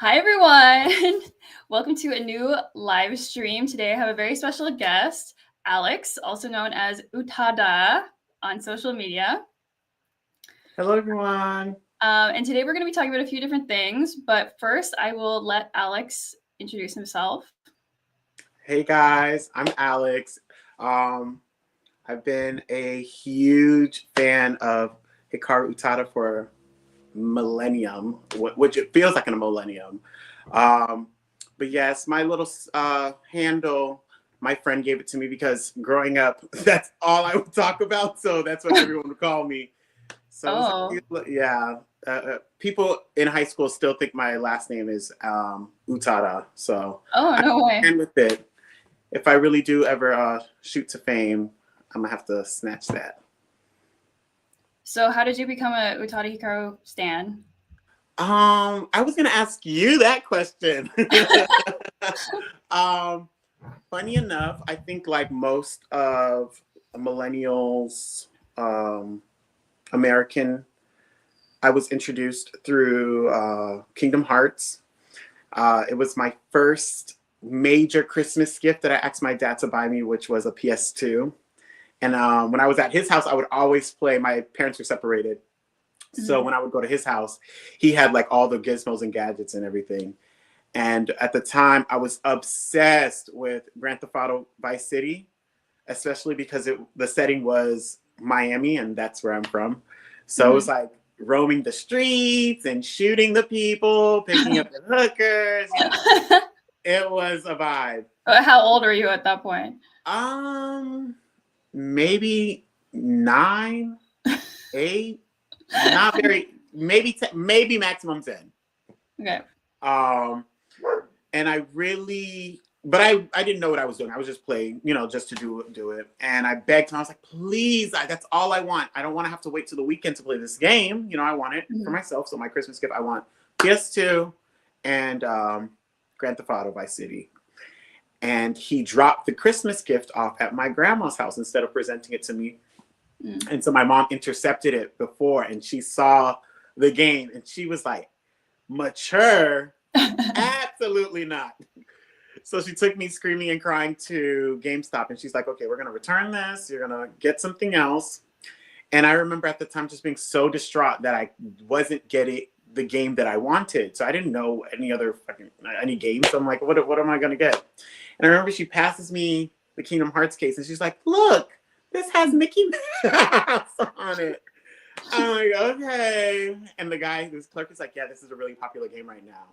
Hi, everyone. Welcome to a new live stream. Today, I have a very special guest, Alex, also known as Utada on social media. Hello, everyone. And today, we're going to be talking about a few different things. But first, I will let Alex introduce himself. Hey, guys. I'm Alex. I've been a huge fan of Hikaru Utada for millennium, which it feels like in a millennium. But yes, my little handle, my friend gave it to me because growing up, that's all I would talk about. So that's what everyone would call me. So yeah, people in high school still think my last name is Utada. So no way. And with it, if I really do ever shoot to fame, I'm gonna have to snatch that. So how did you become a Utada Hikaru stan? I was gonna ask you that question. Funny enough, I think like most of millennials, American, I was introduced through Kingdom Hearts. It was my first major Christmas gift that I asked my dad to buy me, which was a PS2. And when I was at his house, I would always play. My parents were separated. So when I would go to his house, he had like all the gizmos and gadgets and everything. And at the time, I was obsessed with Grand Theft Auto Vice City, especially because the setting was Miami, and that's where I'm from. So it was like roaming the streets and shooting the people, picking up the hookers. It was a vibe. How old were you at that point? Maybe 9, 8. Not very, maybe 10, maybe maximum 10. Okay. And I really, but I didn't know what I was doing. I was just playing, just to do it. And I begged him. I was like, please, that's all I want. I don't want to have to wait till the weekend to play this game. I want it for myself. So my Christmas gift, I want PS2 and Grand Theft Auto Vice City. And he dropped the Christmas gift off at my grandma's house instead of presenting it to me. And so my mom intercepted it before, and she saw the game, and she was like, mature? Absolutely not. So she took me screaming and crying to GameStop, and she's like, okay, we're going to return this. You're going to get something else. And I remember at the time just being so distraught that I wasn't getting the game that I wanted. So I didn't know any games. So I'm like, what am I going to get? And I remember she passes me the Kingdom Hearts case, and she's like, look, this has Mickey Mouse on it. I'm like, okay. And this clerk is like, yeah, this is a really popular game right now.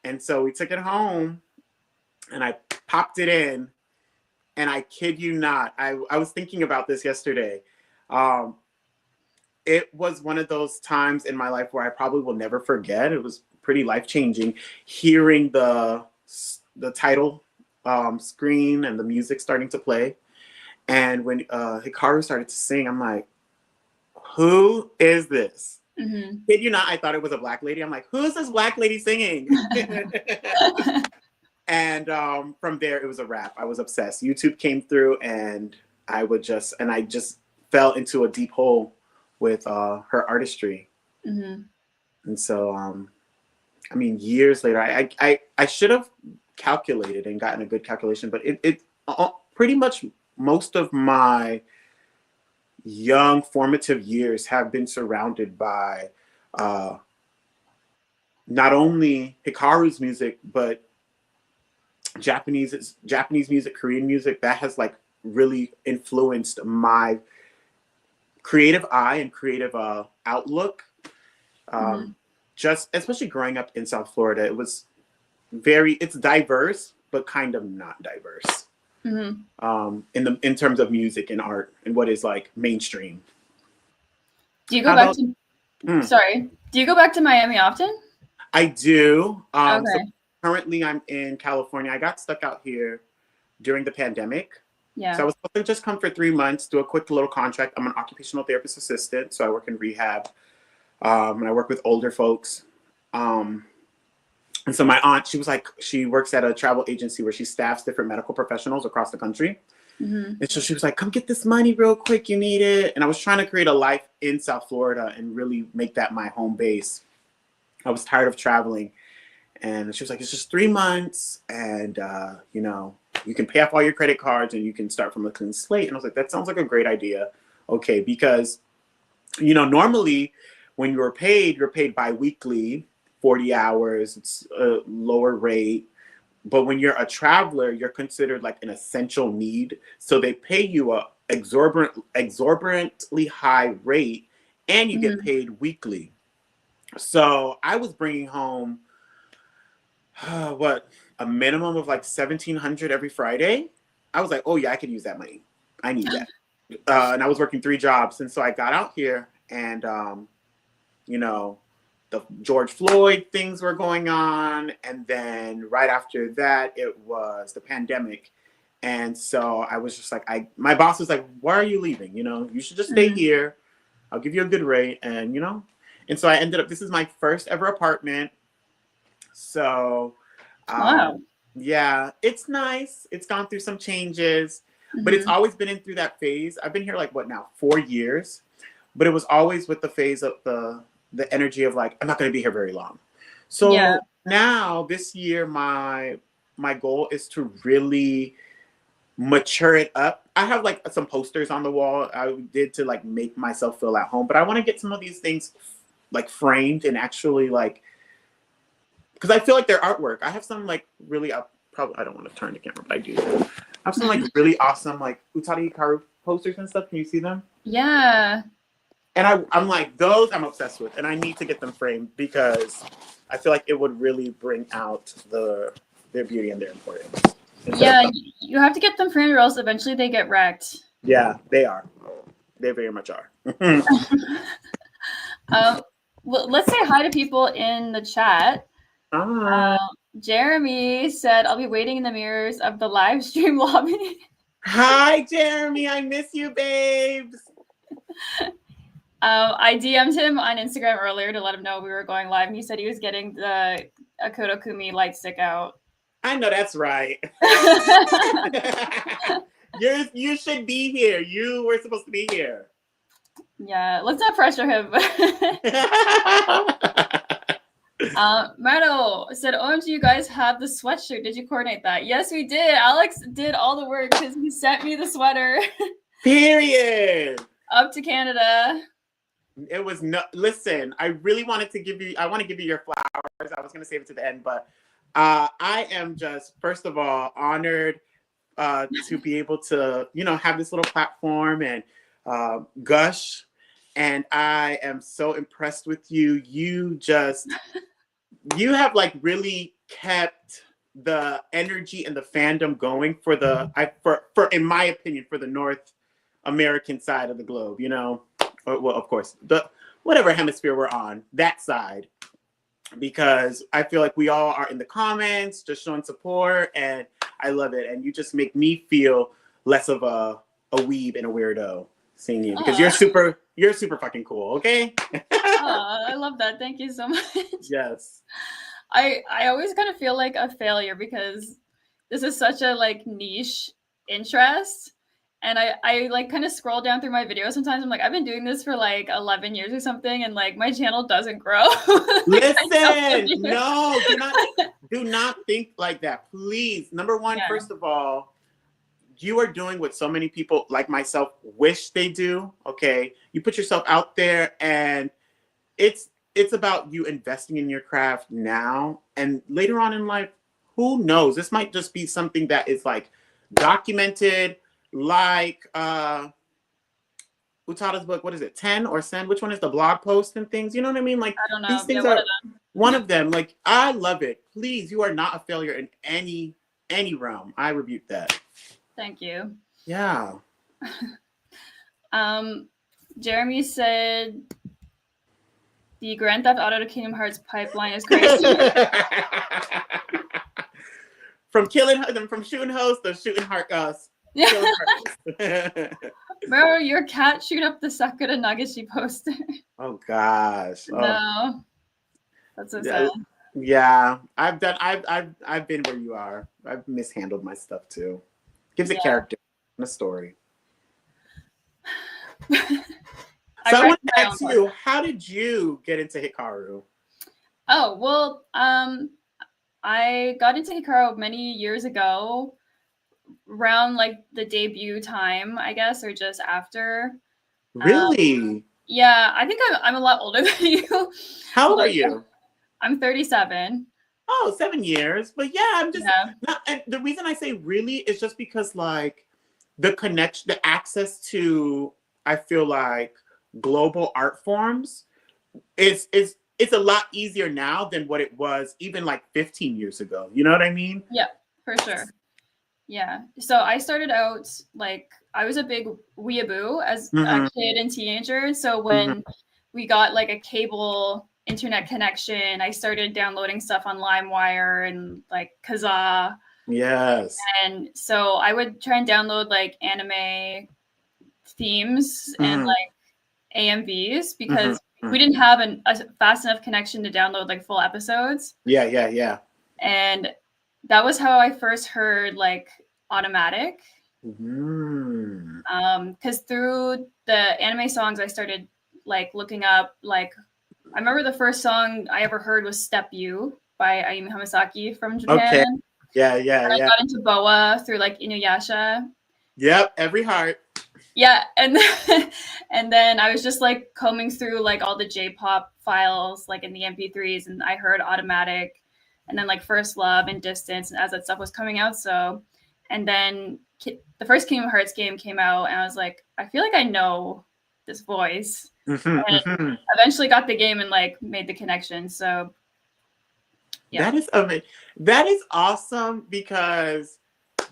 And so we took it home, and I popped it in, and I kid you not, I was thinking about this yesterday. It was one of those times in my life where I probably will never forget. It was pretty life-changing hearing the title screen and the music starting to play. And when Hikaru started to sing, I'm like, who is this? Kid you not, I thought it was a black lady. I'm like, who is this black lady singing? And from there, it was a wrap. I was obsessed. YouTube came through, and I just fell into a deep hole with her artistry. And so, years later, I should have calculated and gotten a good calculation, but it pretty much most of my young formative years have been surrounded by not only Hikaru's music, but Japanese music, Korean music that has like really influenced my creative eye and creative outlook. Just especially growing up in South Florida, it's diverse, but kind of not diverse. In terms of music and art and what is like mainstream. Do you go back do you go back to Miami often? I do. Okay. So currently I'm in California. I got stuck out here during the pandemic. Yeah. So I was supposed to just come for 3 months, do a quick little contract. I'm an occupational therapist assistant, so I work in rehab. And I work with older folks. And so my aunt, she works at a travel agency where she staffs different medical professionals across the country. And so she was like, come get this money real quick. You need it. And I was trying to create a life in South Florida and really make that my home base. I was tired of traveling. And she was like, it's just 3 months, and you know, you can pay off all your credit cards and you can start from a clean slate. And I was like, that sounds like a great idea. Okay, because you know, normally when you're paid bi-weekly, 40 hours, it's a lower rate. But when you're a traveler, you're considered like an essential need. So they pay you a exorbitantly high rate, and you get Mhm. paid weekly. So I was bringing home what, a minimum of like 1,700 every Friday. I was like, oh yeah, I can use that money. I need that. And I was working 3 jobs, and so I got out here, and you know, the George Floyd things were going on, and then right after that, it was the pandemic. And so I was just like, my boss was like, why are you leaving? You know, you should just stay Mhm. here. I'll give you a good rate, and you know. And so I ended up. This is my first ever apartment. So, Wow. yeah, it's nice. It's gone through some changes, but it's Mhm. always been in through that phase. I've been here like what now, 4 years, but it was always with the phase of the energy of like, I'm not going to be here very long. Yeah. So now this year, my goal is to really mature it up. I have like some posters on the wall I did to like make myself feel at home, but I want to get some of these things like framed and actually like, because I feel like they're artwork. I have some like really up. Probably I don't want to turn the camera, but I do. I have some like really awesome like Utari Hikaru posters and stuff. Can you see them? Yeah. And I'm like, those I'm obsessed with, and I need to get them framed because I feel like it would really bring out their beauty and their importance. Instead of Yeah, you have to get them framed or else eventually they get wrecked. yeah, they are. They very much are. Um, well, let's say hi to people in the chat. Hi. Jeremy said, I'll be waiting in the mirrors of the live stream lobby. Hi, Jeremy. I miss you, babes. I DM'd him on Instagram earlier to let him know we were going live, and he said he was getting the Akoto Kumi light stick out. I know that's right. You should be here. You were supposed to be here. Yeah, let's not pressure him. Mado said, OMG, you guys have the sweatshirt. Did you coordinate that? Yes, we did. Alex did all the work because he sent me the sweater. Period. Up to Canada. It was no. Listen, I really wanted to give you. I want to give you your flowers. I was going to save it to the end, but I am just first of all honored to be able to, you know, have this little platform and gush. And I am so impressed with you. You have like really kept the energy and the fandom going for for in my opinion for the North American side of the globe, you know. Well, of course, the whatever hemisphere we're on, that side, because I feel like we all are in the comments just showing support, and I love it. And you just make me feel less of a weeb and a weirdo seeing you, because you're super fucking cool, okay? I love that. Thank you so much. Yes. I always kind of feel like a failure because this is such a like niche interest. And I like kind of scroll down through my videos sometimes. I'm like, I've been doing this for like 11 years or something, and like my channel doesn't grow. Like, Listen, no, do not think like that. Please. Number one, yeah. first of all, you are doing what so many people like myself wish they do. Okay. You put yourself out there, and it's about you investing in your craft now, and later on in life, who knows? This might just be something that is like documented, like Utada's book. What is it? 10 or Send? Which one is the blog post and things? You know what I mean? Like I don't know. these Yeah, things one of are one of them. Like I love it. Please, you are not a failure in any realm. I rebuke that. Thank you. Yeah. Jeremy said the Grand Theft Auto to Kingdom Hearts pipeline is crazy. From shooting hosts to shooting heart Yeah. Remember your cat shoot up the Sakura Nagashi poster? Oh gosh. Oh. No. That's so sad. Yeah. I've been where you are. I've mishandled my stuff too. Gives it character and a story. So I want to ask you, how did you get into Hikaru? Oh, well, I got into Hikaru many years ago, around like the debut time, I guess, or just after. Really? Yeah, I think I'm a lot older than you. How old are But you? I'm 37. Oh, 7 years. But yeah, I'm just Yeah. not. And the reason I say really is just because like the connection, the access to, I feel like global art forms is it's a lot easier now than what it was even like 15 years ago. You know what I mean? Yeah, for sure. Yeah. So I started out like I was a big weeaboo as a Mm-hmm. kid and teenager. So Mm-hmm. when we got like a cable internet connection, I started downloading stuff on LimeWire and like Kazaa. Yes. And so I would try and download like anime themes and Mm-hmm. like AMVs because Mm-hmm. we didn't have a fast enough connection to download like full episodes. Yeah, yeah, yeah. And that was how I first heard like Automatic. Mm. Because through the anime songs, I started like looking up like I remember the first song I ever heard was "Step You" by Ayumi Hamasaki from Japan. Okay. Yeah, yeah, And I yeah. got into Boa through like Inuyasha. Yep. Every heart. Yeah, and and then I was just like combing through like all the J-pop files like in the MP3s, and I heard Automatic, and then like First Love and Distance, and as that stuff was coming out. So, and then the first Kingdom Hearts game came out, and I was like, I feel like I know this voice. Mm-hmm, And mm-hmm. eventually got the game and like made the connection. So yeah, That is amazing. That is awesome because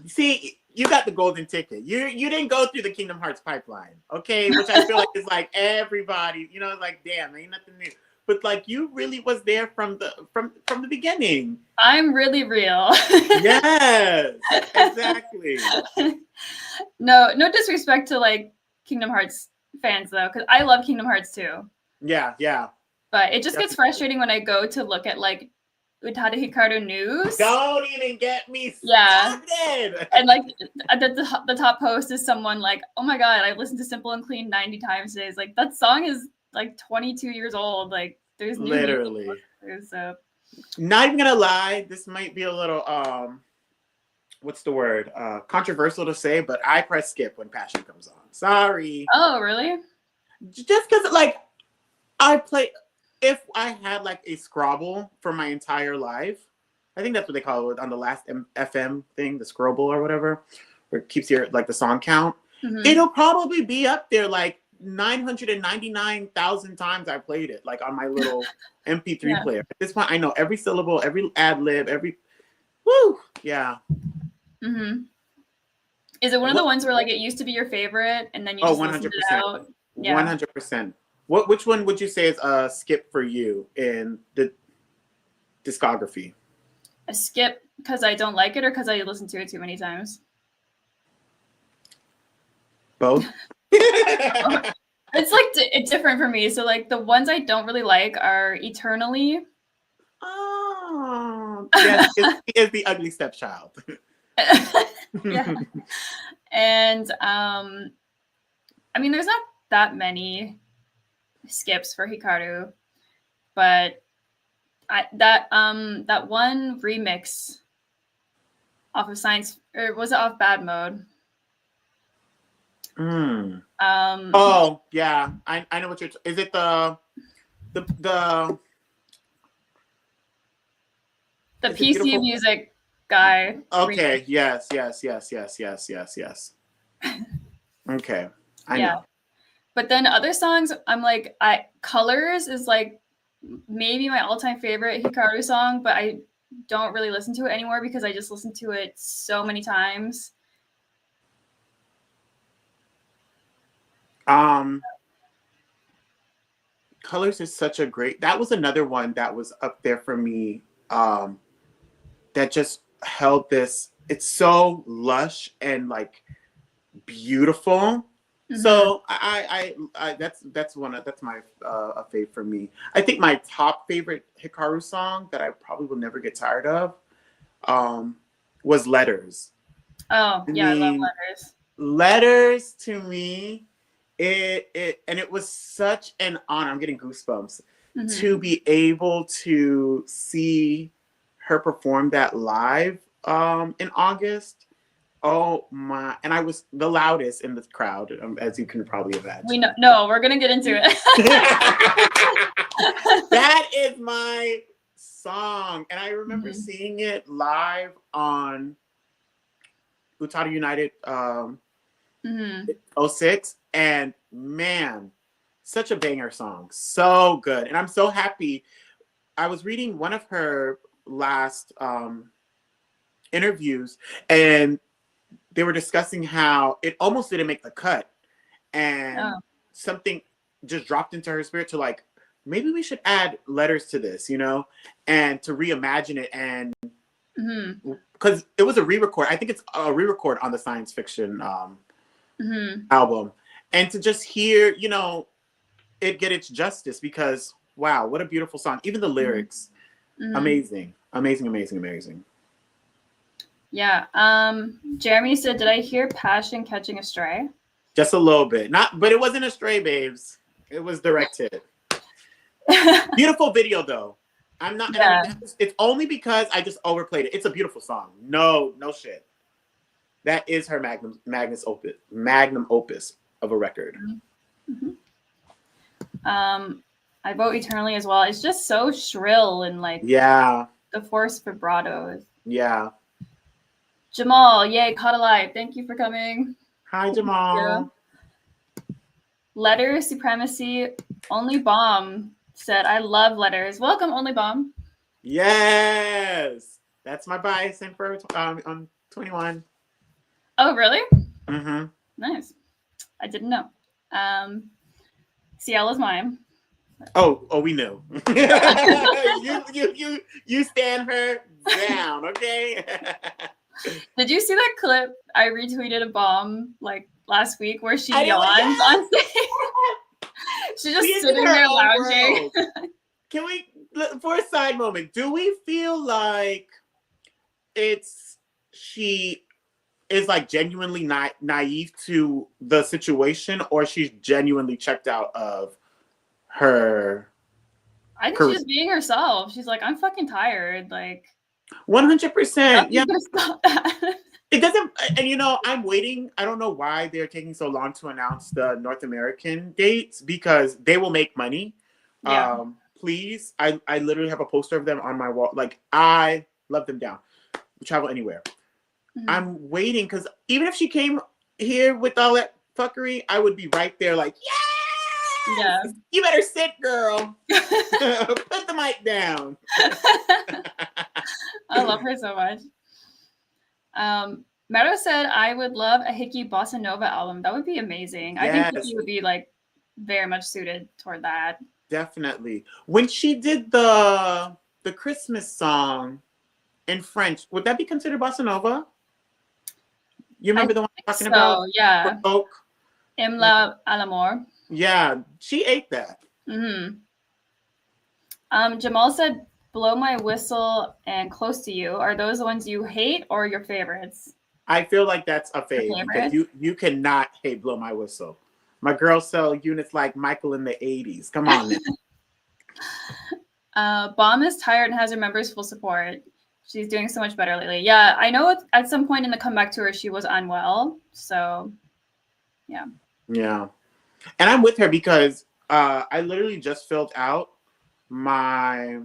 see, you got the golden ticket. You didn't go through the Kingdom Hearts pipeline, okay? Which I feel like is like everybody, you know, like damn, ain't nothing new. But like you really was there from the beginning. I'm really real. Yes, exactly. No disrespect to like Kingdom Hearts fans though, because I love Kingdom Hearts too. Yeah, yeah. But it just gets Definitely. frustrating when I go to look at like Utada Hikaru news. Don't even get me Yeah. started. And like at the top post is someone like, oh my god, I've listened to Simple and Clean 90 times today. It's like that song is like 22 years old. Like there's new music. Literally. So Not even gonna lie, this might be a little what's the word? Controversial to say, but I press skip when Passion comes on. Sorry. oh really? Just because like I play if I had like a Scrabble for my entire life, I think that's what they call it on the last FM thing, the Scrabble or whatever, where it keeps your like the song count. Mm-hmm. It'll probably be up there like 999,000 times I played it, like on my little MP3 player. At this point, I know every syllable, every ad lib, every woo, yeah. Mm-hmm. Is it one of the ones where like it used to be your favorite and then you just listened it out? Yeah. 100%. Which one would you say is a skip for you in the discography? A skip because I don't like it or because I listened to it too many times? Both. It's like it's different for me. So like the ones I don't really like are Eternally. Oh, yes, it's the ugly stepchild. Yeah. And I mean there's not that many skips for Hikaru, but that one remix off of Science, or was it off Bad Mode? Oh yeah, I know what you're. Is it the PC music guy? Okay. Remix. Yes. Okay, I know. But then other songs, I'm like, Colors is like maybe my all-time favorite Hikaru song, but I don't really listen to it anymore because I just listened to it so many times. Colors is such a great. That was another one that was up there for me. That just held this. It's so lush and like beautiful. Mm-hmm. So I that's my fave for me. I think my top favorite Hikaru song that I probably will never get tired of was Letters. Oh yeah, I love Letters. Letters to me, it was such an honor. I'm getting goosebumps to be able to see her perform that live in August. Oh my! And I was the loudest in the crowd, as you can probably imagine. We know. No, we're gonna get into it. That is my song, and I remember seeing it live on Otaku United 06, and man, such a banger song, so good, and I'm so happy. I was reading one of her last interviews, and they were discussing how it almost didn't make the cut, and something just dropped into her spirit to like, maybe we should add letters to this, you know, and to reimagine it. And because it was a re-record, I think it's a re-record on the science fiction album, and to just hear, you know, it get its justice, because wow, what a beautiful song. Even the lyrics, amazing. Yeah. Jeremy said, did I hear Passion catching a stray? Just a little bit. But it wasn't a stray, babes. It was directed. Beautiful video though. I'm not. It's only because I just overplayed it. It's a beautiful song. No shit. That is her magnum opus of a record. I vote Eternally as well. It's just so shrill and like the forced vibrato. Yeah. Jamal, yay, caught alive. Thank you for coming. Hi, Jamal. Yeah. Letter Supremacy. Only Bomb said, I love letters. Welcome, Only Bomb. Yes. That's my bias in for 21. Oh, really? Mm-hmm. Nice. I didn't know. CL is mine. Oh, we knew. you stand her down, okay? Did you see that clip? I retweeted a bomb like last week where she yawns on stage. She's just sitting there lounging. Can we, for a side moment, do we feel like she is like genuinely naive to the situation, or she's genuinely checked out of her? I think she's just being herself. She's like, I'm fucking tired. Like 100%. Yeah. Stop that. It doesn't, and you know, I'm waiting. I don't know why they're taking so long to announce the North American dates, because they will make money. Yeah. Please, I literally have a poster of them on my wall. Like, I love them down. We travel anywhere. I'm waiting, because even if she came here with all that fuckery, I would be right there like, yeah, you better sit, girl. Put the mic down. I love her so much. Mero said, I would love a Hickey Bossa Nova album. That would be amazing. Yes. I think Hickey would be like very much suited toward that. Definitely. When she did the Christmas song in French, would that be considered Bossa Nova? You remember the one I'm talking about? Yeah. Oak? Imla à l'amour. Yeah, she ate that. Jamal said, Blow My Whistle and Close to You. Are those the ones you hate or your favorites? I feel like that's a fave, because you cannot hate Blow My Whistle. My girls sell units like Michael in the 80s. Come on now. Bomb is tired and has her members' full support. She's doing so much better lately. Yeah, I know at some point in the comeback tour she was unwell. So, yeah. Yeah. And I'm with her because I literally just filled out my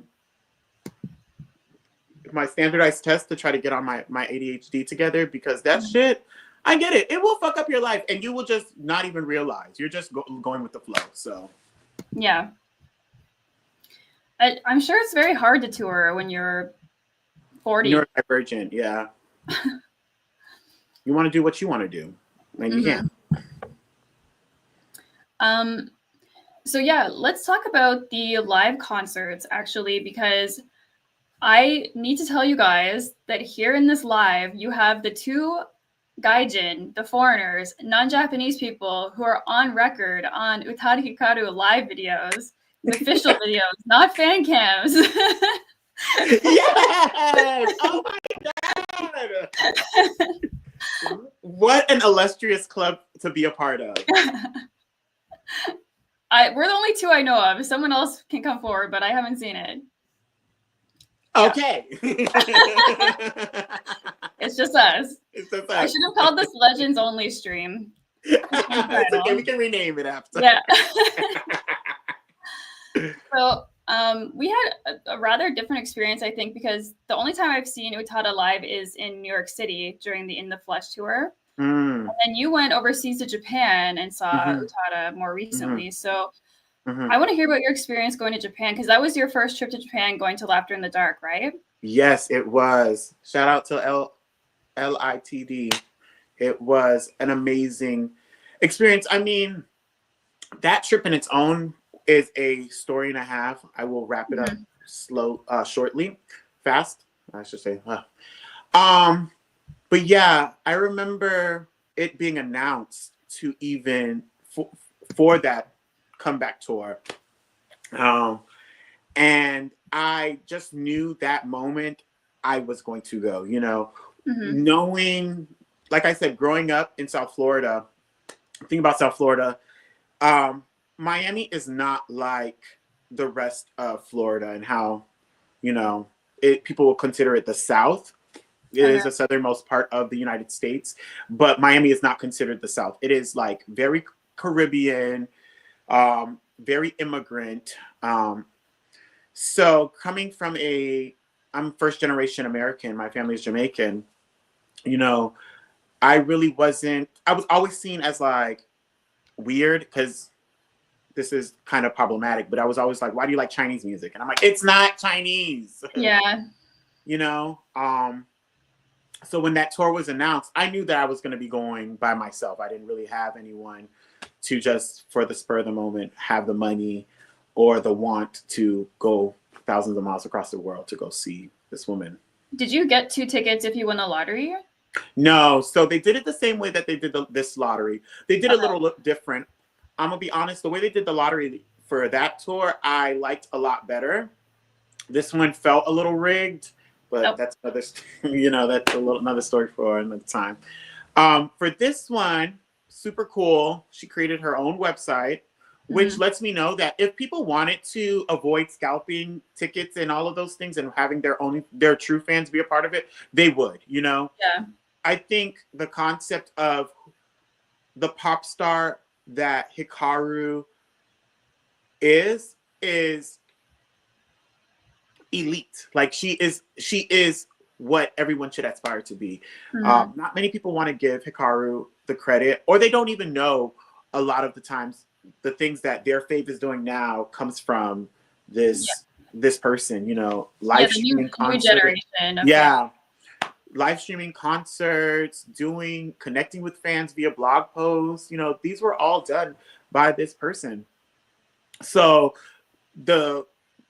standardized test to try to get on my ADHD together, because that shit, I get it. It will fuck up your life, and you will just not even realize. You're just going with the flow. So, yeah. I'm sure it's very hard to tour when you're 40. Neurodivergent, yeah. You want to do what you want to do, and you can't. So yeah, let's talk about the live concerts actually, because I need to tell you guys that here in this live, you have the two gaijin, the foreigners, non-Japanese people who are on record on Utari Hikaru live videos, the official videos, not fan cams. Yes! Oh my God! What an illustrious club to be a part of. We're the only two I know of. Someone else can come forward, but I haven't seen it. Yeah. Okay. It's just us. It's just I us. should have called this Legends Only stream. Change It's okay. We title. can rename it after. Yeah. So we had a rather different experience, I think, because the only time I've seen Utada live is in New York City during the In the Flesh tour. Mm. And you went overseas to Japan and saw Mm-hmm. Utada more recently. Mm-hmm. So Mm-hmm. I want to hear about your experience going to Japan, because that was your first trip to Japan, going to Laughter in the Dark, right? Yes, it was. Shout out to LITD. It was an amazing experience. I mean, that trip in its own is a story and a half. I will wrap it up shortly, fast. I should say. But yeah, I remember it being announced to even for that comeback tour, and I just knew that moment I was going to go. You know, knowing, like I said, growing up in South Florida, think about South Florida. Miami is not like the rest of Florida and how, you know, people will consider it the South. It is the southernmost part of the United States, but Miami is not considered the South. It is like very Caribbean, very immigrant. So coming from I'm first generation American, my family is Jamaican, you know, I was always seen as like weird because this is kind of problematic, but I was always like, why do you like Chinese music? And I'm like, it's not Chinese. Yeah. You know? So when that tour was announced, I knew that I was going to be going by myself. I didn't really have anyone to just, for the spur of the moment, have the money or the want to go thousands of miles across the world to go see this woman. Did you get 2 tickets if you won the lottery? No. So they did it the same way that they did this lottery. They did a little different. I'm going to be honest. The way they did the lottery for that tour, I liked a lot better. This one felt a little rigged. But that's another, that's another story for another time. For this one, super cool. She created her own website, which lets me know that if people wanted to avoid scalping tickets and all of those things and having their true fans be a part of it, they would, you know? Yeah. I think the concept of the pop star that Hikaru is elite. Like she is what everyone should aspire to be. Not many people want to give Hikaru the credit, or they don't even know a lot of the times the things that their fave is doing now comes from this person, you know, live streaming new generation. Live streaming concerts, connecting with fans via blog posts, you know, these were all done by this person. So the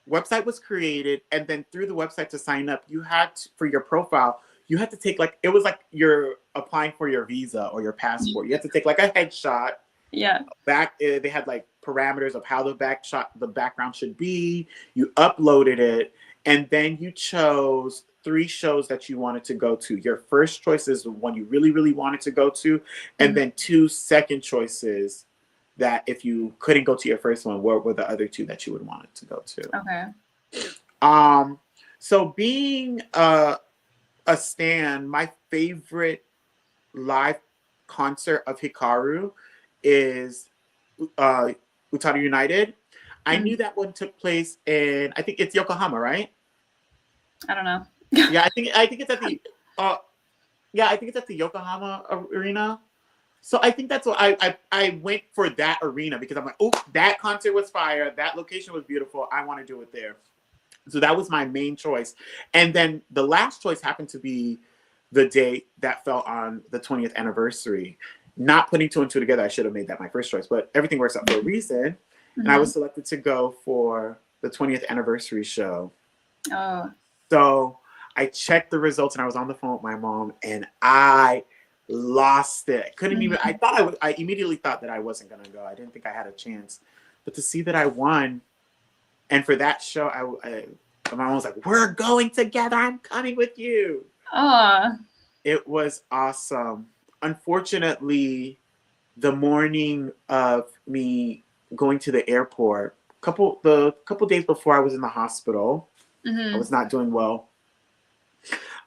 website was created, and then through the website to sign up, you had to, for your profile, you had to take it was like you're applying for your visa or your passport. You had to take like a headshot. Yeah. They had like parameters of how the background should be. You uploaded it, and then you chose 3 shows that you wanted to go to. Your first choice is the one you really, really wanted to go to, and then 2 second choices that if you couldn't go to your first one, what were the other 2 that you would want it to go to? Okay. So being a stan, my favorite live concert of Hikaru is Utada United. I knew that one took place in, I think it's Yokohama, right? I don't know. Yeah, I think it's at the I think it's at the Yokohama arena. So I think that's what I went for, that arena, because I'm like, oh, that concert was fire. That location was beautiful. I want to do it there. So that was my main choice. And then the last choice happened to be the date that fell on the 20th anniversary. Not putting 2 and 2 together, I should have made that my first choice, but everything works out for a reason. And I was selected to go for the 20th anniversary show. Oh. So I checked the results, and I was on the phone with my mom, and I lost it. I immediately thought that I wasn't going to go. I didn't think I had a chance. But to see that I won, and for that show, my mom was like, we're going together. I'm coming with you. It was awesome. Unfortunately, the morning of me going to the airport, the couple days before I was in the hospital, I was not doing well.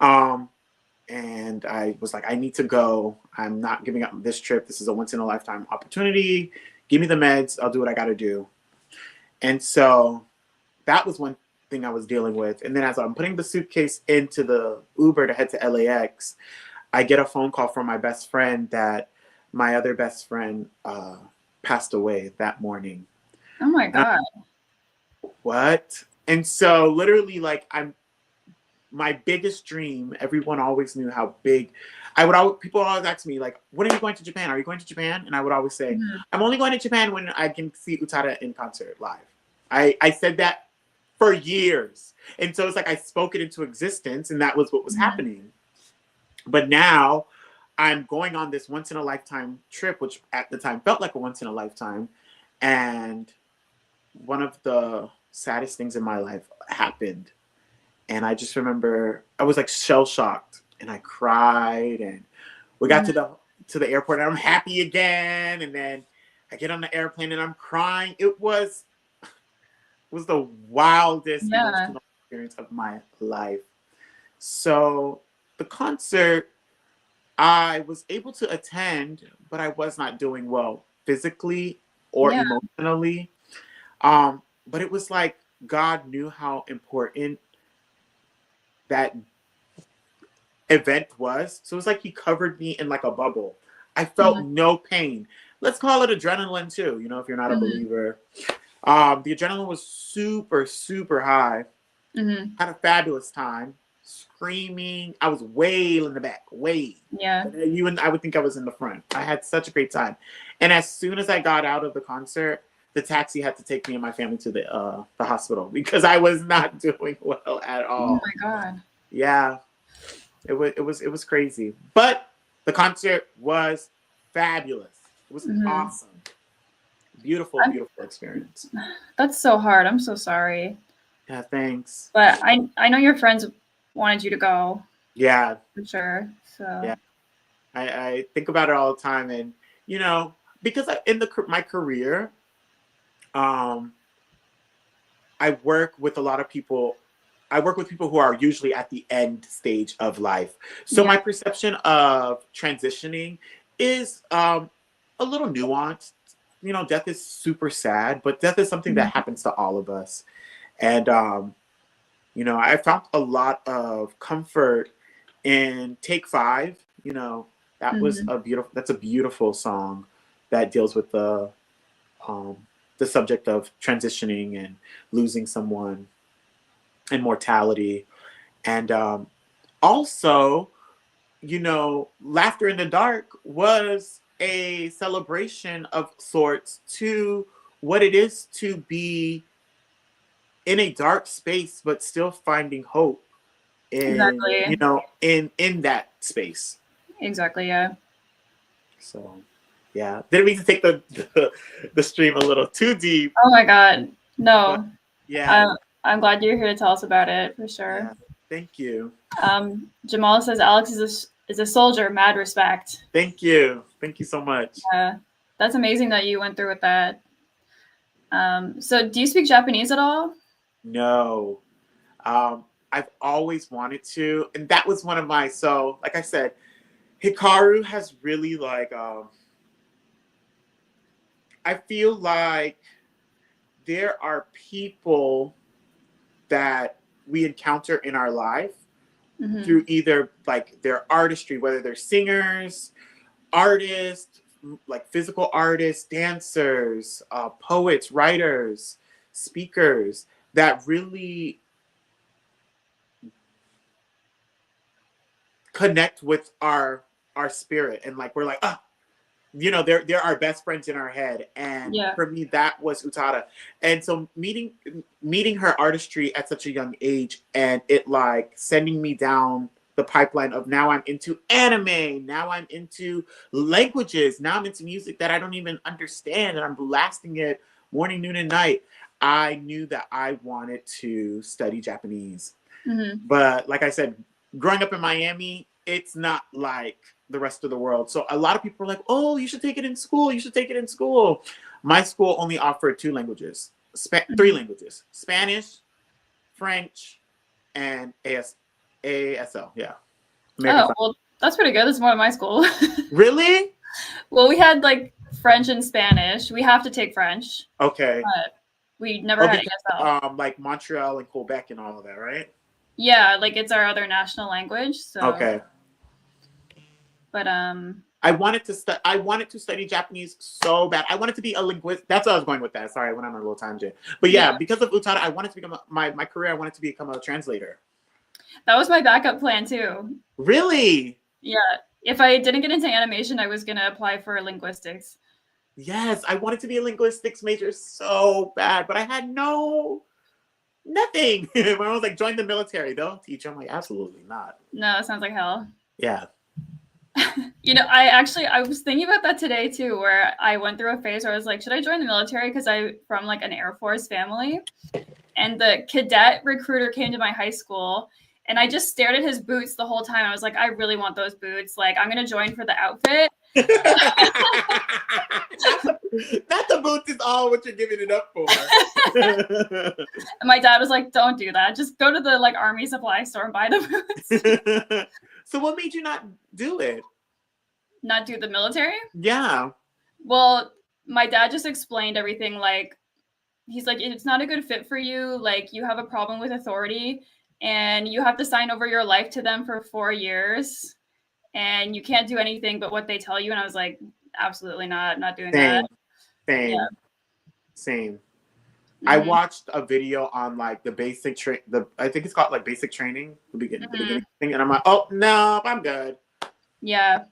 And I was like, I need to go. I'm not giving up this trip. This is a once in a lifetime opportunity. Give me the meds. I'll do what I got to do. And so that was one thing I was dealing with. And then as I'm putting the suitcase into the Uber to head to LAX, I get a phone call from my best friend that my other best friend passed away that morning. Oh my God. What? And so literally, like, my biggest dream, everyone always knew how big people always ask me, like, when are you going to Japan? Are you going to Japan? And I would always say, I'm only going to Japan when I can see Utada in concert live. I said that for years. And so it's like I spoke it into existence, and that was what was happening. But now I'm going on this once in a lifetime trip, which at the time felt like a once in a lifetime. And one of the saddest things in my life happened. And I just remember I was like shell shocked, and I cried, and we got to the airport, and I'm happy again. And then I get on the airplane and I'm crying. It was the wildest emotional experience of my life. So the concert, I was able to attend, but I was not doing well physically or emotionally. But it was like God knew how important that event was. So it was like he covered me in like a bubble. I felt no pain. Let's call it adrenaline too, you know, if you're not a believer. The adrenaline was super, super high. Had a fabulous time. Screaming. I was way in the back. Way. Yeah. I would think I was in the front. I had such a great time. And as soon as I got out of the concert, the taxi had to take me and my family to the hospital because I was not doing well at all. Oh my God. Yeah. It was crazy. But the concert was fabulous. It was awesome. Beautiful experience. That's so hard. I'm so sorry. Yeah, thanks. But I know your friends wanted you to go. Yeah. For sure. So yeah. I think about it all the time, and you know, because my career, I work with a lot of people. I work with people who are usually at the end stage of life. So my perception of transitioning is a little nuanced. You know, death is super sad, but death is something that happens to all of us. And, you know, I found a lot of comfort in Take 5. You know, that's a beautiful song that deals with the subject of transitioning and losing someone and mortality. And also, you know, Laughter in the Dark was a celebration of sorts to what it is to be in a dark space, but still finding hope in, you know, in that space. Exactly. Yeah. So, yeah, didn't mean to take the stream a little too deep. Oh my God, no. But, yeah. I'm glad you're here to tell us about it for sure. Yeah, thank you. Jamal says Alex is a soldier. Mad respect. Thank you so much. Yeah, that's amazing that you went through with that. So do you speak Japanese at all? No. I've always wanted to, and that was one of my, so like I said, Hikaru has really like I feel like there are people that we encounter in our life through either like their artistry, whether they're singers, artists, like physical artists, dancers, poets, writers, speakers, that really connect with our spirit, and like we're like, you know, they're our best friends in our head. And for me, that was Utada. And so meeting her artistry at such a young age, and it like sending me down the pipeline of now I'm into anime, now I'm into languages, now I'm into music that I don't even understand, and I'm blasting it morning, noon, and night. I knew that I wanted to study Japanese. But like I said, growing up in Miami, it's not like the rest of the world. So a lot of people are like, oh, you should take it in school. You should take it in school. My school only offered 2 languages, 3 languages, Spanish, French, and ASL. Yeah. American Oh, Sign. well, that's pretty good. That's more than my school. Really? Well, we had like French and Spanish. We have to take French, Okay. but we never Oh, had because ASL. like Montreal and Quebec and all of that, right? Yeah, like it's our other national language. So, Okay. but I wanted to study Japanese so bad. I wanted to be a linguist. That's what I was going with that. Sorry, I went on a little tangent. But yeah, yeah, because of Utada, I wanted to become my career. I wanted to become a translator. that was my backup plan too. Really? Yeah, if I didn't get into animation, I was gonna apply for linguistics. Yes, I wanted to be a linguistics major so bad, but I had nothing. My mom was like, join the military. They'll teach you. I'm like, absolutely not. No, it sounds like hell. Yeah. You know, I was thinking about that today too, where I went through a phase where I was like, should I join the military? Because I'm from like an Air Force family. And the cadet recruiter came to my high school and I just stared at his boots the whole time. I was like, I really want those boots. Like, I'm going to join for the outfit. Not the boots is all what you're giving it up for. And my dad was like, don't do that. Just go to the like army supply store and buy the boots. So what made you not do it? Not do the military? Yeah. Well, my dad just explained everything. Like, he's like, it's not a good fit for you. Like, you have a problem with authority and you have to sign over your life to them for 4 years and you can't do anything but what they tell you. And I was like, absolutely not doing that. Same. Yeah. Same. Mm-hmm. I watched a video on like the basic I think it's called like basic training, the beginning thing, and I'm like, oh no, I'm good. Yeah.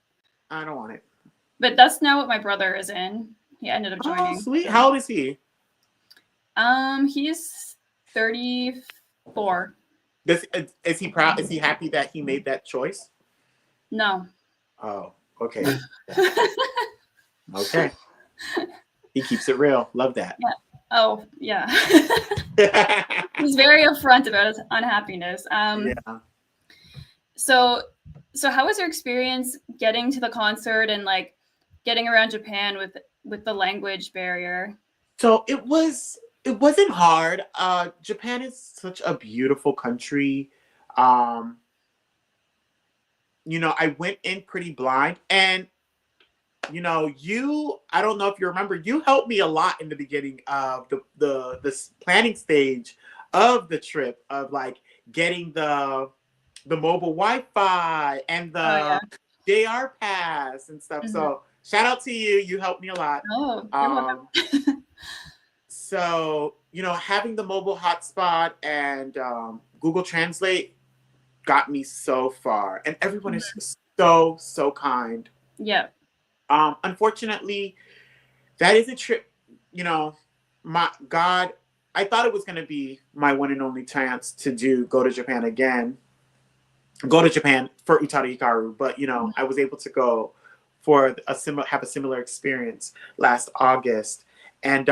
I don't want it. But that's now what my brother is in. He ended up joining. Oh, sweet. How old is he? He's 34. Is he proud? Is he happy that he made that choice? No. Oh, okay. Okay. He keeps it real. Love that. Yeah. Oh, yeah. He's very upfront about his unhappiness. Yeah. So how was your experience getting to the concert and like getting around Japan with the language barrier? So it wasn't hard. Japan is such a beautiful country. You know, I went in pretty blind, and you know, I don't know if you remember, you helped me a lot in the beginning of the planning stage of the trip, of like getting the mobile Wi-Fi and the JR pass and stuff. Mm-hmm. So shout out to you. You helped me a lot. Oh, you're welcome. So, you know, having the mobile hotspot and Google Translate got me so far. And everyone is so kind. Yeah. Unfortunately, that is a trip, you know, I thought it was going to be my one and only chance to go to Japan again. Go to Japan for Utada Hikaru. But, you know, I was able to go for have a similar experience last August. And,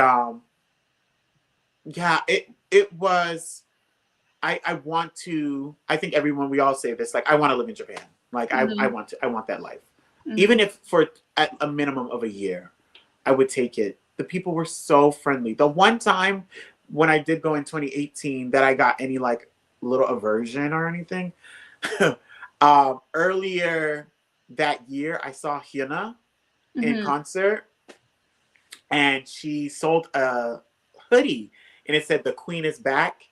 yeah, it was, I think we all say this, like, I want to live in Japan. Like, I want that life. Mm-hmm. Even if at a minimum of a year, I would take it. The people were so friendly. The one time when I did go in 2018 that I got any like little aversion or anything, earlier that year, I saw Hyuna in concert, and she sold a hoodie, and it said "The Queen is back,"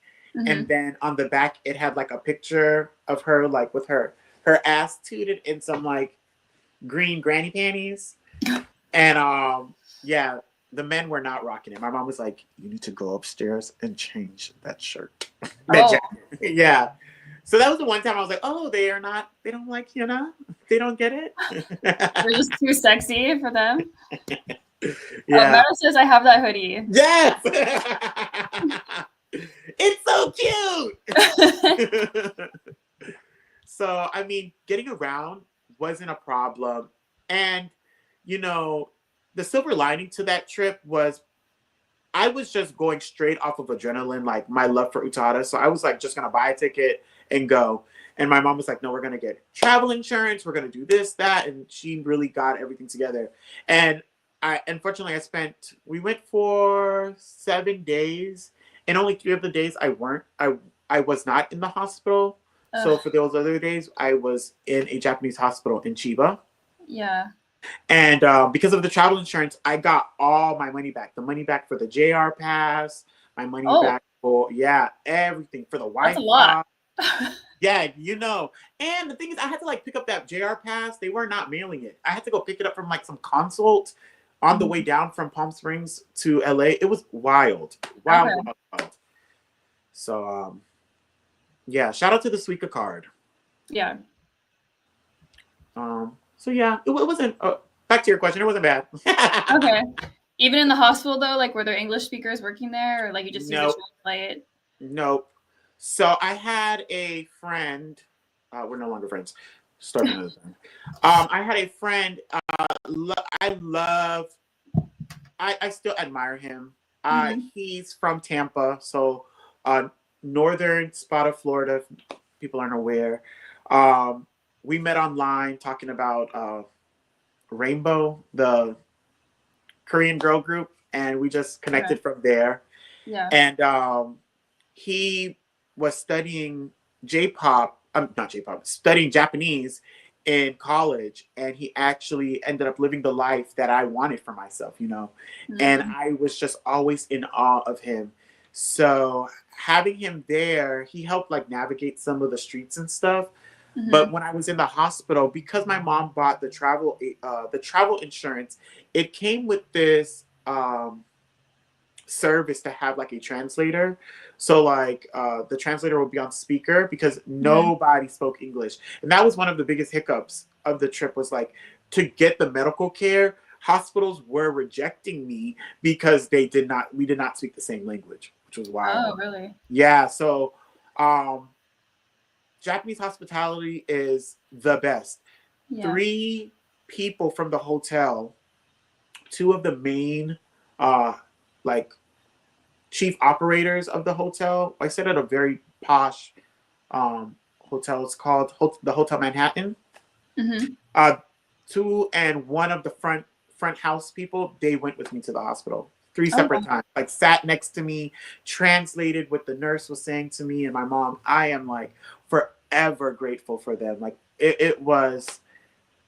and then on the back it had like a picture of her, like with her ass tooted in some like green granny panties, and yeah, the men were not rocking it. My mom was like, "You need to go upstairs and change that shirt." Yeah. So that was the one time I was like, "Oh, they don't like Hyuna. They don't get it. They're just too sexy for them." Yeah. Mara says I have that hoodie. Yes. It's so cute. So, I mean, getting around wasn't a problem. And, you know, the silver lining to that trip was I was just going straight off of adrenaline, like my love for Utada. So I was like, just going to buy a ticket and go. And my mom was like, no, we're going to get travel insurance. We're going to do this, that. And she really got everything together. And unfortunately, we went for 7 days. And only 3 of the days I I was not in the hospital. So for those other days, I was in a Japanese hospital in Chiba. Yeah. And because of the travel insurance, I got all my money back. The money back for the JR pass, my money Oh, back for, yeah, everything for the that's a lot. Wi-Fi. Yeah, you know. And the thing is, I had to like pick up that JR pass. They were not mailing it. I had to go pick it up from like some consult on the way down from Palm Springs to LA. It was wild. Wild, Okay. wild, wild. So yeah, shout out to the Suica card. Yeah. So yeah, it wasn't back to your question, it wasn't bad. Okay. Even in the hospital though, like were there English speakers working there, or like you just use it to Nope. translate? Nope. So I had a friend. We're no longer friends. Start another time. I had a friend. I love. I still admire him. He's from Tampa, so northern spot of Florida. If people aren't aware. We met online talking about Rainbow, the Korean girl group, and we just connected from there. Yeah. And he was studying J-pop, not J-pop, studying Japanese in college, and he actually ended up living the life that I wanted for myself, you know. And I was just always in awe of him. So having him there, he helped like navigate some of the streets and stuff. But when I was in the hospital, because my mom bought the travel insurance, it came with this service to have like a translator. So like the translator will be on speaker because nobody spoke English. And that was one of the biggest hiccups of the trip, was like, to get the medical care, hospitals were rejecting me because we did not speak the same language, which was wild. Oh, really? Yeah, so Japanese hospitality is the best. Yeah. 3 people from the hotel, 2 of the main like chief operators of the hotel. I stayed at a very posh hotel. It's called the Hotel Manhattan. 2 and 1 of the front house people, they went with me to the hospital 3 separate times. Like sat next to me, translated what the nurse was saying to me and my mom. I am like forever grateful for them. Like it was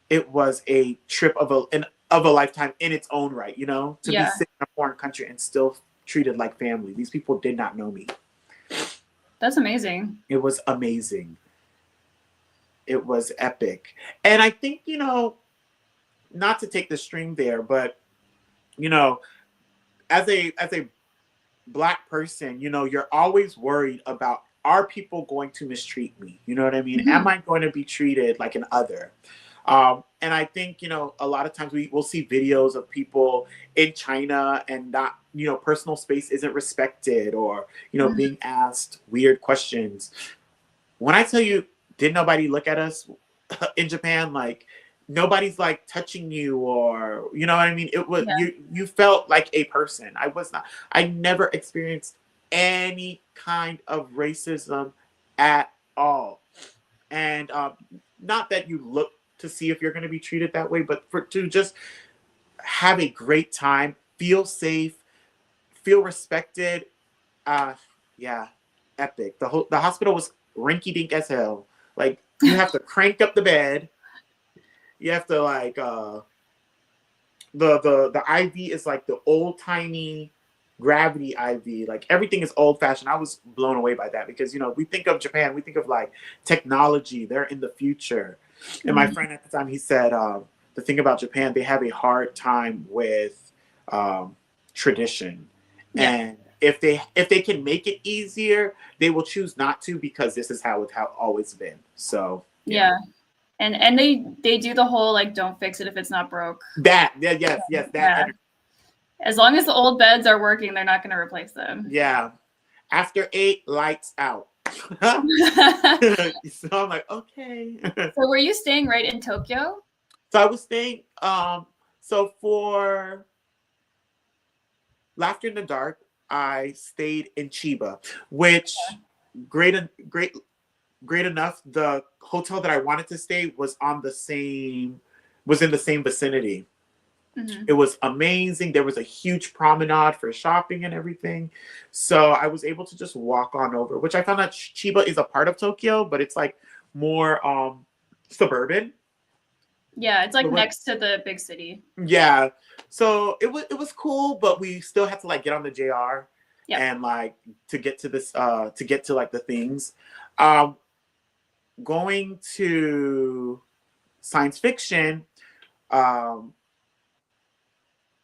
a trip of a lifetime in its own right, you know, to be sitting in a foreign country and still treated like family. These people did not know me. That's amazing. It was amazing. It was epic. And I think, you know, not to take the string there, but you know, as a Black person, you know, you're always worried about, are people going to mistreat me? You know what I mean? Am I going to be treated like an other? And I think, you know, a lot of times we'll see videos of people in China and not, you know, personal space isn't respected, or, you know, being asked weird questions. When I tell you, did nobody look at us in Japan? Like, nobody's like touching you, or, you know what I mean? It was, you felt like a person. I never experienced any kind of racism at all. And not that you look to see if you're going to be treated that way, but to just have a great time, feel safe, feel respected. Yeah, epic. The hospital was rinky dink as hell. Like, you have to crank up the bed. You have to like the IV is like the old timey gravity IV. Like, everything is old fashioned. I was blown away by that because, you know, we think of Japan, we think of like technology. They're in the future. And my friend at the time, he said the thing about Japan, they have a hard time with tradition, and if they can make it easier, they will choose not to, because this is how it's always been. So and they do the whole like, don't fix it if it's not broke. That that as long as the old beds are working, they're not going to replace them. Yeah, after 8, lights out. So I'm like, okay. So were you staying right in Tokyo? So I was staying so for Laughter in the Dark, I stayed in Chiba, which great enough. The hotel that I wanted to stay was in the same vicinity. Mhm. It was amazing. There was a huge promenade for shopping and everything. So I was able to just walk on over, which I found out Chiba is a part of Tokyo, but it's like more suburban. Yeah, it's So like next to the big city. yeah. So it was cool, but we still had to like get on the JR Yep. and like to get to this to get to like the things. Um Going to science fiction, um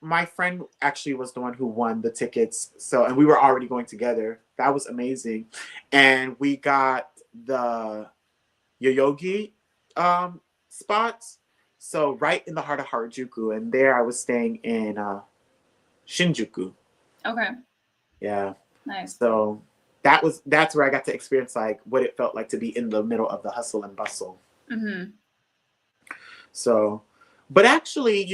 my friend actually was the one who won the tickets. So, and we were already going together. That was amazing. And we got the Yoyogi spots. So, right in the heart of Harajuku. And there I was staying in Shinjuku. Okay. Yeah. Nice. So, that's where I got to experience like what it felt like to be in the middle of the hustle and bustle. Mhm. So, but actually,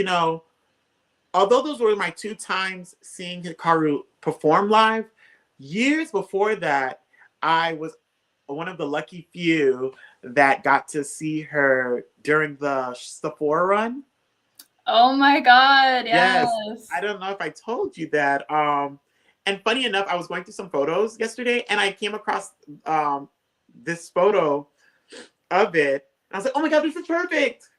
although those were my two times seeing Hikaru perform live, years before that, I was one of the lucky few that got to see her during the Sephora run. Oh my god, Yes, yes. I don't know if I told you that. And funny enough, I was going through some photos yesterday, and I came across this photo of it. And I was like, "Oh my god, this is perfect!"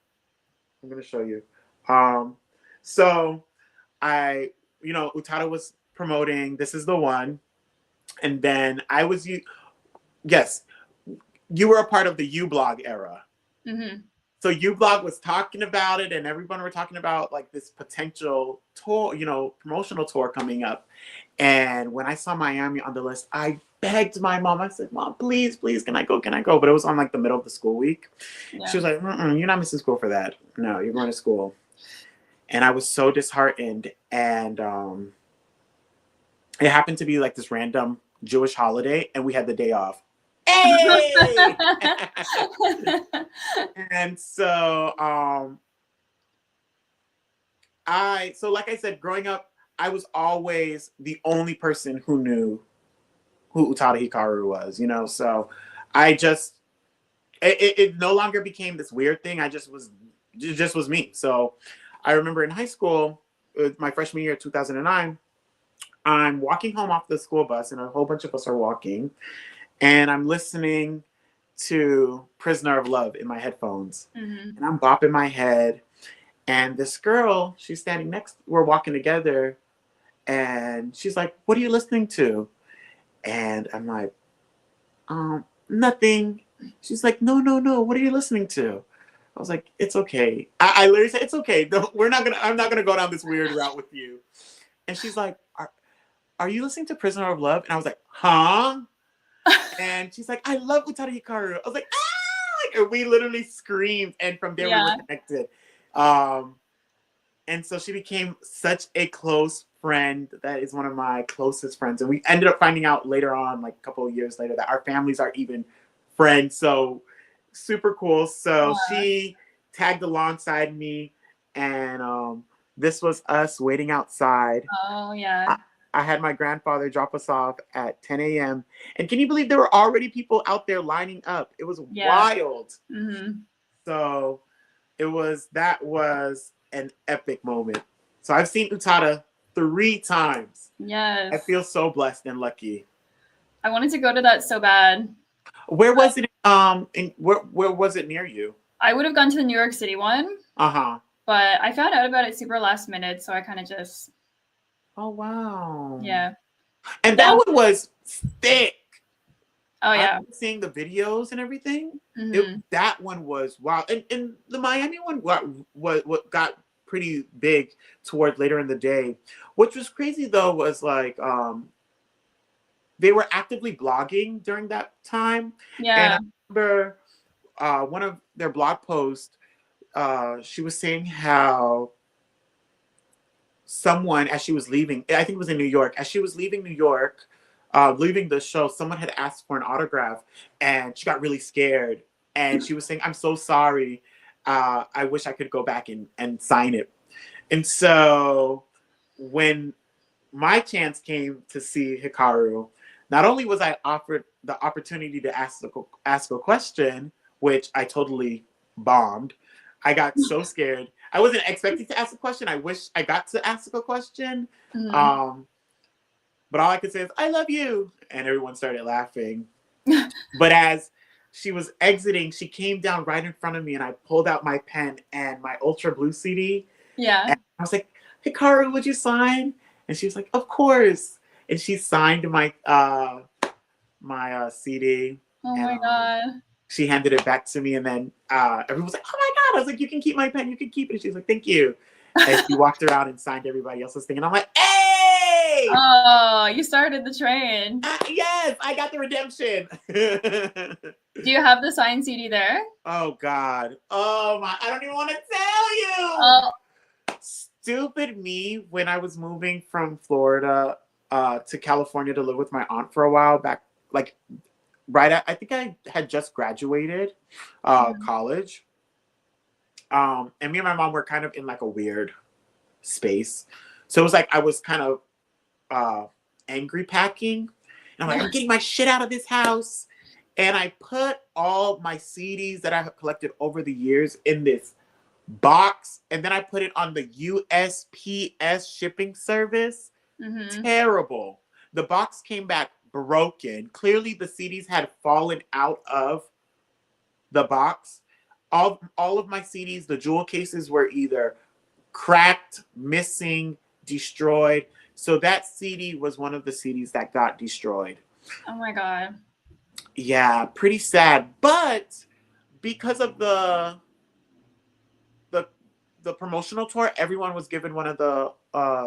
I'm gonna show you. Um, so Utada was promoting This Is the One. And then yes, you were a part of the uBlog era. Mhm. So uBlog was talking about it and everyone were talking about like this potential tour, promotional tour coming up. And when I saw Miami on the list, I begged my mom. I said, "Mom, please, please, can I go? Can I go?" But it was on like the middle of the school week. She Yeah. was like, "You're not missing school for that. No, you're going to school." And I was so disheartened. And it happened to be like this random Jewish holiday, and we had the day off. Hey! And so, like I said, growing up, I was always the only person who knew who Utada Hikaru was, So I just, it no longer became this weird thing. It just was me. So I remember in high school, my freshman year, 2009, I'm walking home off the school bus, and a whole bunch of us are walking, and I'm listening to Prisoner of Love in my headphones. Mhm. And I'm bopping my head. And this girl, she's standing we're walking together. And she's like, "What are you listening to?" And I'm like, "Nothing." She's like, "No, no, no. What are you listening to?" I was like, "It's okay." I literally said, "It's okay. I'm not gonna go down this weird route with you." And she's like, "Are you listening to Prisoner of Love?" And I was like, "Huh?" And she's like, "I love Utada Hikaru." I was like, "Ah!" And we literally screamed, and from there we were Yeah. connected. Um, and so she became such a close friend. That is one of my closest friends. And we ended up finding out later on, like a couple of years later, that our families are even friends. So super cool. So Yeah. she tagged alongside me, and this was us waiting outside. Oh, yeah. I, I had my grandfather drop us off at 10 a.m. And can you believe there were already people out there lining up? It was Yeah. wild. Mhm. So that was an epic moment. So I've seen Utada 3 times. I Yes. feel so blessed and lucky. I wanted to go to that so bad. Where was it? Where was it near you? I would have gone to the New York City one, Uh-huh. but I found out about it super last minute, so I kind of just, Oh wow. yeah. And But that then, one was thick. oh I yeah. was seeing the videos and everything. Mhm. That one was wow. And the Miami one what got pretty big toward later in the day. Which was crazy though was like they were actively blogging during that time. And I Yeah. remember one of their blog posts, she was saying how someone, as she was leaving, I think it was in New York, as she was leaving New York, leaving the show, someone had asked for an autograph and she got really scared. And she was saying, "I'm so sorry. I wish I could go back and sign it." And so when my chance came to see Hikaru, not only was I offered the opportunity to ask a question, which I totally bombed, I got so scared. I wasn't expecting to ask a question. I wish I got to ask a question. Mm. But all I could say is, I love you. And everyone started laughing. But as she was exiting, she came down right in front of me and I pulled out my pen and my Ultra Blue CD. Yeah. And I was like, Hikaru, would you sign? And she was like, of course. And she signed my CD. Oh And my God. she handed it back to me. And then everyone was like, oh my God. I was like, you can keep my pen. You can keep it. And she was like, thank you. And she walked around and signed everybody else's thing. And I'm like, hey! Oh, you started the train. Yes, I got the redemption. Do you have the signed CD there? Oh God. Oh my, I don't even want to tell you. Oh. Stupid me, when I was moving from Florida to California to live with my aunt for a while back, like I think I had just graduated college. And me and my mom were kind of in like a weird space. So it was like I was kind of angry packing. And I'm like, I'm getting my shit out of this house. And I put all my CDs that I have collected over the years in this box. And then I put it on the USPS shipping service. Mm-hmm. Terrible. The box came back broken. Clearly the CDs had fallen out of the box. All of my CDs, the jewel cases were either cracked, missing, destroyed. So that CD was one of the CDs that got destroyed. Oh my God. Yeah, pretty sad. But because of the promotional tour, everyone was given one of the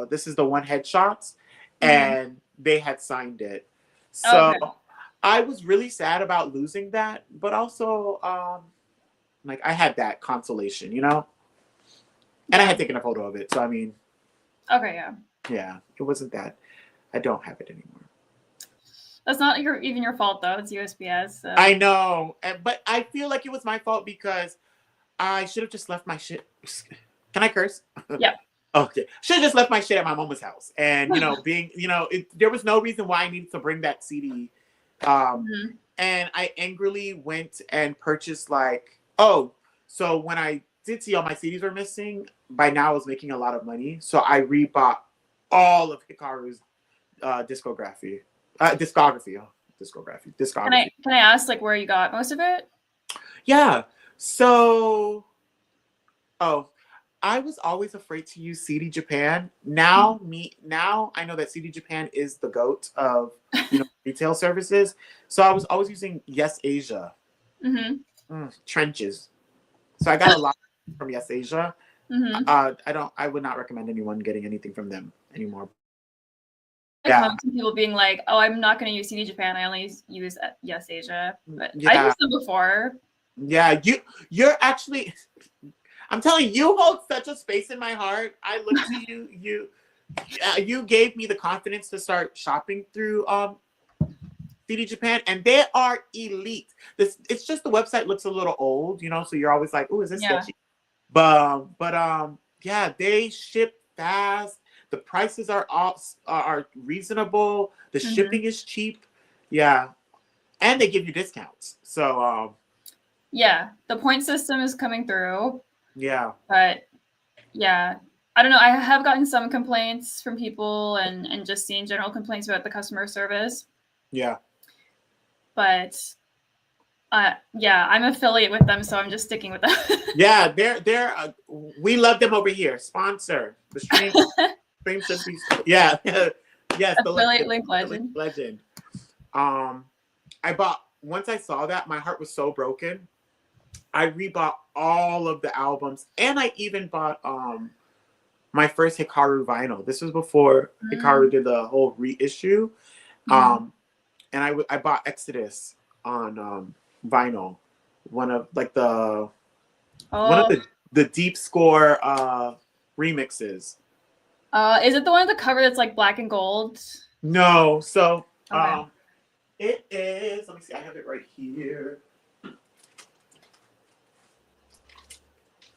this is the one headshots, and they had signed it. So I was really sad about losing that, but also like I had that consolation, you know? And I had taken a photo of it. So I mean, okay, yeah, it wasn't that. I don't have it anymore. That's not even your fault though. It's USPS. So. I know, but I feel like it was my fault because I should have just left my shit. Can I curse? Yeah. Okay. Should have just left my shit at my mama's house. And, you know, there was no reason why I needed to bring that CD. And I angrily went and purchased so when I did see all my CDs were missing, by now I was making a lot of money. So I rebought all of Hikaru's discography. Discography. Can I ask like where you got most of it? Yeah. So, I was always afraid to use CD Japan. Now I know that CD Japan is the GOAT of retail services. So I was always using Yes Asia. Trenches. So I got a lot from Yes Asia. I would not recommend anyone getting anything from them anymore. People being like, "Oh, I'm not going to use CD Japan. I only use Yes Asia." But I used them before. Yeah, you're actually. I'm telling you, you hold such a space in my heart. I look to you. You gave me the confidence to start shopping through CD Japan, and they are elite. It's just the website looks a little old, so you're always like, "Oh, is this sketchy?" But yeah, they ship fast. The prices are reasonable. The shipping is cheap. Yeah, and they give you discounts. So yeah, the point system is coming through. Yeah. But yeah, I don't know. I have gotten some complaints from people and just seen general complaints about the customer service. Yeah. But yeah, I'm affiliate with them, so I'm just sticking with them. Yeah, they're we love them over here. Sponsor the stream. Stream should be. Yeah. Yes. Affiliate link legend. Once I saw that, my heart was so broken. I rebought all of the albums, and I even bought my first Hikaru vinyl. This was before Hikaru did the whole reissue. And I bought Exodus on vinyl. One of the deep score remixes. Is it the one with the cover that's like black and gold? No. So it is. Let me see. I have it right here.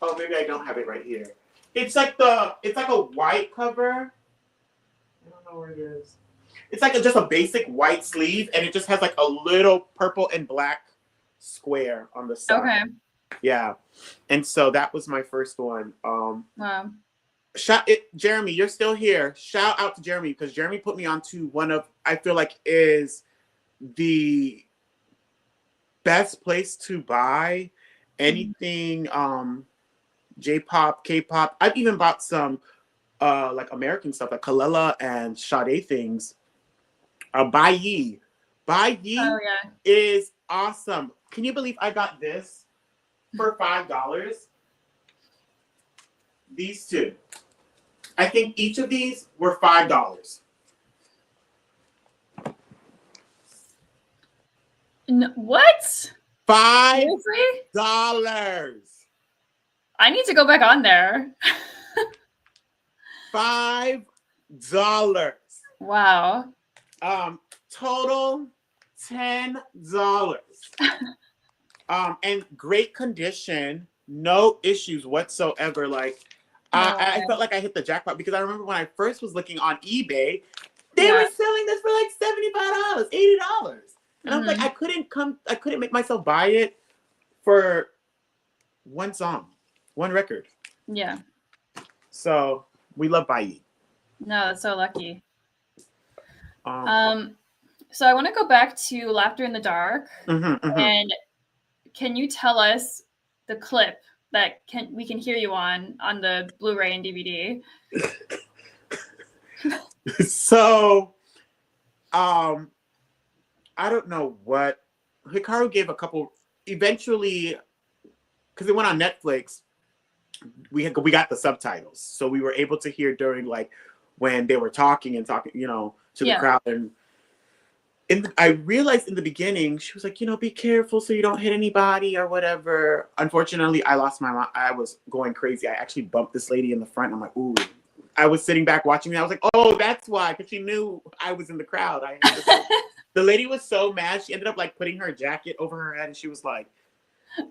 Oh, maybe I don't have it right here. It's like a white cover. I don't know where it is. It's like just a basic white sleeve, and it just has like a little purple and black square on the side. Okay. Yeah. And so that was my first one. Wow. Shout it, Jeremy, you're still here. Shout out to Jeremy because Jeremy put me onto one of I feel like is the best place to buy anything J-pop, K-pop. I've even bought some like American stuff like Kalela and Sade things. Bai Yi. Bai Oh Yi yeah. is awesome. Can you believe I got this for $5? These two. I think each of these were $5. What? $5. Seriously? I need to go back on there. $5. Wow. Total $10. And great condition, no issues whatsoever. Like I felt like I hit the jackpot because I remember when I first was looking on eBay, they were selling this for like $75, $80. And I was like, I couldn't make myself buy it for one song, one record. Yeah. So we love Bai. No, that's so lucky. So I want to go back to Laughter in the Dark. And can you tell us the clip that we can hear you on the Blu-ray and DVD? So, I don't know what Hikaru gave a couple. Eventually, because it went on Netflix, we got the subtitles, so we were able to hear during like when they were talking, you know, to the crowd. And I realized in the beginning, she was like, you know, be careful so you don't hit anybody or whatever. Unfortunately, I lost my mind. I was going crazy. I actually bumped this lady in the front. I'm like, ooh. I was sitting back watching me. I was like, oh, that's why, because she knew I was in the crowd. The lady was so mad. She ended up like putting her jacket over her head, and she was like,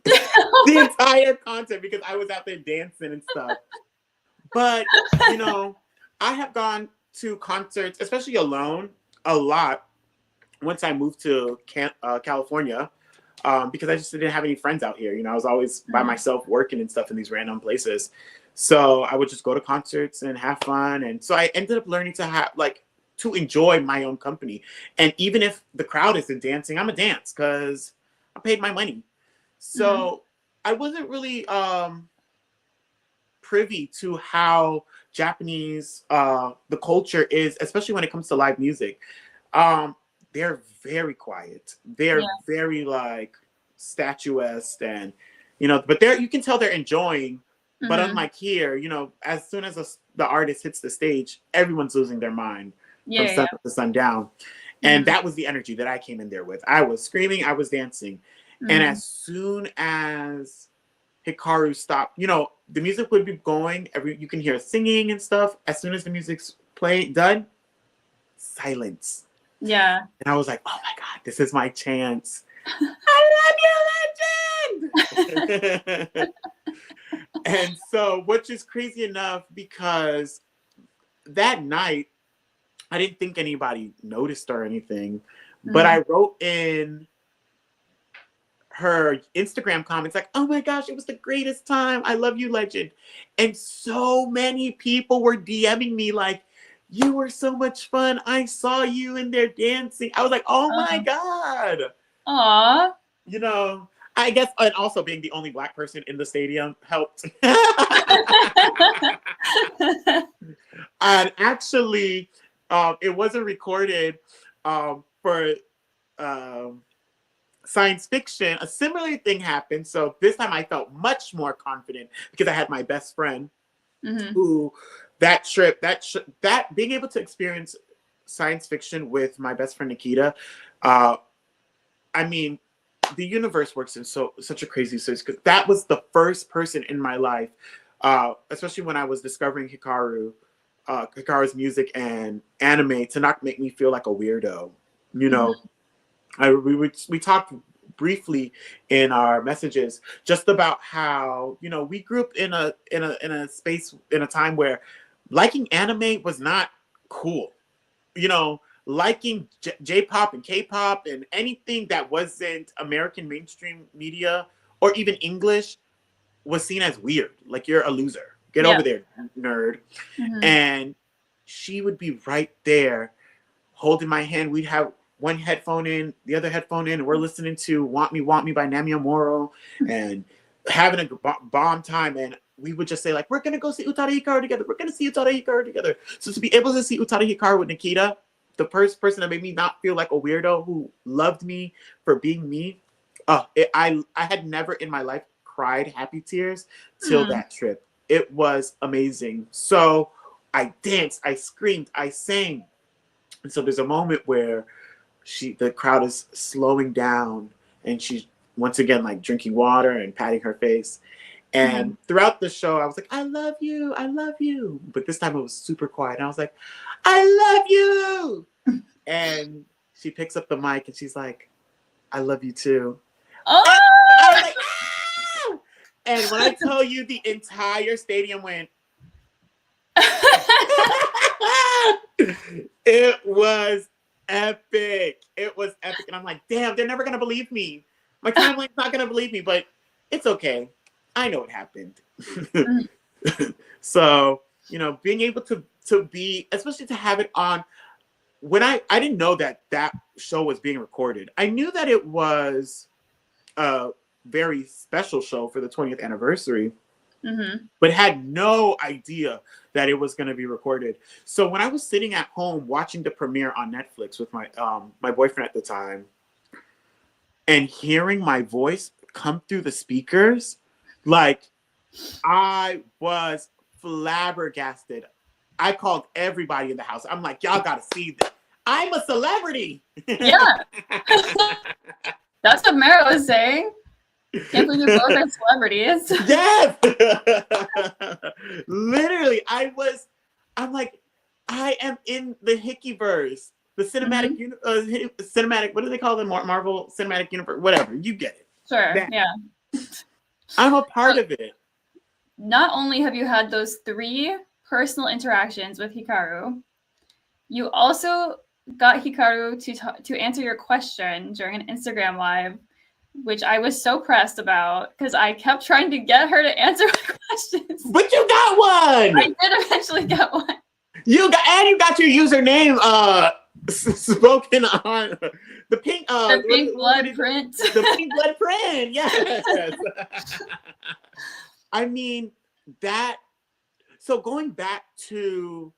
the entire concert because I was out there dancing and stuff. But, you know, I have gone to concerts, especially alone, a lot once I moved to California because I just didn't have any friends out here. You know, I was always by myself working and stuff in these random places. So I would just go to concerts and have fun. And so I ended up learning to enjoy my own company. And even if the crowd isn't dancing, I'm a dance because I paid my money. So I wasn't really privy to how Japanese the culture is, especially when it comes to live music. They're very quiet. They're very like statuesque, and you know, but you can tell they're enjoying. But unlike here, you know, as soon as the artist hits the stage, everyone's losing their mind from sun up to sundown. And that was the energy that I came in there with. I was screaming, I was dancing. And as soon as Hikaru stopped, you know, the music would be going, you can hear singing and stuff. As soon as the music's done, silence. Yeah. And I was like, oh my God, this is my chance. I love you, legend! And so, which is crazy enough because that night, I didn't think anybody noticed or anything, but I wrote in her Instagram comments like, oh my gosh, it was the greatest time. I love you, legend. And so many people were DMing me like, you were so much fun. I saw you in there dancing. I was like, oh my God. Aw. You know, I guess, and also being the only Black person in the stadium helped. And actually, it wasn't recorded for science fiction. A similar thing happened. So this time I felt much more confident because I had my best friend who that being able to experience science fiction with my best friend Nikita, I mean, the universe works in such a crazy sense because that was the first person in my life, especially when I was discovering Hikaru's music and anime, to not make me feel like a weirdo. You know, we talked briefly in our messages just about how, you know, we grew up in a space, in a time where liking anime was not cool. You know, liking J-pop and K-pop and anything that wasn't American mainstream media or even English was seen as weird. Like, you're a loser. Get Yeah. over there, nerd. Mm-hmm. And she would be right there holding my hand. We'd have one headphone in, the other headphone in, and we're listening to Want Me by Nami Amuro and having a bomb time. And we would just say, like, we're going to go see Utada Hikaru together. We're going to see Utada Hikaru together. So to be able to see Utada Hikaru with Nikita, the first person that made me not feel like a weirdo, who loved me for being me, I had never in my life cried happy tears till that trip. It was amazing. So I danced, I screamed, I sang. And so there's a moment where the crowd is slowing down and she's once again like drinking water and patting her face. And throughout the show, I was like, I love you, I love you. But this time it was super quiet. And I was like, I love you. And she picks up the mic and she's like, I love you too. Oh! I was like, ah! And when I tell you, the entire stadium went. It was epic. It was epic. And I'm like, damn, they're never going to believe me. My family's not going to believe me, but it's okay. I know what happened. So, you know, being able to be, especially to have it on, when I didn't know that show was being recorded. I knew that it was a very special show for the 20th anniversary, but had no idea that it was going to be recorded. So when I was sitting at home watching the premiere on Netflix with my my boyfriend at the time, and hearing my voice come through the speakers, like, I was flabbergasted. I called everybody in the house. I'm like, y'all gotta see this. I'm a celebrity. Yeah. That's what Mara was saying. Can't believe you both are celebrities. Yes. Literally, I'm like, I am in the Hickeyverse, the cinematic, cinematic, what do they call them? Marvel Cinematic Universe, whatever. You get it. Sure, yeah. I'm a part of it. Not only have you had those 3 personal interactions with Hikaru, you also got Hikaru to answer your question during an Instagram live, which I was so pressed about because I kept trying to get her to answer my questions. But you got one! I did eventually get one. You got your username spoken on the pink blood print. The pink blood print, yes. I mean, so going back to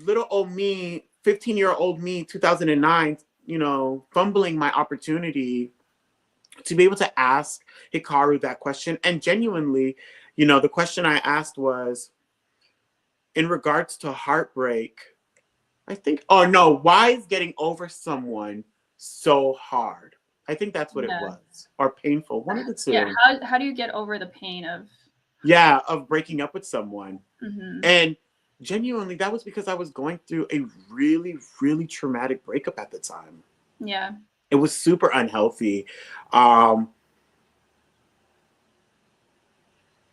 little old me, 15-year-old me, 2009, you know, fumbling my opportunity to be able to ask Hikaru that question. And genuinely, you know, the question I asked was, in regards to heartbreak, I think, why is getting over someone so hard? I think that's what it was. Or painful. One of the two. Yeah, how do you get over the pain of... Yeah, of breaking up with someone. And genuinely, that was because I was going through a really, really traumatic breakup at the time. Yeah. It was super unhealthy.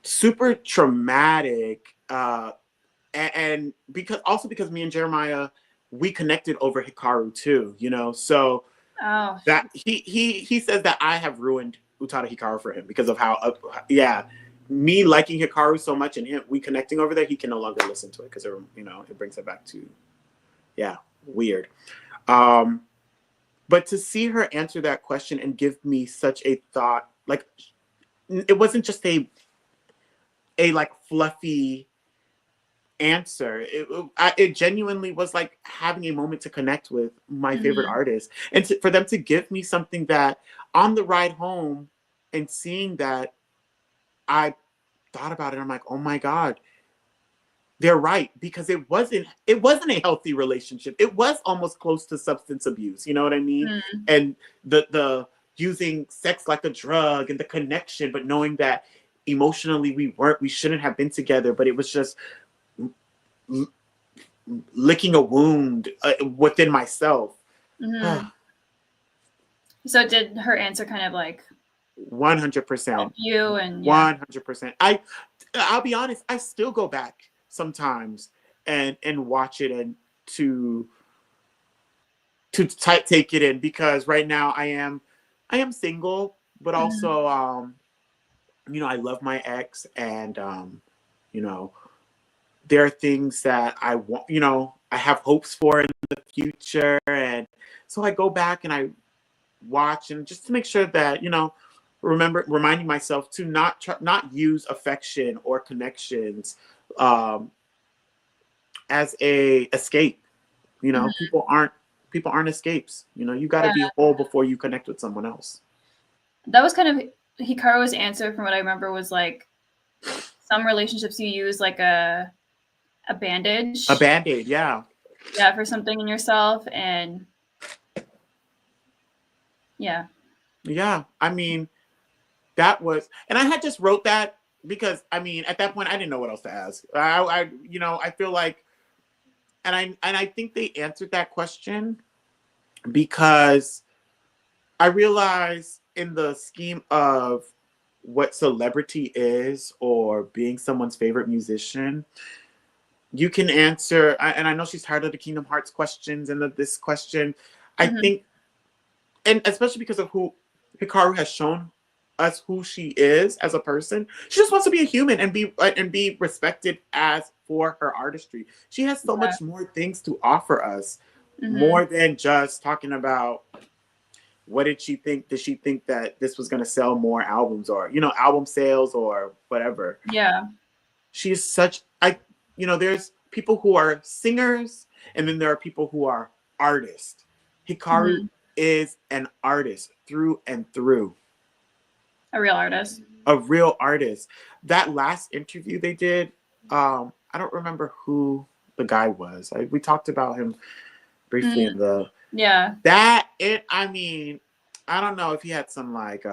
Super traumatic. And because me and Jeremiah, we connected over Hikaru too, you know? So that he says that I have ruined Utada Hikaru for him because of how, me liking Hikaru so much and we connecting over there, he can no longer listen to it because, you know, it brings it back to, weird. But to see her answer that question and give me such a thought, like, it wasn't just a like fluffy answer. It genuinely was like having a moment to connect with my favorite artist, and for them to give me something that on the ride home and seeing that, I thought about it. I'm like, oh my God, they're right, because it wasn't a healthy relationship. It was almost close to substance abuse. You know what I mean? And the using sex like a drug and the connection, but knowing that emotionally we shouldn't have been together, but it was just licking a wound within myself. So did her answer kind of like 100% help you? And 100%. I'll be honest, I still go back sometimes and watch it and to take it in, because right now I am single, but Mhm. also, I love my ex, and you know, there are things that I want, I have hopes for in the future, and so I go back and I watch, and just to make sure that reminding myself to not use affection or connections um, as a escape. Mhm. People aren't escapes. You got to Yeah, be whole before you connect with someone else. that was kind of Hikaru's answer from what I remember was like some relationships you use like a A bandage, band-aid, yeah. yeah, for something in yourself, and yeah. Yeah, I mean, that was, and I had just wrote that because, I mean, at that point I didn't know what else to ask. I feel like, and I think they answered that question because I realize in the scheme of what celebrity is or being someone's favorite musician, you can answer, and I know she's tired of the Kingdom Hearts questions and this question. I Mhm. think, and especially because of who Hikaru has shown us who she is as a person, she just wants to be a human and be respected as for her artistry. She has so Yeah. much more things to offer us, Mhm. more than just talking about what did she think. Did she think that this was going to sell more albums, or album sales or whatever? Yeah. She's such I there's people who are singers, and then there are people who are artists. Hikaru Mhm. is an artist through and through. A real artist. A real artist. That last interview they did, I don't remember who the guy was. We talked about him briefly in Mm. the Yeah. that it I mean, I don't know if he had some like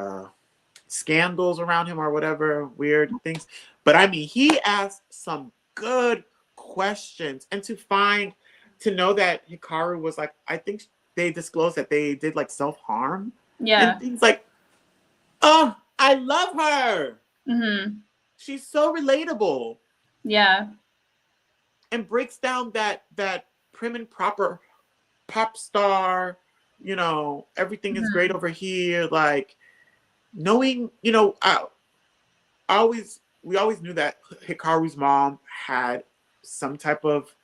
scandals around him or whatever, weird things. But I mean, he asked some good questions, and to know that Hikaru was like, I think they disclosed that they did like self harm and Yeah. things like, oh, I love her. Mhm. She's so relatable Yeah. and breaks down that prim and proper pop star. Everything is great Mhm. over here. Like knowing, we always knew that Hikaru's mom had some type of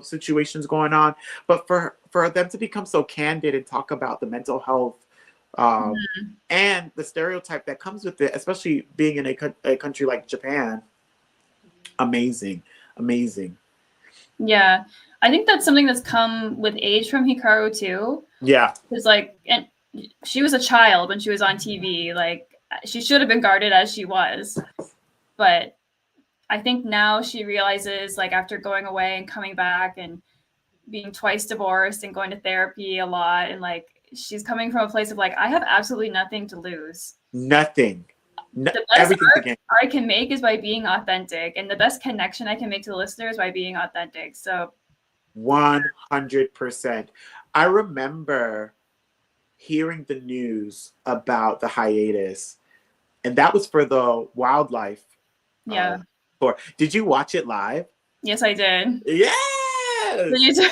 situations going on, but for them to become so candid and talk about the mental health Mhm. and the stereotype that comes with it, especially being in a country like Japan, amazing, amazing. Yeah. I think that's something that's come with age from Hikaru too. Yeah, Because like, and she was a child when she was on TV. Like, she should have been guarded as she was. But I think now she realizes, like, after going away and coming back and being twice divorced and going to therapy a lot, and like, she's coming from a place of like, I have absolutely nothing to lose. nothing, The best everything to art gain. I can make is by being authentic, and the best connection I can make to the listener is by being authentic. So, 100%. I remember hearing the news about the hiatus, and that was for the wildlife uh, yeah. tour. Did you watch it live? Yes, I did. Did Yes. you too?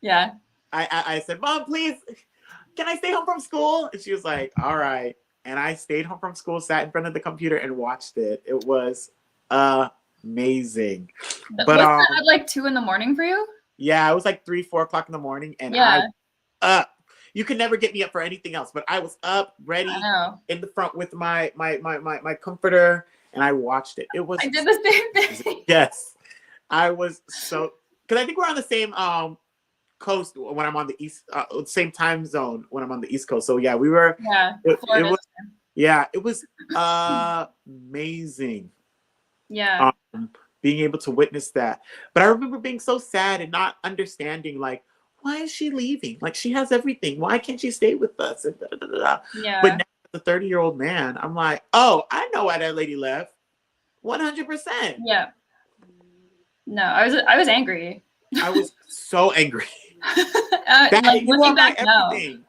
Yeah. I said, Mom, please, can I stay home from school? And she was like, all right. And I stayed home from school, sat in front of the computer, and watched it. It was amazing. But Wasn't that at like 2 in the morning for you? yeah, it was like 3, 4 o'clock in the morning, and I Yeah, up. You could never get me up for anything else, but I was up, I ready, know. in the front with my comforter, and I watched it. It I was did the same amazing. thing. Yes, I was so, because I think we're on the same coast when I'm on the east, same time zone when I'm on the East Coast. So yeah, we were. Yeah, It Florida. was, yeah, it was amazing. Yeah. Um, being able to witness that, but I remember being so sad and not understanding, like, why is she leaving? Like, she has everything. Why can't she stay with us? And da, da, da, da, da. But Yeah. now, as a 30-year-old man, I'm like, oh, I know why that lady left. 100%. Yeah. No, I was angry. I was so angry. Like, That you are looking my back now. everything.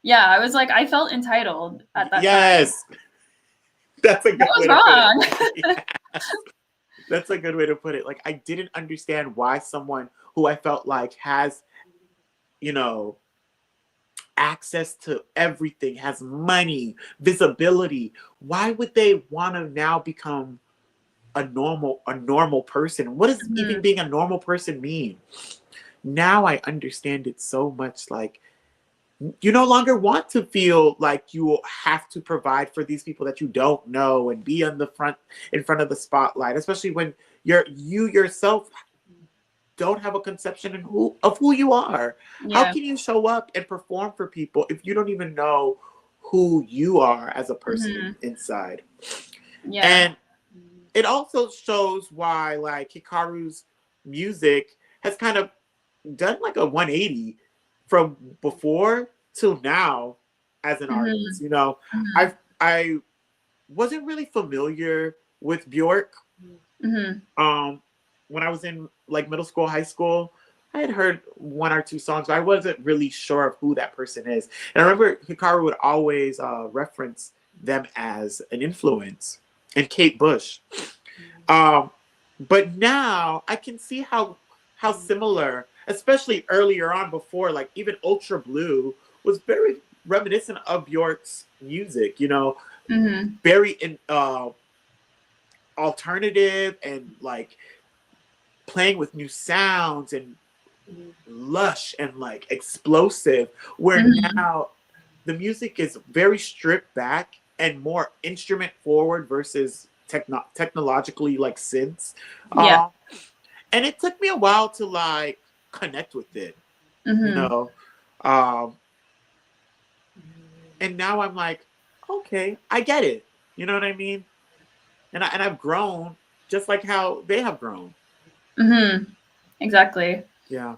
Yeah, I was like, I felt entitled at that time. Yes, that's a That good was way to put it. wrong. Yes, that's a good way to put it. Like, I didn't understand why someone who I felt like you know, access to everything, has money, visibility. Why would they want to now become a normal person? What does even Mhm. being a normal person mean? Now I understand it so much. Like, you no longer want to feel like you have to provide for these people that you don't know and be on the front in front of the spotlight, especially when you yourself don't have a conception of who you are. How Yeah. can you show up and perform for people if you don't even know who you are as a person Mhm. inside? Yeah. And it also shows why like Hikaru's music has kind of done like a 180 from before till now as an artist. Mhm. You know, Mhm. I wasn't really familiar with Bjork Mhm. um when I was in like middle school, high school. I had heard one or two songs, but I wasn't really sure of who that person is. And I remember Hikaru would always reference them as an influence, and Kate Bush. Um, but now I can see how similar, especially earlier on before, like even Ultra Blue was very reminiscent of Bjork's music. You know, Mhm. very alternative and like playing with new sounds and lush and like explosive. Where Mhm. now the music is very stripped back and more instrument forward versus technologically like synths. Yeah. Um, and it took me a while to like connect with it, you Mhm. know. Um, and now I'm like, okay, I get it. You know what I mean? And I've grown just like how they have grown. Mhm. Exactly. Yeah.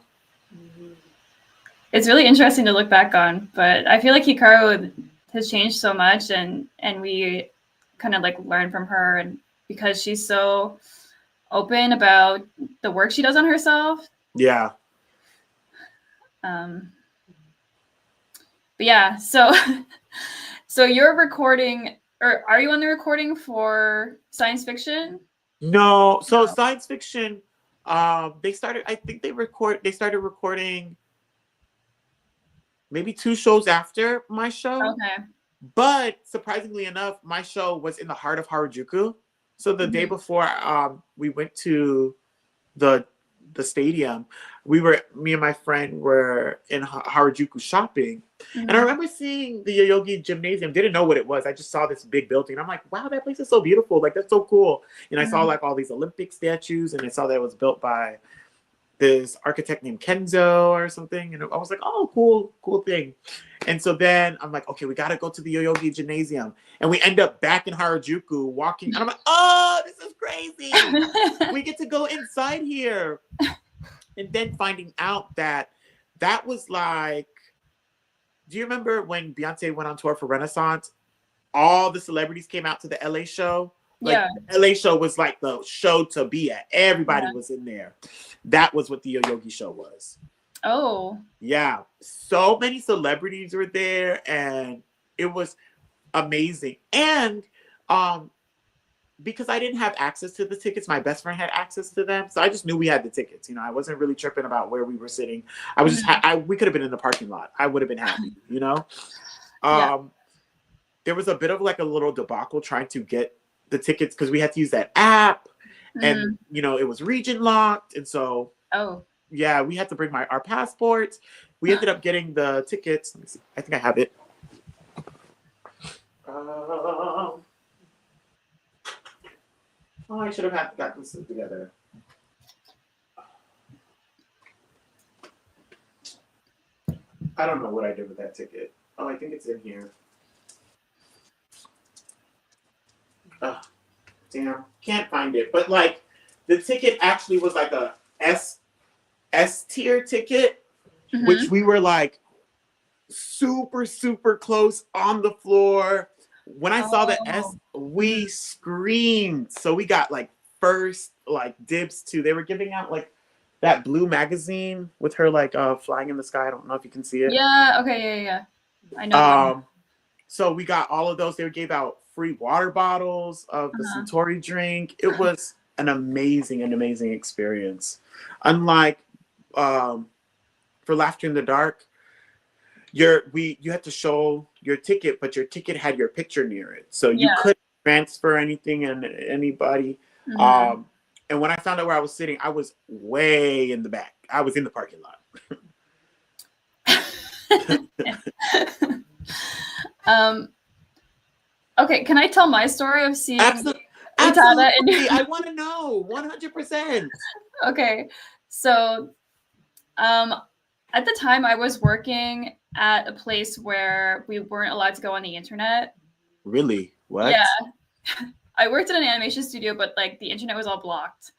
It's really interesting to look back on, but I feel like Hikaru has changed so much, and we kind of like learn from her, and because she's so open about the work she does on herself. Yeah. Um, but yeah, so so you're recording, or are you on the recording for science fiction? No, so No. science fiction, they started, I think they started recording maybe two shows after my show. Okay. But surprisingly enough, my show was in the heart of Harajuku. So the day Mhm. before we went to the the stadium, me and my friend were in Harajuku shopping, and I Mhm. remember seeing the Yoyogi Gymnasium. Didn't know what it was. I just saw this big building. I'm like, wow, that place is so beautiful. Like that's so cool. And I saw Mhm. like all these Olympic statues, and I saw that it was built by this architect named Kenzo or something. And I was like, oh, cool, cool thing. And so then I'm like, okay, we got to go to the Yoyogi Gymnasium. And we end up back in Harajuku walking. And I'm like, oh, this is crazy. We get to go inside here. And then finding out that that was like, do you remember when Beyonce went on tour for Renaissance? All the celebrities came out to the LA show. Like Yeah. the LA show was like the show to be at. Everybody Yeah. was in there. That was what the Yoyogi show was. Oh. Yeah, so many celebrities were there, and it was amazing. And um, because I didn't have access to the tickets, my best friend had access to them, so I just knew we had the tickets. You know, I wasn't really tripping about where we were sitting. I was just Mhm. we could have been in the parking lot. I would have been happy. You know, Yeah. um, there was a bit of like a little debacle trying to get the tickets because we had to use that app, and Mm. you know it was region locked, and so Oh. yeah, we had to bring our passports. We ended up getting the tickets. Let me see. I think I have it. Oh, I should have got this together. I don't know what I did with that ticket. Oh, I think it's in here. Oh, damn, can't find it. But like, the ticket actually was like a S tier ticket, which Mhm. we were like super close on the floor. When I saw the Oh. S, Mhm. we screamed. So we got like first like dibs too. They were giving out like that blue magazine with her like flying in the sky. I don't know if you can see it. Yeah. Okay. Yeah. Yeah. Yeah. I know the one. Um, so we got all of those. They gave out free water bottles of the Uh-huh. Suntory drink. It was an amazing experience. Unlike for Laughter in the Dark, you had to show your ticket, but your ticket had your picture near it, so you couldn't transfer anything and anybody. Mhm. And when I found out where I was sitting, I was way in the back. I was in the parking lot. um. Okay, can I tell my story of seeing Absolutely, Utada? I want to know 100%. Okay, so at the time I was working at a place where we weren't allowed to go on the internet. Really? What? Yeah, I worked at an animation studio, but like the internet was all blocked.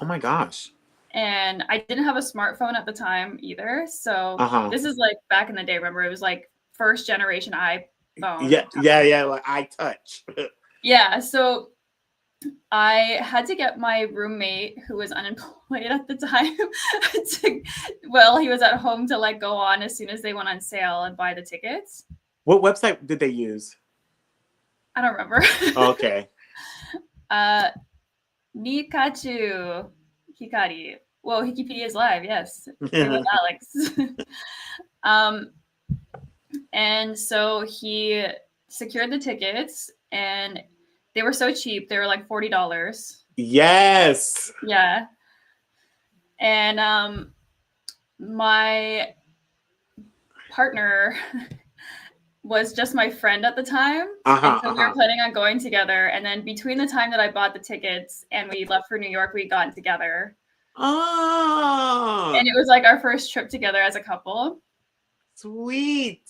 Oh my gosh. And I didn't have a smartphone at the time either. So this is like back in the day. Remember, it was like first generation iPhone. Yeah. Like iTouch. Yeah. So I had to get my roommate, who was unemployed at the time, he was at home to like go on as soon as they went on sale and buy the tickets. What website did they use? I don't remember. Okay. Nikachu Hikari. Whoa, Wikipedia is live. Yes, it was Alex. And so he secured the tickets, and they were so cheap. They were like $40. Yes. Yeah. And my partner was just my friend at the time. And so we were planning on going together. And then between the time that I bought the tickets and we left for New York, we got together. Oh. And it was like our first trip together as a couple. Sweet.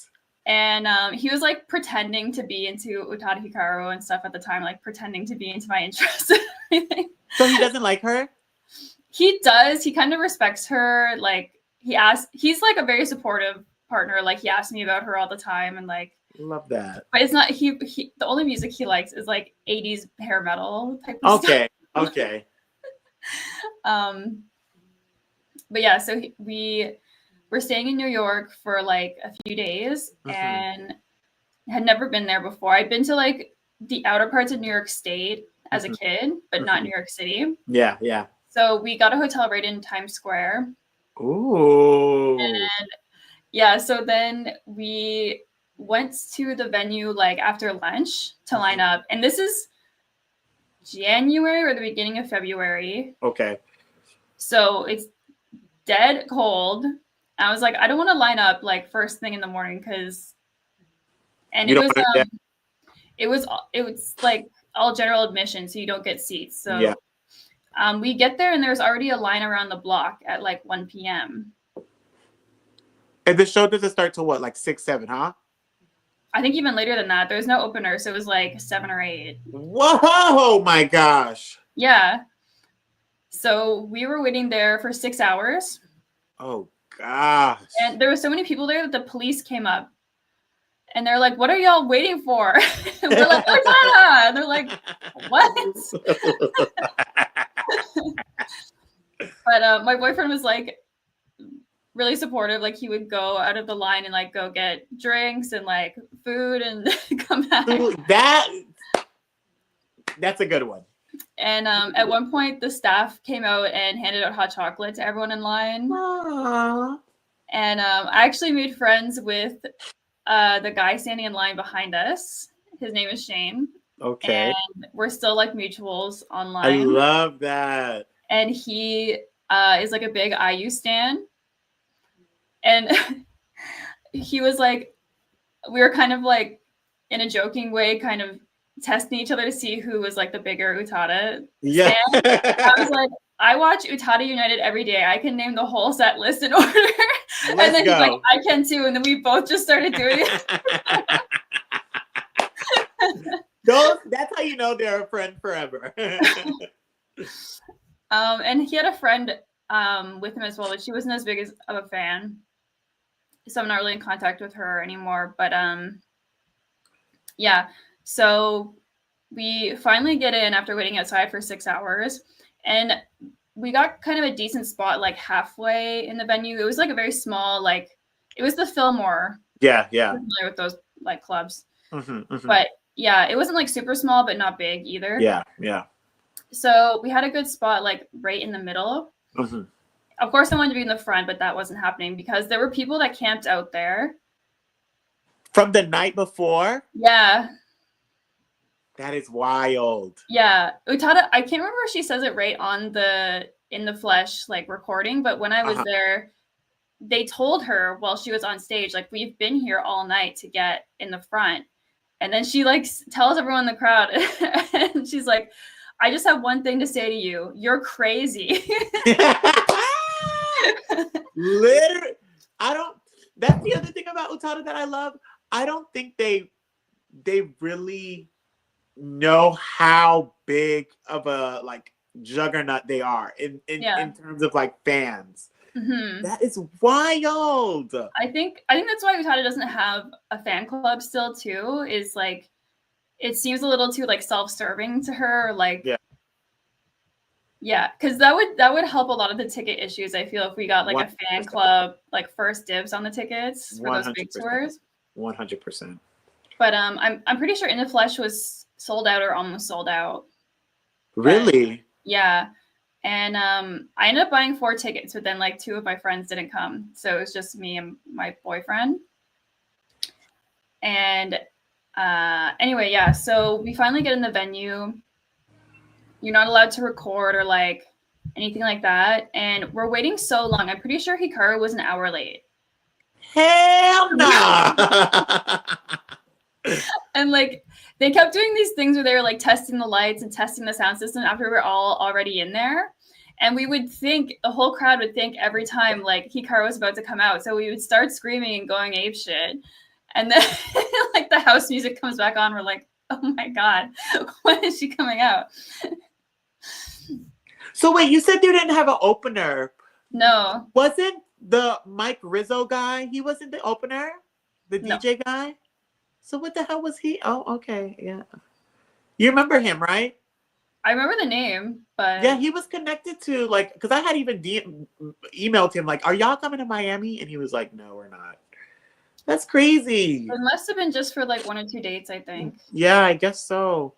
And he was like pretending to be into Utada Hikaru and stuff at the time, like pretending to be into my interests and everything. So he doesn't like her? He does. He kind of respects her. Like he's like a very supportive partner. Like he asks me about her all the time and like. Love that. But it's not the only music he likes is like 80s hair metal type of stuff. Okay. But yeah, so we were staying in New York for like a few days and had never been there before. I'd been to like the outer parts of New York State as a kid, but not New York City. Yeah. So we got a hotel right in Times Square. Ooh. And yeah, so then we went to the venue like after lunch to line up. And this is January or the beginning of February. Okay. So it's dead cold. I was like, I don't want to line up like first thing in the morning because, and it was like all general admission, so you don't get seats. So we get there and there's already a line around the block at like 1 p.m. And the show doesn't start till what, like 6, 7, huh? I think even later than that. There's no opener, so it was like 7 or 8. Whoa, my gosh. Yeah. So we were waiting there for 6 hours. Oh gosh. And there were so many people there that the police came up. And they're like, what are y'all waiting for? And we're like, Utada! And they're like, what? But my boyfriend was like really supportive. Like he would go out of the line and like go get drinks and like food and come back. That's a good one. And at one point, the staff came out and handed out hot chocolate to everyone in line. Aww. And I actually made friends with the guy standing in line behind us. His name is Shane. Okay. And we're still like mutuals online. I love that. And he is like a big IU stan. And he was like, we were kind of like in a joking way, kind of testing each other to see who was like the bigger Utada stan. I was like, I watch Utada United every day. I can name the whole set list in order. And then he's like, I can too. And then we both just started doing it. That's how you know they're a friend forever. And he had a friend with him as well, but she wasn't as big of a fan. So I'm not really in contact with her anymore. But yeah. So we finally get in after waiting outside for 6 hours. And we got kind of a decent spot, like halfway in the venue. It was like a very small, like, it was the Fillmore. Yeah. I'm familiar with those like clubs. But yeah, it wasn't like super small, but not big either. Yeah. So we had a good spot, like right in the middle. Of course, I wanted to be in the front, but that wasn't happening because there were people that camped out there. From the night before? Yeah. That is wild. Yeah. Utada, I can't remember if she says it right on the in the flesh like recording, but when I was there, they told her while she was on stage, like, we've been here all night to get in the front. And then she like tells everyone in the crowd, and she's like, I just have one thing to say to you. You're crazy. Literally, I don't. That's the other thing about Utada that I love. I don't think they really know how big of a like juggernaut they are in terms of like fans. Mm-hmm. That is wild. I think that's why Utada doesn't have a fan club still too. Is like it seems a little too like self-serving to her. Like yeah, because that would help a lot of the ticket issues. I feel if we got like 100%. A fan club, like first dibs on the tickets for 100%. Those big tours. 100%. But I'm pretty sure In the Flesh was sold out or almost sold out. Really? But, yeah. And I ended up buying 4 tickets, but then like 2 of my friends didn't come, so it was just me and my boyfriend. And anyway, yeah. So we finally get in the venue. You're not allowed to record or like anything like that. And we're waiting so long. I'm pretty sure Hikaru was an hour late. Hell no! And like they kept doing these things where they were like testing the lights and testing the sound system after we were all already in there. And we would think, the whole crowd would think every time like Hikaru was about to come out. So we would start screaming and going apeshit. And then like the house music comes back on. We're like, oh my God, when is she coming out? So wait, you said you didn't have an opener. No. Wasn't the Mike Rizzo guy, he wasn't the opener? The DJ guy? So what the hell was he? Oh, okay. Yeah. You remember him, right? I remember the name, but... Yeah, he was connected to, like, because I had even emailed him, like, are y'all coming to Miami? And he was like, no, we're not. That's crazy. It must have been just for, like, 1 or 2 dates, I think. Yeah, I guess so.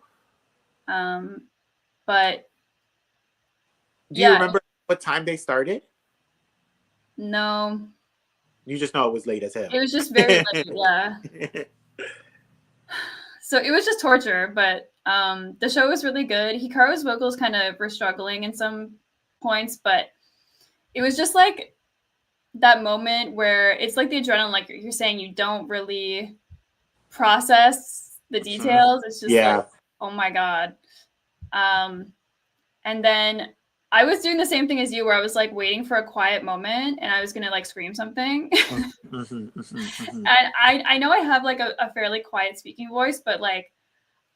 But... Do you remember what time they started? No. You just know it was late as hell. It was just very late, yeah. So it was just torture, but the show was really good. Hikaru's vocals kind of were struggling in some points, but it was just like that moment where it's like the adrenaline, like you're saying, you don't really process the details. It's just like, oh my God. And then I was doing the same thing as you, where I was like waiting for a quiet moment and I was gonna like scream something. And I know I have like a fairly quiet speaking voice, but like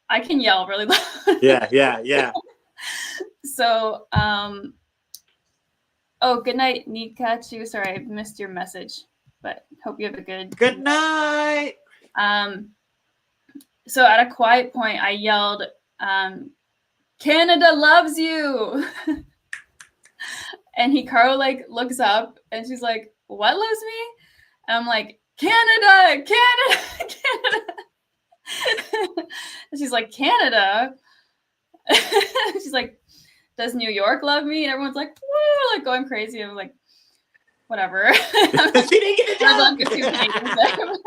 I can yell really loud. Yeah. So oh, good night, Nikachu. Sorry, I missed your message, but hope you have a good night. So at a quiet point I yelled, Canada loves you. And Hikaru like looks up and she's like, what loves me? And I'm like, Canada. And she's like, Canada? She's like, does New York love me? And everyone's like, woo, like going crazy. I'm like, whatever. She didn't get it.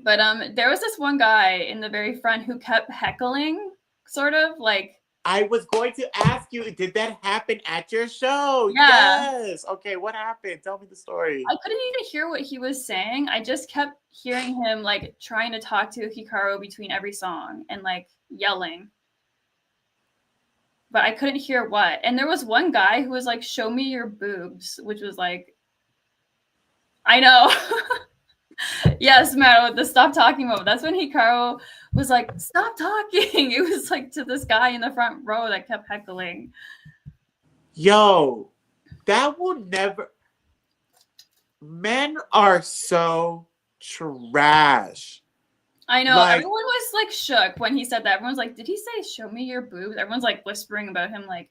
But there was this one guy in the very front who kept heckling, sort of like. I was going to ask you, did that happen at your show? Yeah. Yes. Okay, what happened? Tell me the story. I couldn't even hear what he was saying. I just kept hearing him like trying to talk to Hikaru between every song and like yelling. But I couldn't hear what. And there was one guy who was like, show me your boobs, which was like, I know. Yes, Matt, with the stop talking moment. That's when Hikaru was like, stop talking. It was like to this guy in the front row that kept heckling. Yo, that will never. Men are so trash. I know. Like, everyone was like shook when he said that. Everyone's like, did he say show me your boobs? Everyone's like whispering about him like.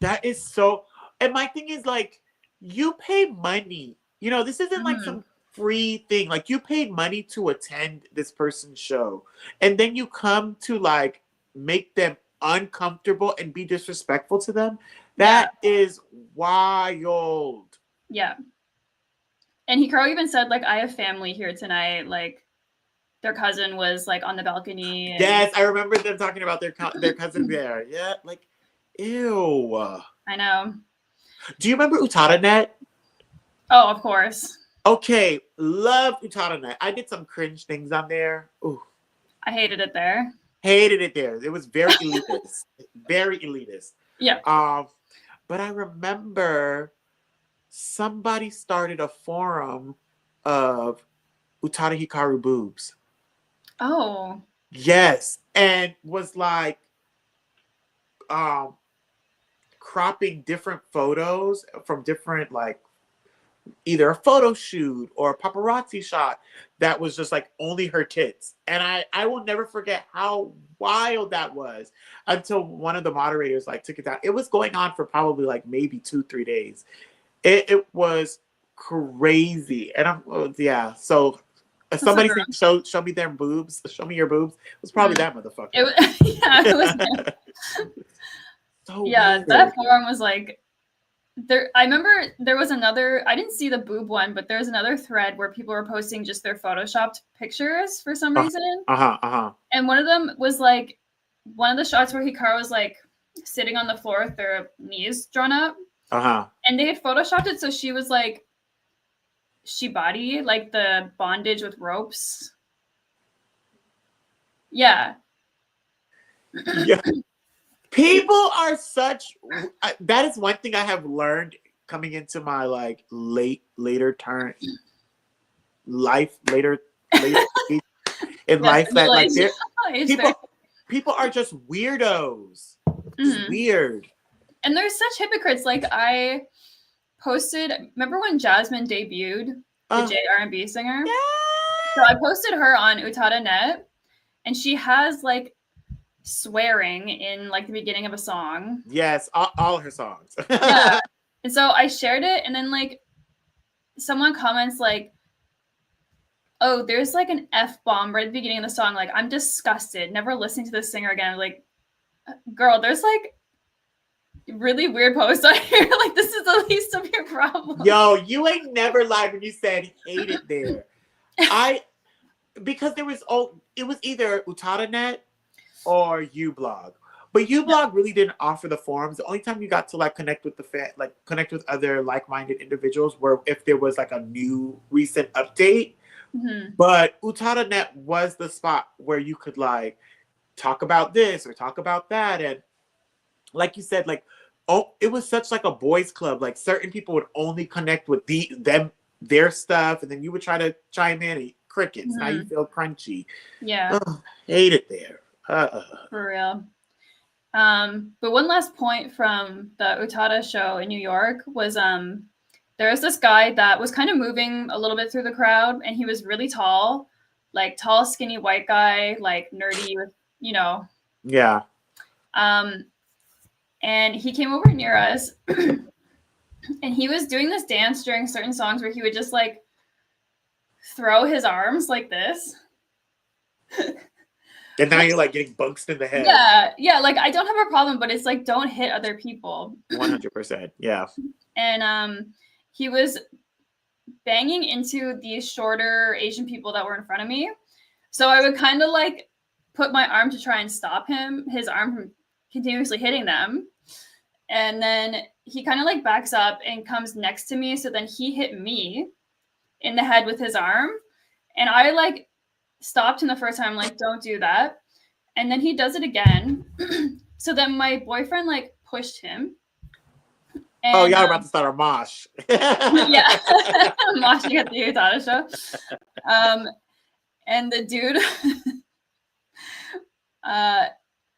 That is so. And my thing is like, you pay money. You know, this isn't like some free thing. Like, you paid money to attend this person's show, and then you come to like make them uncomfortable and be disrespectful to them. That is wild. Yeah. And Hikaru even said, like, I have family here tonight. Like, their cousin was like on the balcony. And... Yes, I remember them talking about their cousin there. Yeah, like, ew. I know. Do you remember UtadaNet? Oh, of course. Okay, love UtadaNet. I did some cringe things on there. Ooh. I hated it there. Hated it there. It was very elitist. Very elitist. Yeah. But I remember somebody started a forum of Utada Hikaru boobs. Oh. Yes. And was like cropping different photos from different, like, either a photo shoot or a paparazzi shot that was just like only her tits. And I will never forget how wild that was until one of the moderators like took it down. It was going on for probably like maybe 2-3 days. It was crazy. And yeah. So somebody saying show me their boobs, show me your boobs. It was probably that motherfucker. It was so yeah, weird. That forum was like there. I remember there was another, I didn't see the boob one, but there's another thread where people were posting just their photoshopped pictures for some reason. And one of them was like one of the shots where Hikaru was like sitting on the floor with their knees drawn up. And they had photoshopped it so she was like shibari, like the bondage with ropes. Yeah. Yeah. People are such, that is one thing I have learned coming into my like later turn life, later in life, that like people are just weirdos. Just weird. And they're such hypocrites. Like I posted, remember when Jasmine debuted, the J-R&B singer? Yeah. So I posted her on UtadaNet, and she has like swearing in like the beginning of a song. Yes, all her songs. Yeah. And so I shared it, and then like someone comments like, oh, there's like an F-bomb right at the beginning of the song. Like, I'm disgusted. Never listening to this singer again. I'm like, girl, there's like really weird posts on here. Like, this is the least of your problem. Yo, you ain't never lied when you said hate it there. Because it was either UtadaNet or uBlog. But uBlog really didn't offer the forums. The only time you got to like connect with connect with other like-minded individuals were if there was like a new recent update. But UtadaNet was the spot where you could like talk about this or talk about that. And like you said, like, it was such like a boys club. Like certain people would only connect with their stuff, and then you would try to chime in and crickets. Now you feel crunchy. Yeah. Hate it there. For real. But one last point from the Utada show in New York was there was this guy that was kind of moving a little bit through the crowd, and he was really tall, like tall, skinny white guy, like nerdy with, Yeah. And he came over near us and he was doing this dance during certain songs where he would just like throw his arms like this. And now you're like getting bunks in the head. Yeah. Like I don't have a problem, but it's like, don't hit other people. 100%. Yeah. And he was banging into these shorter Asian people that were in front of me. So I would kind of like put my arm to try and stop his arm from continuously hitting them. And then he kind of like backs up and comes next to me. So then he hit me in the head with his arm. And I like stopped him the first time, like, don't do that. And then he does it again. So then my boyfriend like pushed him. And, y'all are about to start a mosh. Yeah. Moshing at the Utada show. And the dude,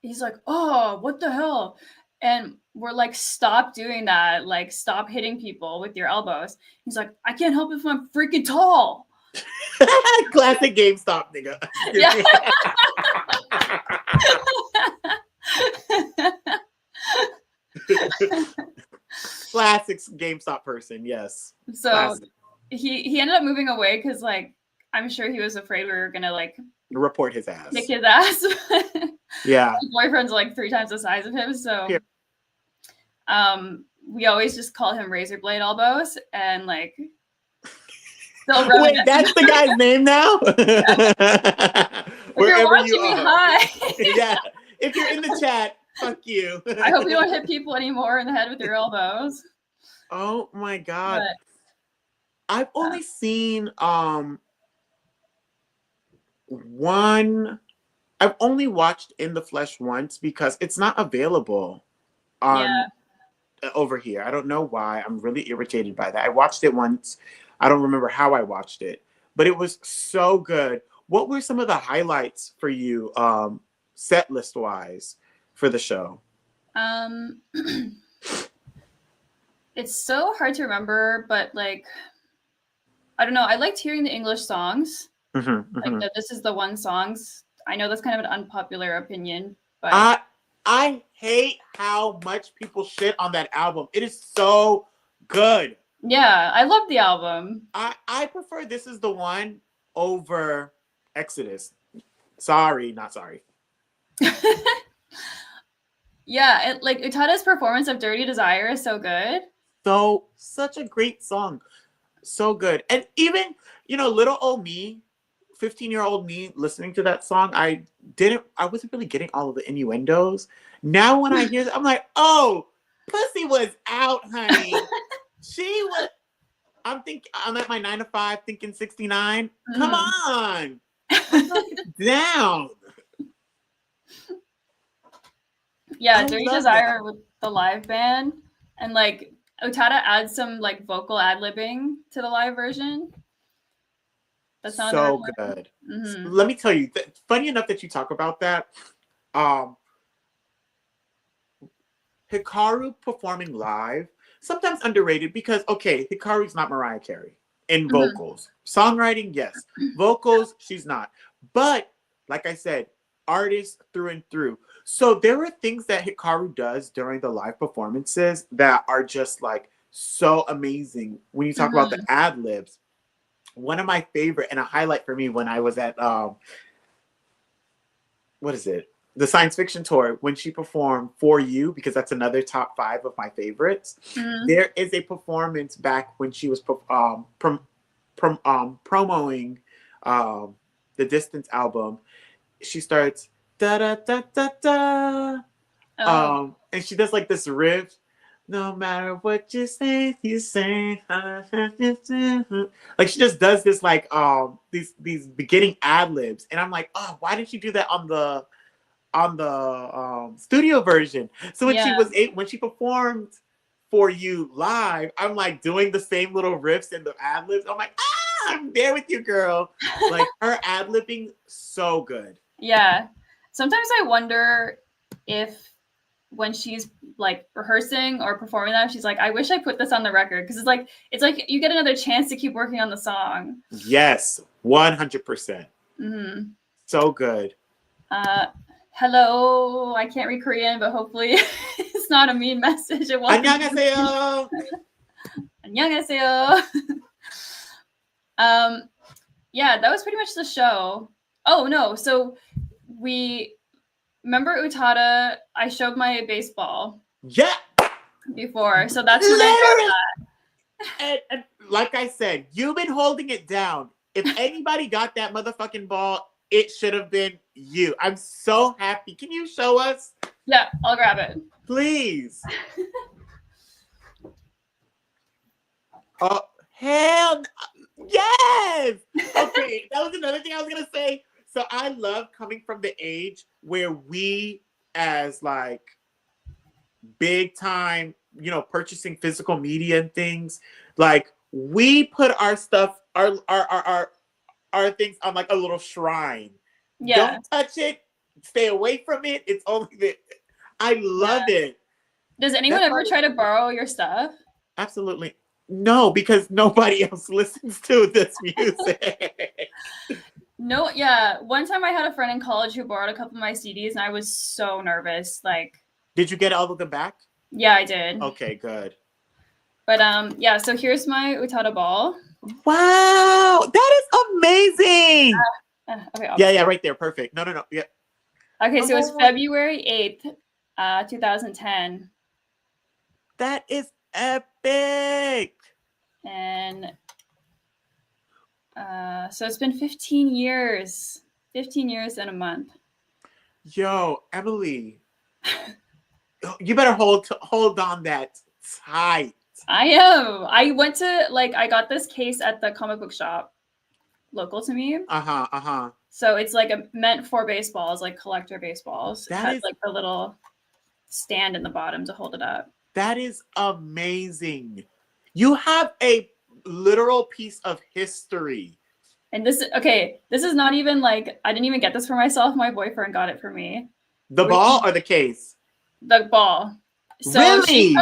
he's like, oh, what the hell? And we're like, stop doing that. Like, stop hitting people with your elbows. He's like, I can't help it if I'm freaking tall. Classic GameStop nigga. Yeah. Classic GameStop person, yes. So he ended up moving away because like I'm sure he was afraid we were gonna like report his ass. Kick his ass. Yeah. His boyfriend's like 3 times the size of him, so we always just call him razor blade elbows, and like Still ruin Wait, it. that's the guy's name now? If you're Wherever you watching me, are. hi. Yeah. If you're in the chat, fuck you. I hope you don't hit people anymore in the head with your elbows. Oh my God. But I've only seen one. I've only watched In the Flesh once because it's not available yeah, on over here. I don't know why. I'm really irritated by that. I watched it once. I don't remember how I watched it, but it was so good. What were some of the highlights for you, set list wise, for the show? it's so hard to remember, but like, I don't know. I liked hearing the English songs, like the "This Is the One" songs. I know that's kind of an unpopular opinion, but I hate how much people shit on that album. It is so good. yeah, I love the album. I prefer This Is the One over Exodus. Sorry, not sorry. Yeah, like Utada's performance of "Dirty Desire" is so good. So such a great song. So good. And even, little old me, 15-year-old me listening to that song, I wasn't really getting all of the innuendos. Now when I hear that, I'm like, oh, pussy was out, honey. I'm at my 9 to 5 thinking 69. Come on. Down. Yeah, Dirty Desire with the live band, and like Utada adds some like vocal ad-libbing to the live version. That's so good. So let me tell you, funny enough that you talk about that. Hikaru performing live, sometimes underrated because, okay, Hikaru's not Mariah Carey in vocals. Songwriting, yes. Vocals, she's not. But, like I said, artist through and through. So there are things that Hikaru does during the live performances that are just like so amazing. When you talk about the ad libs, one of my favorite and a highlight for me when I was at what is it? The science fiction tour, when she performed For You, because that's another top 5 of my favorites. There is a performance back when she was promoting the Distance album. She starts da da da da da, and she does like this riff. No matter what you say, like she just does this like these beginning ad libs, and I'm like, oh, why didn't she do that on the studio version? So when she performed For You live, I'm like doing the same little riffs and the ad libs. I'm like, I'm there with you, girl. Like her ad libbing, so good. Yeah, sometimes I wonder if when she's like rehearsing or performing that, she's like, I wish I put this on the record, because it's like you get another chance to keep working on the song. Yes, 100%. So good. Hello, I can't read Korean, but hopefully it's not a mean message. 안녕하세요. 안녕하세요. Yeah, that was pretty much the show. Oh no, so we remember Utada, I showed my baseball. Yeah. Before, so that's when I got that. And like I said, you've been holding it down. If anybody got that motherfucking ball, it should have been you. I'm so happy. Can you show us? Yeah, I'll grab it. Please. Oh, hell yes! Okay, that was another thing I was gonna say. So I love coming from the age where we, as like big time, purchasing physical media and things, like we put our stuff, our things on like a little shrine. Yeah. Don't touch it. Stay away from it. It's only that I love it. Does anyone ever try to borrow your stuff? Absolutely. No, because nobody else listens to this music. No, yeah. One time I had a friend in college who borrowed a couple of my CDs, and I was so nervous. Like, did you get all of them back? Yeah, I did. Okay, good. But yeah, so here's my Utada ball. Wow, that is amazing. Okay. Yeah, right there. Perfect. No. Yeah. Okay, so it's February 8th, 2010. That is epic. And So it's been 15 years. 15 years and a month. Yo, Emily, you better hold on that tight. I am. I went to I got this case at the comic book shop local to me. Uh-huh. So it's meant for baseballs, like collector baseballs. It has like the little stand in the bottom to hold it up. That is amazing. You have a literal piece of history. And this is not even I didn't even get this for myself. My boyfriend got it for me. The ball or the case? The ball. So really?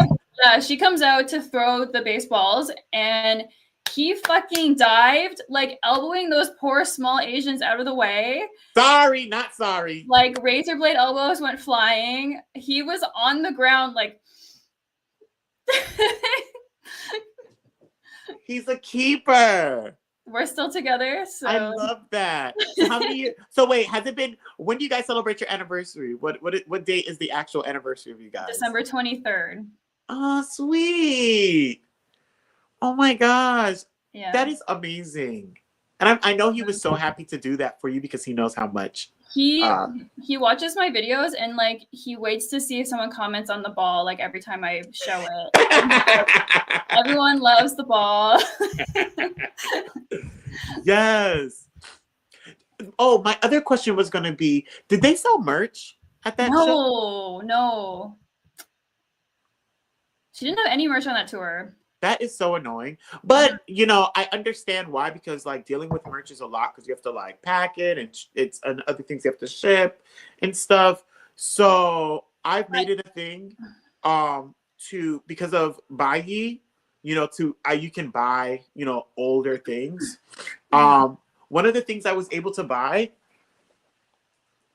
she comes out to throw the baseballs, and he fucking dived, elbowing those poor small Asians out of the way. Sorry, not sorry. Razor blade elbows went flying. He was on the ground He's a keeper. We're still together, so I love that. So how many years? So wait, has it been? When do you guys celebrate your anniversary? What date is the actual anniversary of you guys? December 23rd. Oh, sweet. Oh my gosh. Yeah. That is amazing. And I know he was so happy to do that for you because he knows how much. He watches my videos, and he waits to see if someone comments on the ball every time I show it. Everyone loves the ball. Yes. Oh, my other question was going to be, did they sell merch at that show? No. She didn't have any merch on that tour. That is so annoying. But, I understand why, because dealing with merch is a lot because you have to pack it and it's other things you have to ship and stuff. So I've made it a thing because of Baiyi, you can buy, older things. One of the things I was able to buy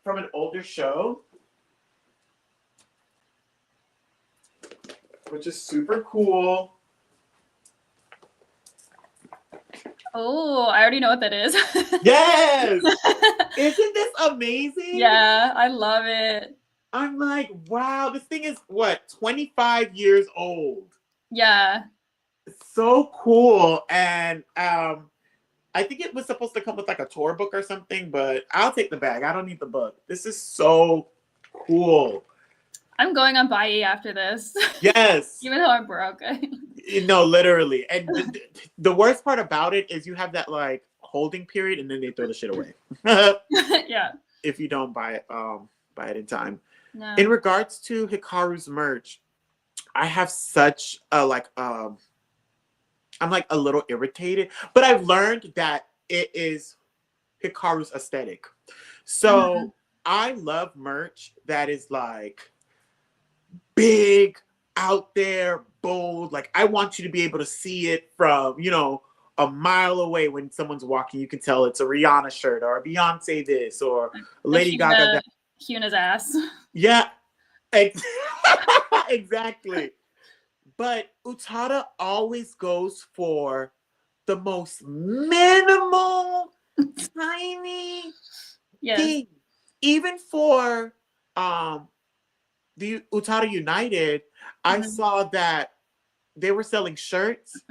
from an older show, which is super cool. Oh, I already know what that is. Yes! Isn't this amazing? Yeah, I love it. I'm like, wow, this thing is 25 years old. Yeah. So cool. And I think it was supposed to come with a tour book or something, but I'll take the bag. I don't need the book. This is so cool. I'm going on Baiyi after this. Yes. Even though I'm broke. No, literally. And the worst part about it is you have that holding period, and then they throw the shit away. Yeah. If you don't buy it in time. No. In regards to Hikaru's merch, I have such a I'm a little irritated, but I've learned that it is Hikaru's aesthetic. So I love merch that is big, out there, bold. I want you to be able to see it from, a mile away when someone's walking. You can tell it's a Rihanna shirt or a Beyonce this or Lady Gaga that. Hyuna's ass. Yeah, exactly. But Utada always goes for the most minimal, tiny thing. Even for the Utada United, I saw that they were selling shirts.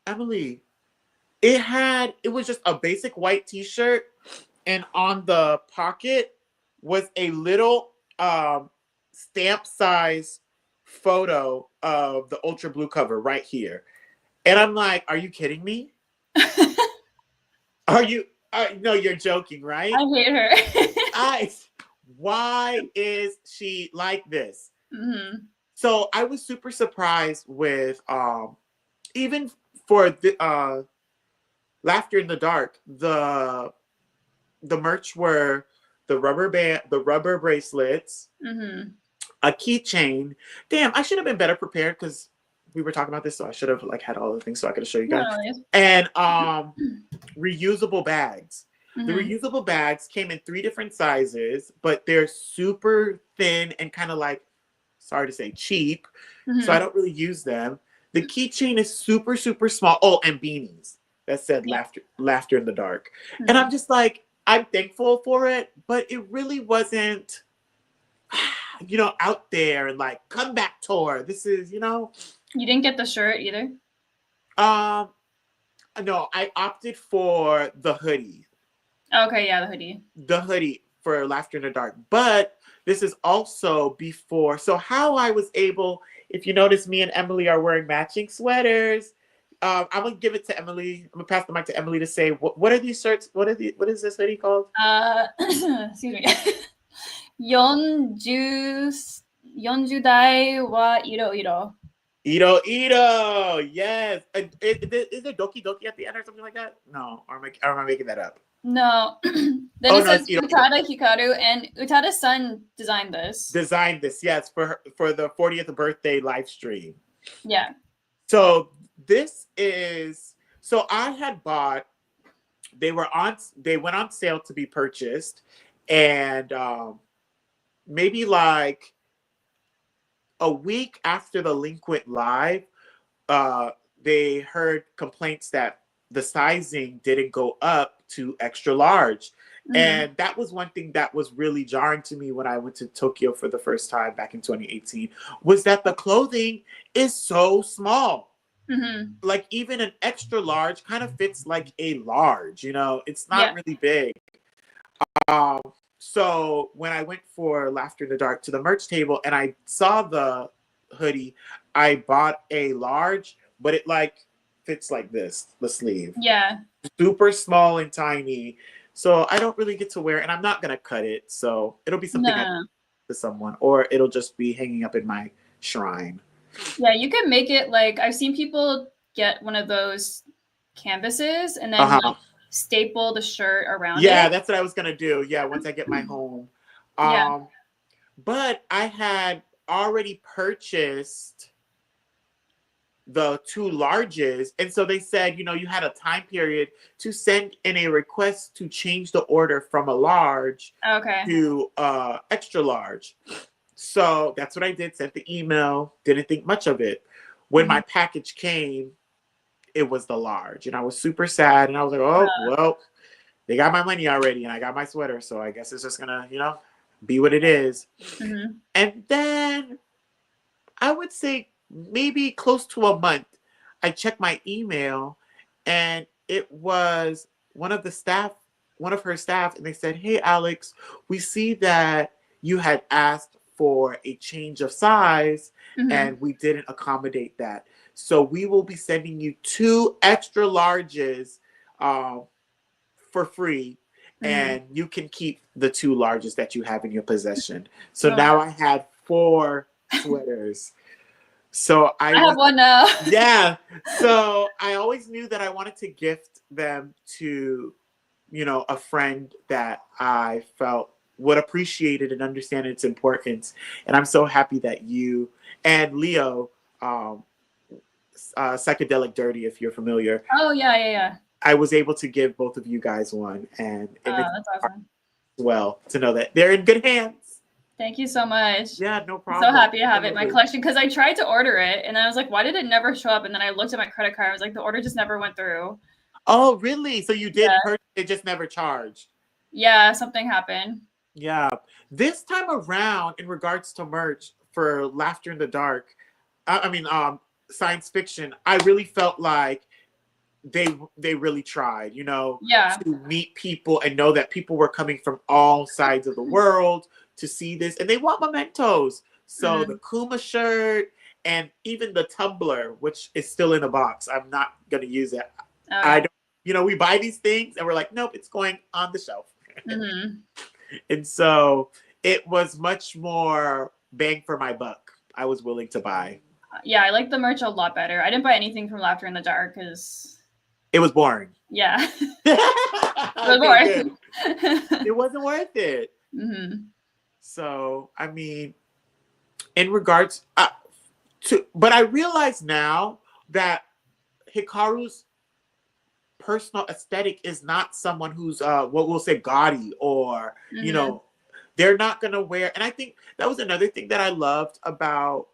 Emily, it was just a basic white t-shirt, and on the pocket was a little stamp size photo of the Ultra Blue cover right here. And I'm like, are you kidding me? No, you're joking, right? I hate her. Why is she like this? Mm-hmm. So I was super surprised with even for the Laughter in the Dark, the merch were the rubber bracelets, a keychain. Damn, I should have been better prepared because we were talking about this, so I should have had all the things so I could show you guys. And reusable bags. The reusable bags came in 3 different sizes, but they're super thin and kind of sorry to say, cheap. So I don't really use them. The keychain is super, super small. Oh, and beanies that said laughter in the dark. And I'm just I'm thankful for it, but it really wasn't, out there and comeback tour. This is, You didn't get the shirt either? No, I opted for the hoodie. Okay, yeah, the hoodie. The hoodie for Laughter in the Dark. But this is also before. So how I was able, if you notice, me and Emily are wearing matching sweaters. I'm gonna give it to Emily. I'm gonna pass the mic to Emily to say what are these shirts? What is this hoodie called? Excuse me. 40, 40代はいろいろ. Ito Ito, yes. Is there Doki Doki at the end or something like that? No, or am I making that up? No. Then Oh it no, says it's Ito Ito. Utada Hikaru, and Utada's son designed this. Designed this, yes, for the 40th birthday live stream. Yeah. So this is so I had bought. They went on sale to be purchased, and maybe like a week after the link went live, they heard complaints that the sizing didn't go up to extra large. Mm-hmm. And that was one thing that was really jarring to me when I went to Tokyo for the first time back in 2018, was that the clothing is so small. Mm-hmm. Like even an extra large kind of fits like a large, it's not really big. Um, so when I went for Laughter in the Dark to the merch table and I saw the hoodie, I bought a large, but it like fits like this, the sleeve. Yeah. Super small and tiny. So I don't really get to wear it, and I'm not gonna cut it. So it'll be something I to someone, or it'll just be hanging up in my shrine. Yeah, you can make it like I've seen people get one of those canvases and then like staple the shirt around it. Yeah, that's what I was gonna do. Yeah, once I get my home. Yeah. But I had already purchased the two larges, and so they said, you had a time period to send in a request to change the order from a large to extra large. So that's what I did. Sent the email. Didn't think much of it. When my package came, it was the large, and I was super sad. And I was like, oh well, they got my money already, and I got my sweater, so I guess it's just gonna, be what it is. Mm-hmm. And then I would say maybe close to a month, I checked my email, and it was one of her staff, and they said, "Hey, Alex, we see that you had asked for a change of size, and we didn't accommodate that. So we will be sending you 2 extra larges for free, and you can keep the 2 larges that you have in your possession." So now I had 4 sweaters. So I have one now. Yeah. So I always knew that I wanted to gift them to, a friend that I felt would appreciate it and understand its importance. And I'm so happy that you and Leo, Psychedelic Dirty, if you're familiar. Oh, yeah. I was able to give both of you guys one, and that's awesome. Well, to know that they're in good hands. Thank you so much. Yeah, no problem. I'm so happy to have it in my collection, because I tried to order it and I was like, why did it never show up? And then I looked at my credit card. I was like, the order just never went through. Oh, really? So you did purchase, it just never charged? Yeah, something happened. Yeah. This time around, in regards to merch for Laughter in the Dark, science fiction, I really felt like they really tried, to meet people and know that people were coming from all sides of the world to see this, and they want mementos. So the Kuma shirt and even the tumbler, which is still in a box, I'm not gonna use it. I don't, we buy these things and we're like, nope, it's going on the shelf. And so it was much more bang for my buck. I was willing to buy. Yeah, I like the merch a lot better. I didn't buy anything from Laughter in the Dark because it was boring. Yeah. It was boring. It wasn't worth it. So, in regards but I realize now that Hikaru's personal aesthetic is not someone who's what we'll say gaudy, or they're not gonna wear. And I think that was another thing that I loved about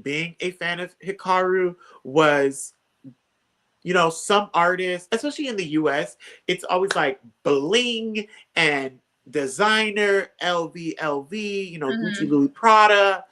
being a fan of Hikaru was, some artists, especially in the US, it's always like bling and designer, LV, Gucci, Louis Prada.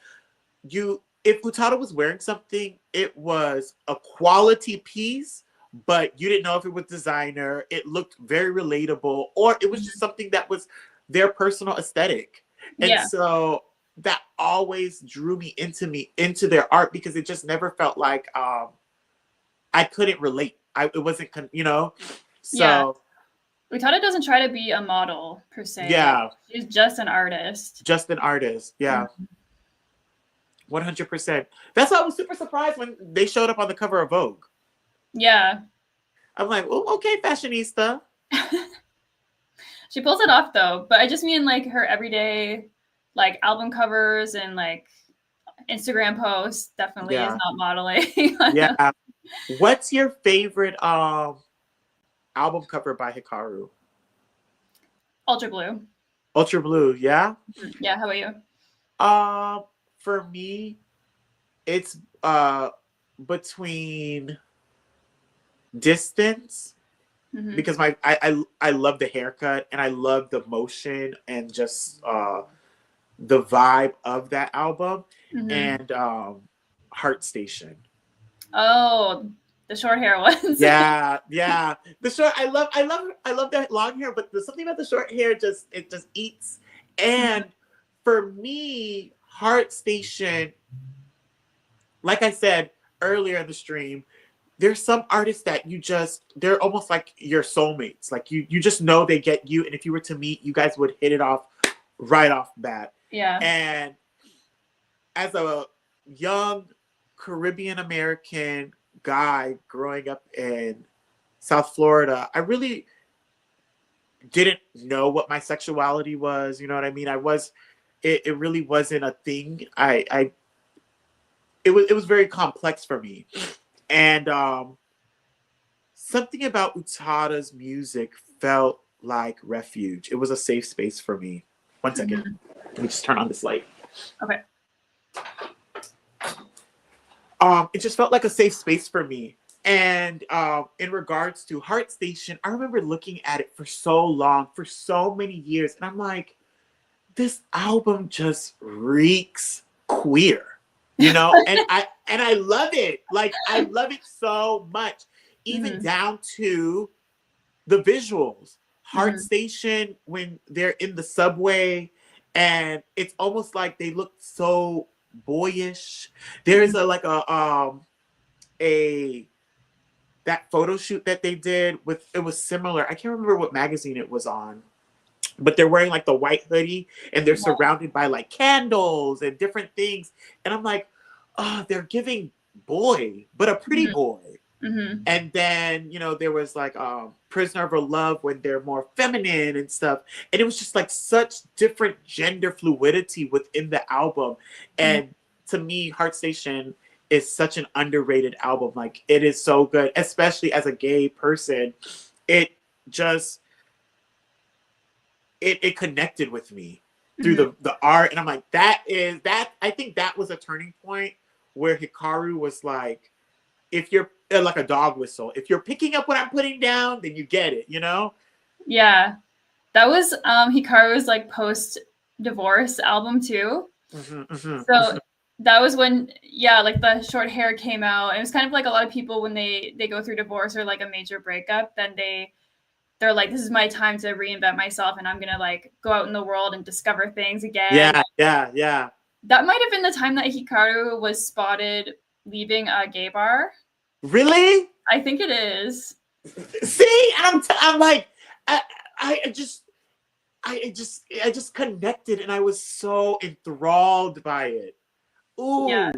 If Utada was wearing something, it was a quality piece, but you didn't know if it was designer. It looked very relatable, or it was just something that was their personal aesthetic. And Yeah. so that always drew me into their art, because it just never felt like I couldn't relate. It wasn't, Yeah. so Utada doesn't try to be a model per se. yeah, She's just an artist. just an artist. Yeah. Mhm. 100%. That's why I was super surprised when they showed up on the cover of Vogue. Yeah. I'm like, well, okay, fashionista. She pulls it off though, but I just mean like her everyday like album covers and like Instagram posts definitely is Yeah. not modeling. Yeah. What's your favorite album cover by Hikaru? Ultra Blue. Ultra Blue, yeah? Yeah, how about you? For me, it's between Distance, because I love the haircut and I love the motion and just the vibe of that album, and Heart Station. Oh, the short hair ones. Yeah, yeah. The short, I love that long hair, but there's something about the short hair it just eats. And for me, Heart Station, like I said earlier in the stream, there's some artists that they're almost like your soulmates. Like you just know they get you, and if you were to meet, you guys would hit it off right off bat. Yeah. And as a young Caribbean American guy growing up in South Florida, I really didn't know what my sexuality was. You know what I mean? It really wasn't a thing. It was very complex for me. And something about Utada's music felt like refuge. It was a safe space for me. One second. Let me just turn on this light. Okay. It just felt like a safe space for me. And in regards to Heart Station, I remember looking at it for so long, for so many years, and I'm like, this album just reeks queer, and I love it. Like, I love it so much, even down to the visuals. Heart Station, when they're in the subway, and it's almost like they look so boyish. There's that photo shoot that they did it was similar. I can't remember what magazine it was on, but they're wearing like the white hoodie and they're surrounded by like candles and different things. And I'm like, oh, they're giving boy, but a pretty boy. And then, there was like Prisoner of Her Love when they're more feminine and stuff. And it was just like such different gender fluidity within the album. And to me, Heart Station is such an underrated album. Like, it is so good, especially as a gay person. It just, it connected with me through the art. And I'm like, I think that was a turning point where Hikaru was like, if you're like a dog whistle, if you're picking up what I'm putting down, then you get it, Yeah. That was Hikaru's like post-divorce album too. So that was when, like the short hair came out. It was kind of like a lot of people when they go through divorce or like a major breakup, then they're like, this is my time to reinvent myself and I'm gonna like go out in the world and discover things again. Yeah. That might have been the time that Hikaru was spotted leaving a gay bar. Really? I think it is. See, I'm like, I just connected and I was so enthralled by it. Ooh, yeah.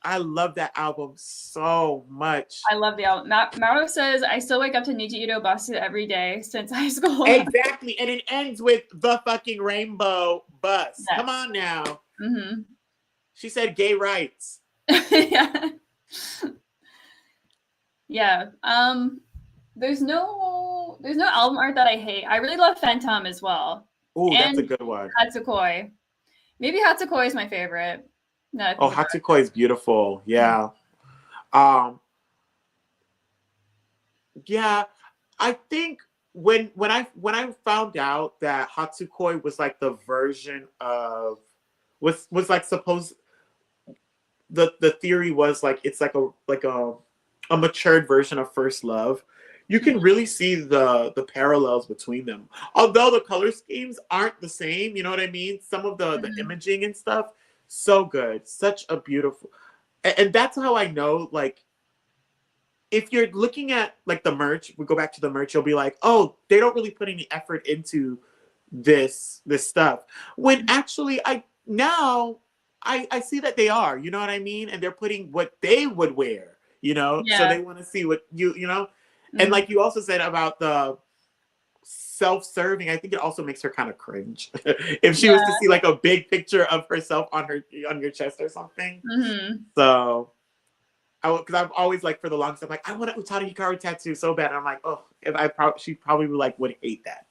I love that album so much. I love the album. Mauro says, I still wake up to Niji Ito Basu every day since high school. Exactly. And it ends with the fucking rainbow bus. Yes. Come on now. She said gay rights. Yeah. Yeah. There's no album art that I hate. I really love Phantom as well. Ooh, that's a good one. Hatsukoi. Maybe Hatsukoi is my favorite. No, Hatsukoi is beautiful. Yeah. Yeah. I think when I found out that Hatsukoi was like the version of was like supposed the theory was like it's like a a matured version of First Love, you can really see the parallels between them. Although the color schemes aren't the same, you know what I mean? Some of the Mhm. imaging and stuff, so good. Such a beautiful, and that's how I know, like, if you're looking at like the merch, we go back to the merch, you'll be like, oh, they don't really put any effort into this stuff. When actually I see that they are, you know what I mean? And they're putting what they would wear, you know? So Yeah. they want to see what you know? And Mhm. like you also said about the self-serving, I think it also makes her kind of cringe. If she was to Yeah. see like a big picture of herself on your chest or something. Mhm. So because I've always like for the longest I'm like I want a Utada Hikaru tattoo so bad. And I'm like, oh, if she probably would hate that.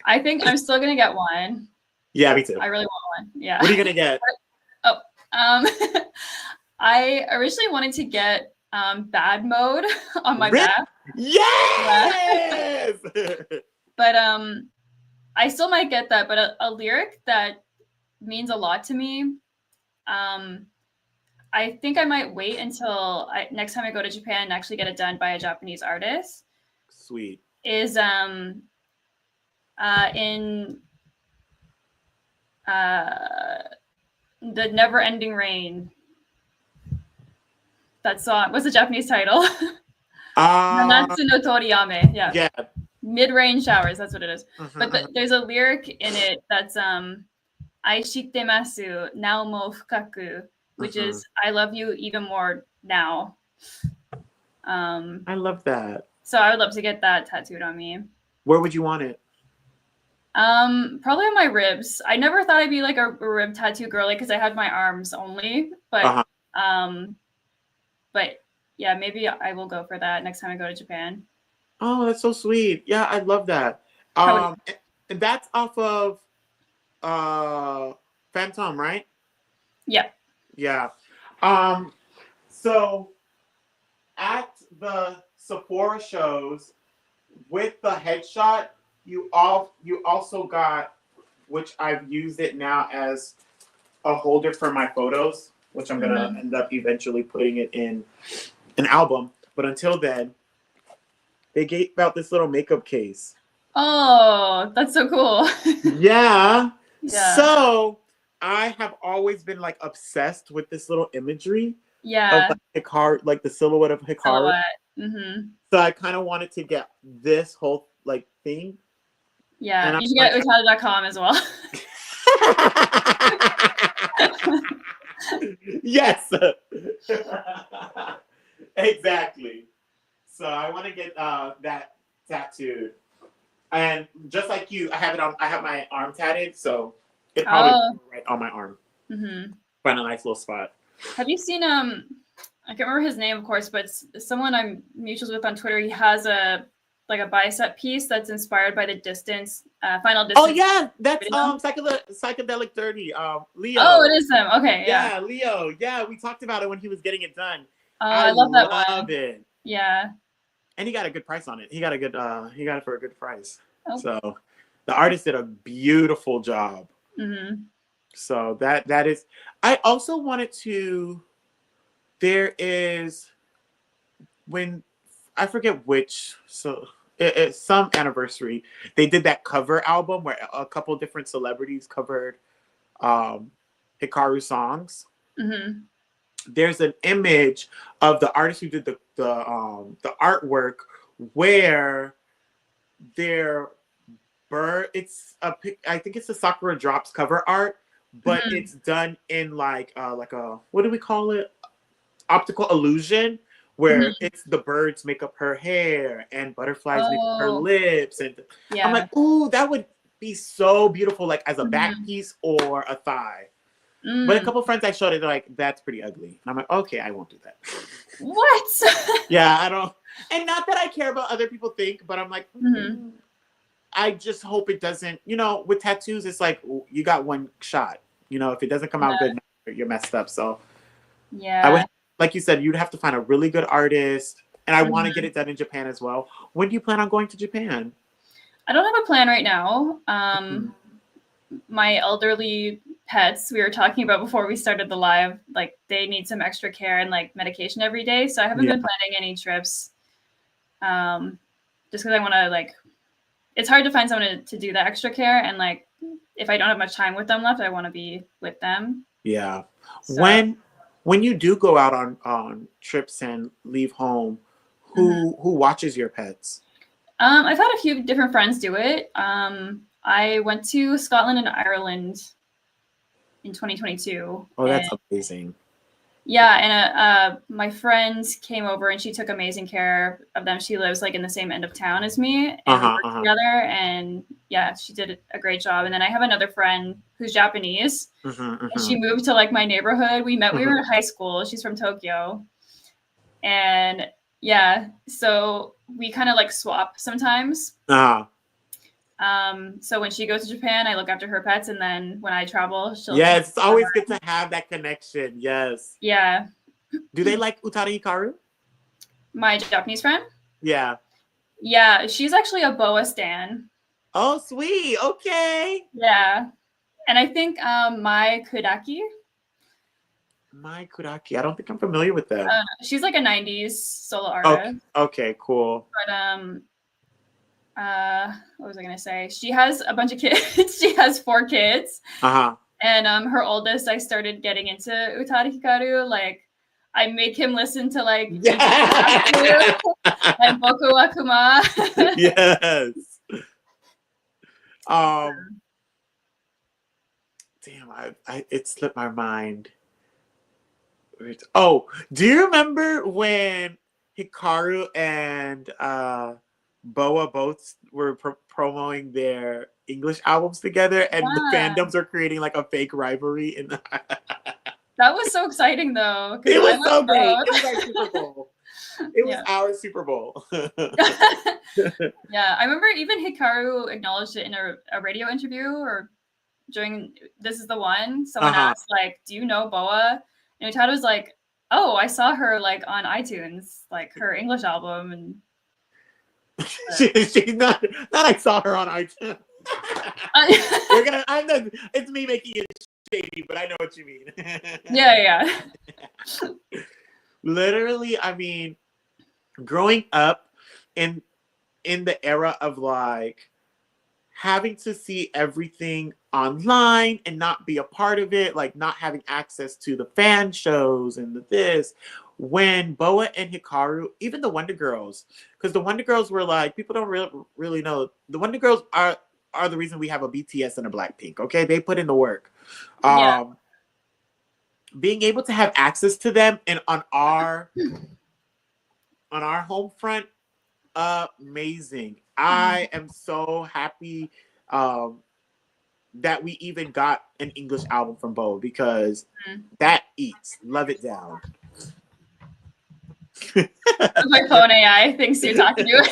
I think I'm still gonna get one. Yeah, me too. I really want one. Yeah. What are you gonna get? Oh, I originally wanted to get bad mode on my Rip? back. Yeah. Yes. But I still might get that. But a lyric that means a lot to me. Um, I think I might wait until next time I go to Japan and actually get it done by a Japanese artist. Sweet. Is in the Never Ending Rain. That song. What's the Japanese title? Uh Nanatsu no Toriyame. Yeah. yeah. Mid-rain showers. That's what it is. Mhm, But mhm, there's a lyric in it that's "I shittemasu nao mo fukaku," which mhm. is "I love you even more now." I love that. So I would love to get that tattooed on me. Where would you want it? Probably on my ribs. I never thought I'd be like a rib tattoo girly because I had my arms only, Uh-huh. um, but yeah, maybe I will go for that next time I go to Japan. Oh, that's so sweet. Yeah, I love that. How would, And that's off of uh Phantom, right? yeah. Yeah. Um so at the Sephora shows with the headshot, you also got, which I've used it now as a holder for my photos, which I'm gonna Mhm. end up eventually putting it in an album. But until then, they gave out this little makeup case. Oh, that's so cool. Yeah. Yeah. So I have always been like obsessed with this little imagery of Yeah. like Hikaru, like the silhouette of Hikaru. Silhouette. Hmm. So I kind of wanted to get this whole like thing, Yeah. and I'm You should like, get utada.com as well. yes, exactly. So I want to get that tattooed, and just like you, I have it on. I have my arm tatted, so it probably Oh. right on my arm. Hmm. Find a nice little spot. Have you seen I can't remember his name, of course, but someone I'm mutuals with on Twitter. He has a like a bicep piece that's inspired by the distance, Final Oh Distance yeah, that's video. psychedelic 30. Oh, it Leo. is him. Okay, yeah. Yeah, Leo. Yeah, we talked about it when he was getting it done. Oh, I I love that love one. it. Yeah. And he got a good price on it. He got it for a good price. Oh. So the artist did a beautiful job. Mm-hmm. So that is, I also wanted to, there is, when I forget which, so it's some anniversary, they did that cover album where a couple different celebrities covered Hikaru songs. Mm-hmm. There's an image of the artist who did the artwork where their bird, I think it's the Sakura Drops cover art, but Mm-hmm. it's done in like a, what do we call it, optical illusion, where Mm-hmm. it's the birds make up her hair and butterflies make up her Oh, lips, and I'm yeah. like, ooh, that would be so beautiful, like as a back Mm-hmm. piece or a thigh. But a Mm. couple friends I showed it, they're like, that's pretty ugly. And I'm like, okay, I won't do that. What? Yeah, I don't. And not that I care about other people think, but I'm like, Mm-hmm. I just hope it doesn't, with tattoos, it's like you got one shot. If it doesn't come out Yeah. good, you're messed up. So I would, Yeah. like you said, you'd have to find a really good artist. And I want to get Mm-hmm. it done in Japan as well. When do you plan on going to Japan? I don't have a plan right now. Mhm. My elderly pets, we were talking about before we started the live, like they need some extra care and like medication every day. So I haven't been planning any trips. Just because I want to like, it's hard to find someone to do that extra care, and like if I don't have much time with them left, I want to be with them. Yeah. So, When you do go out on trips and leave home, who watches your pets? I've had a few different friends do it. I went to Scotland and Ireland in 2022. Oh, that's amazing. Yeah, and my friend came over and she took amazing care of them. She lives like in the same end of town as me, and we worked together. And yeah, she did a great job. And then I have another friend who's Japanese, and she moved to like my neighborhood. We were in high school. She's from Tokyo, and yeah, so we kind of like swap sometimes. So when she goes to Japan, I look after her pets, and then when I travel, she'll. Yes, it's always good to have that connection. Yes. Yeah. Do they like Utari Hikaru? My Japanese friend? Yeah. Yeah, she's actually a boa stan. Oh, sweet. Okay. Yeah. And I think Mai Kudaki. Mai Kudaki. I don't think I'm familiar with that. She's like a 90s solo artist. Okay, cool. But what was I gonna say? She has a bunch of kids. She has 4 kids. And her oldest, I started getting into Utari Hikaru. Like, I make him listen to like and Boku wa Kuma. Yes. Damn, it slipped my mind. Oh, do you remember when Hikaru and Boa both were promoting their English albums together, and the fandoms are creating like a fake rivalry? That was so exciting, though. It was so great. It was our Super Bowl. It was our Super Bowl. Yeah, I remember even Hikaru acknowledged it in a radio interview or during This Is the One. Someone asked, like, do you know Boa? And Utada was like, oh, I saw her like on iTunes, like her English album. And she's not I saw her on iTunes. It's me making it shady, but I know what you mean. Yeah. Literally, I mean, growing up in the era of like having to see everything online and not be a part of it, like not having access to the fan shows and this, when Boa and Hikaru, even the Wonder Girls, because the Wonder Girls were like, people don't really know, the Wonder Girls are the reason we have a BTS and a Blackpink. Okay, they put in the work. Being able to have access to them and on our home front, amazing. I am so happy that we even got an English album from Boa, because that eats. Love it down. My phone AI thinks you're talking to it.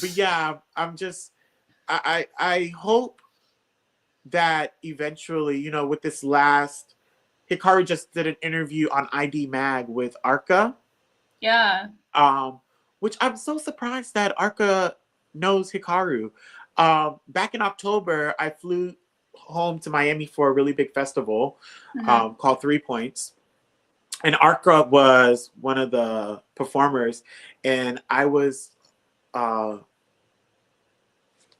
But yeah, I'm just, I hope that eventually, you know, with this last, Hikaru just did an interview on ID Mag with Arca. Yeah. Which I'm so surprised that Arca knows Hikaru. Back in October, I flew home to Miami for a really big festival called 3 Points. And Arca was one of the performers, and I was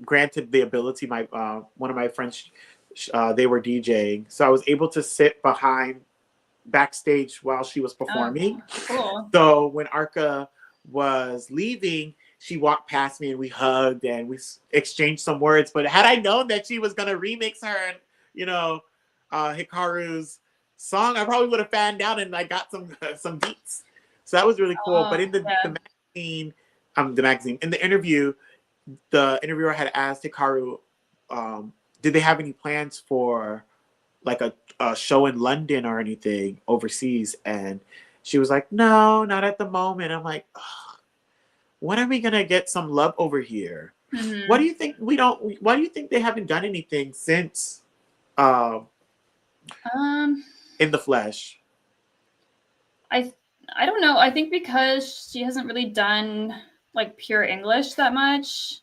granted the ability, my one of my friends, they were DJing, so I was able to sit backstage while she was performing. Cool. So when Arca was leaving, she walked past me and we hugged and we exchanged some words. But had I known that she was gonna remix her, you know, Hikaru's song, I probably would have fanned out and I got some beats. So that was really cool. But in the magazine, in the interview, the interviewer had asked Hikaru, did they have any plans for like a show in London or anything overseas? And she was like, no, not at the moment. I'm like, when are we gonna get some love over here? Why do you think why do you think they haven't done anything since In the Flesh? I don't know. I think because she hasn't really done like pure English that much.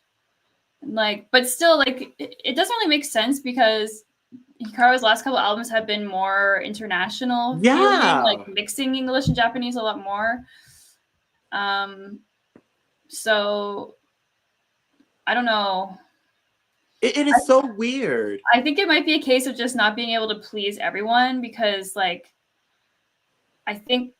Like, but still, like, it doesn't really make sense because Hikaru's last couple albums have been more international feeling, like Yeah. mixing English and Japanese a lot more. So I don't know. It is so weird. I think it might be a case of just not being able to please everyone because, like, I think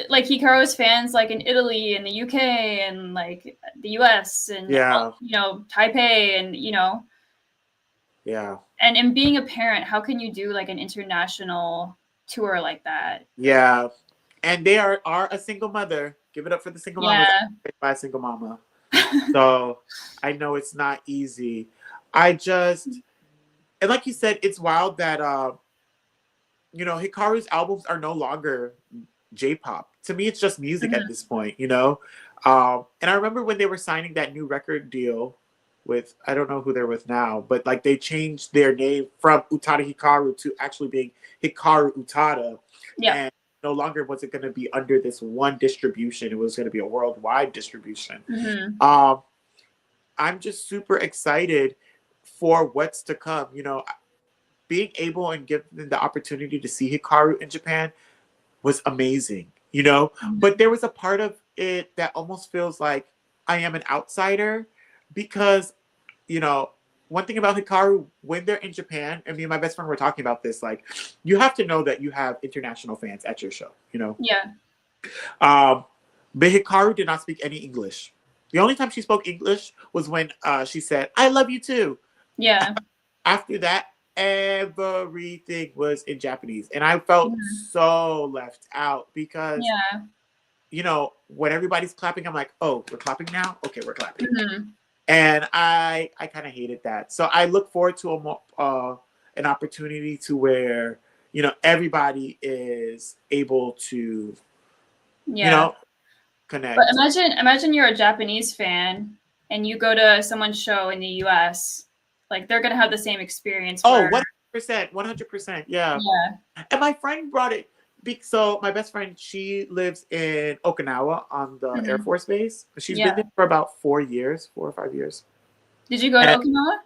like Hikaru's fans like in Italy and the UK and like the US and Yeah. Taipei and Yeah. and in being a parent, how can you do like an international tour like that? Yeah. And they are a single mother. Give it up for the single mamas Yeah. by a single mama. So I know it's not easy. And like you said, it's wild that Hikaru's albums are no longer J-pop. To me, it's just music at this point, And I remember when they were signing that new record deal with, I don't know who they're with now, but like they changed their name from Utada Hikaru to actually being Hikaru Utada. Yeah. And no longer was it going to be under this one distribution. It was going to be a worldwide distribution. Mm-hmm. I'm just super excited for what's to come. Being able and given the opportunity to see Hikaru in Japan was amazing, Mm-hmm. But there was a part of it that almost feels like I am an outsider because, one thing about Hikaru, when they're in Japan, and me and my best friend were talking about this, like, you have to know that you have international fans at your show, Yeah. But Hikaru did not speak any English. The only time she spoke English was when she said, "I love you too." Yeah. After that, everything was in Japanese. And I felt so left out because, when everybody's clapping, I'm like, oh, we're clapping now? Okay, we're clapping. Mm-hmm. And I kind of hated that. So I look forward to an opportunity to where, everybody is able to, connect. But imagine you're a Japanese fan and you go to someone's show in the US. Like they're gonna have the same experience. Oh, 100%. Yeah. Yeah. And my friend brought it. So my best friend, she lives in Okinawa on the Air Force Base. She's been there for about 4 or 5 years. Did you go to Okinawa?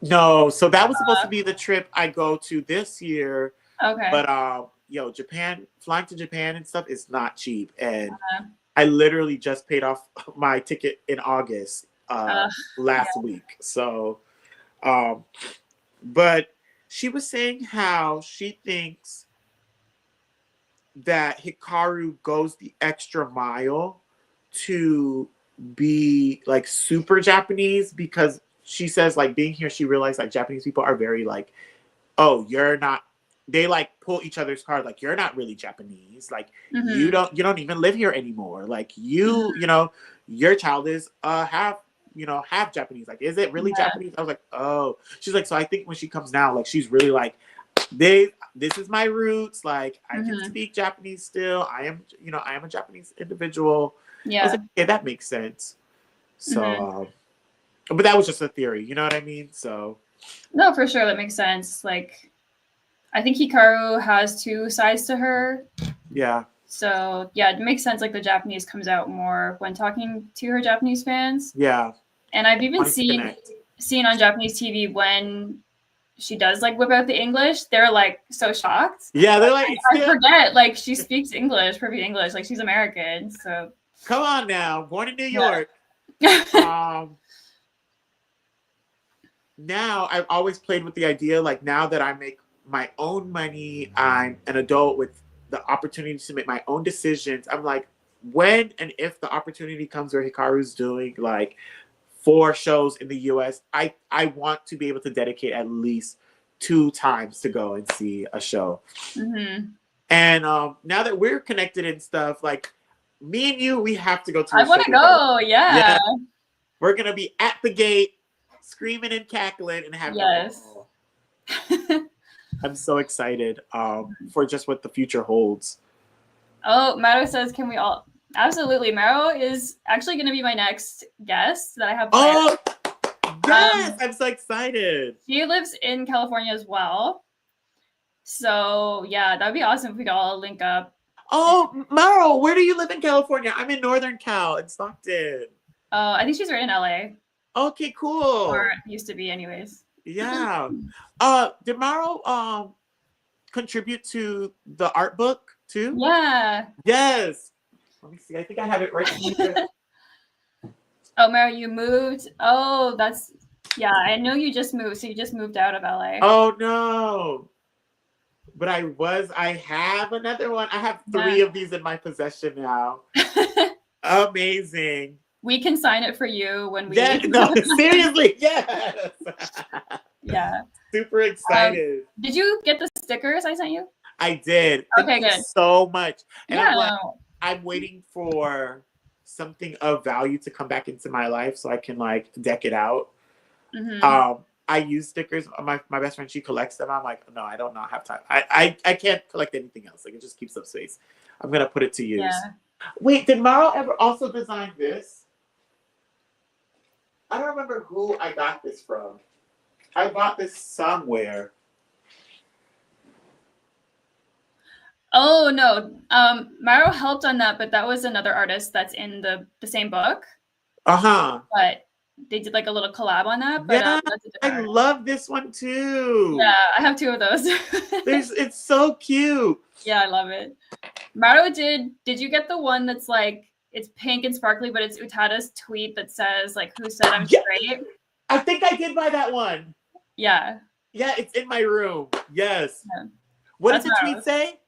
No. So that was supposed to be the trip I go to this year. Okay. But Japan, flying to Japan and stuff is not cheap. And I literally just paid off my ticket in August last week. So, but she was saying how she thinks that Hikaru goes the extra mile to be like super Japanese because she says like being here, she realized like Japanese people are very like, oh, you're not. They like pull each other's card. Like you're not really Japanese. Like you don't even live here anymore. Like you know, your child is half Japanese. Like, is it really Japanese? I was like, oh. She's like, so I think when she comes now, like she's really like, this is my roots. Like I can speak Japanese still. I am a Japanese individual. Yeah. I was like, yeah, that makes sense. So but that was just a theory, you know what I mean? So no, for sure, that makes sense. Like I think Hikaru has two sides to her. Yeah. So yeah, it makes sense. Like the Japanese comes out more when talking to her Japanese fans. Yeah. And I've even seen on Japanese TV when she does like whip out the English, they're like so shocked. Yeah, they're like, I forget like she speaks English, perfect English, like she's American. So come on now, born in New York. Now I've always played with the idea like now that I make my own money, I'm an adult with the opportunity to make my own decisions. I'm like, when and if the opportunity comes where Hikaru's doing like 4 shows in the US, I want to be able to dedicate at least 2 times to go and see a show. And now that we're connected and stuff, like me and you, we have to go to a show. I want to go, yeah. We're going to be at the gate screaming and cackling and having a ball. I'm so excited for just what the future holds. Oh, Maro says, can we all... Absolutely. Maro is actually going to be my next guest that I have planned. Oh, yes! I'm so excited. She lives in California as well. So, yeah, that would be awesome if we could all link up. Oh, Maro, where do you live in California? I'm in Northern Cal, in Stockton. I think she's right in LA. Okay, or cool. it used to be, anyways. Yeah. Did Maro contribute to the art book too? Yeah. Yes. Let me see. I think I have it right here. Oh, Mary, you moved. Oh, that's yeah. I know you just moved, so you just moved out of LA. Oh no. But I have another one. I have Yeah. 3 of these in my possession now. Amazing. We can sign it for you when Yeah, we. no, seriously, yes. Yeah. Super excited. Did you get the stickers I sent you? I did. Thank Okay, you good. so much. And Yeah. I'm waiting for something of value to come back into my life so I can like deck it out. Mm-hmm. I use stickers. My best friend, she collects them. I'm like, no, I don't not have time. I can't collect anything else. Like it just keeps up space. I'm gonna put it to use. Yeah. Wait, did Maro ever also design this? I don't remember who I got this from. I bought this somewhere. Oh no. Maro helped on that, but that was another artist that's in the same book. Uh-huh. But they did like a little collab on that. But Yeah, that's a I different artist. love this one too. Yeah, I have 2 of those. It's so cute. Yeah, I love it. Maro did you get the one that's like it's pink and sparkly, but it's Utada's tweet that says like who said I'm Yeah, straight? I think I did buy that one. Yeah. Yeah, it's in my room. Yes. Yeah. What did That's the tweet Maro's. say?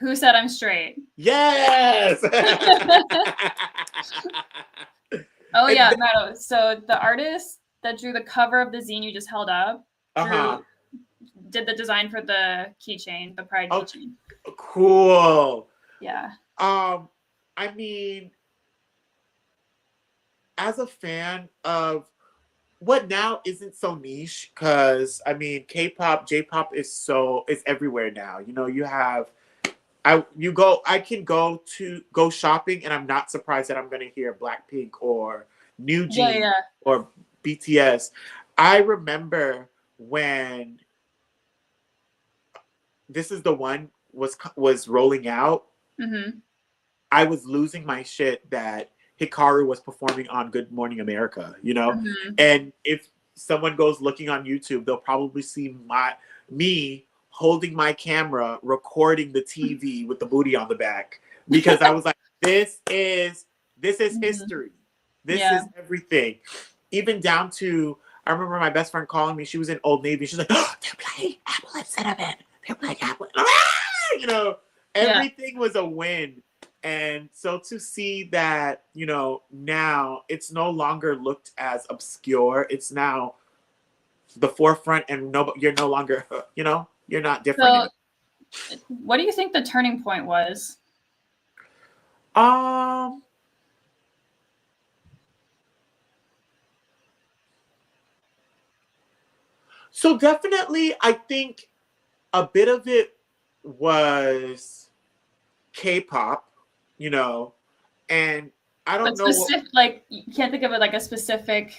Who said I'm straight? Yes. Oh And yeah, Maro. So the artist that drew the cover of the zine you just held up uh-huh. did the design for the keychain, the pride Oh, keychain. cool. Yeah. I mean, as a fan of what now isn't so niche, because I mean, K-pop, J-pop is everywhere now. You know, you have I can go shopping and I'm not surprised that I'm gonna hear Blackpink or New Yeah, Jeans yeah. or BTS. I remember when This Is the One was rolling out, Mm-hmm. I was losing my shit that Hikaru was performing on Good Morning America, you know? Mm-hmm. And if someone goes looking on YouTube, they'll probably see me holding my camera, recording the TV with the booty on the back. Because I was like, this is Mm-hmm. history. This Yeah. is everything. Even down to I remember my best friend calling me. She was in Old Navy. She's like, oh, they're playing Apple and Cinnamon. They're playing Apple. You know, Yeah. everything was a win. And so to see that, you know, now it's no longer looked as obscure. It's now the forefront, and you're no longer, you know, you're not different So anymore. what do you think the turning point was? Um, so definitely, I think a bit of it was K-pop, you know, and I But don't know what. specific, like you can't think of it like a specific.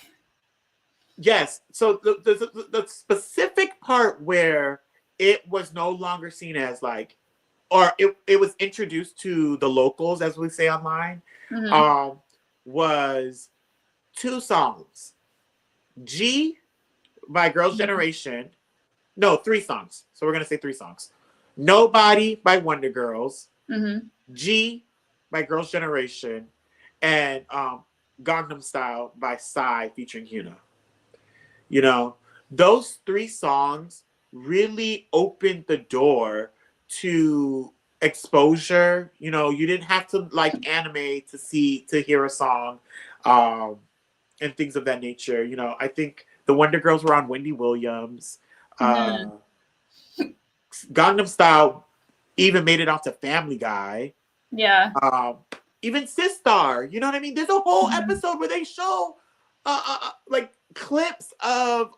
Yes, so the specific part where it was no longer seen as like, or it was introduced to the locals, as we say online, Mm-hmm. um, was 2 songs. G by Girls' Generation. No, 3 songs. So we're gonna say 3 songs. Nobody by Wonder Girls. Mm-hmm. G by Girls' Generation, and Gangnam Style by Psy featuring Hyuna. You know, those 3 songs really opened the door to exposure. You know, you didn't have to like anime to hear a song, um, and things of that nature. You know, I think the Wonder Girls were on Wendy Williams. Mm-hmm. Gangnam Style even made it onto Family Guy. Yeah. Even Sistar, you know what I mean? There's a whole Mm-hmm. episode where they show like clips of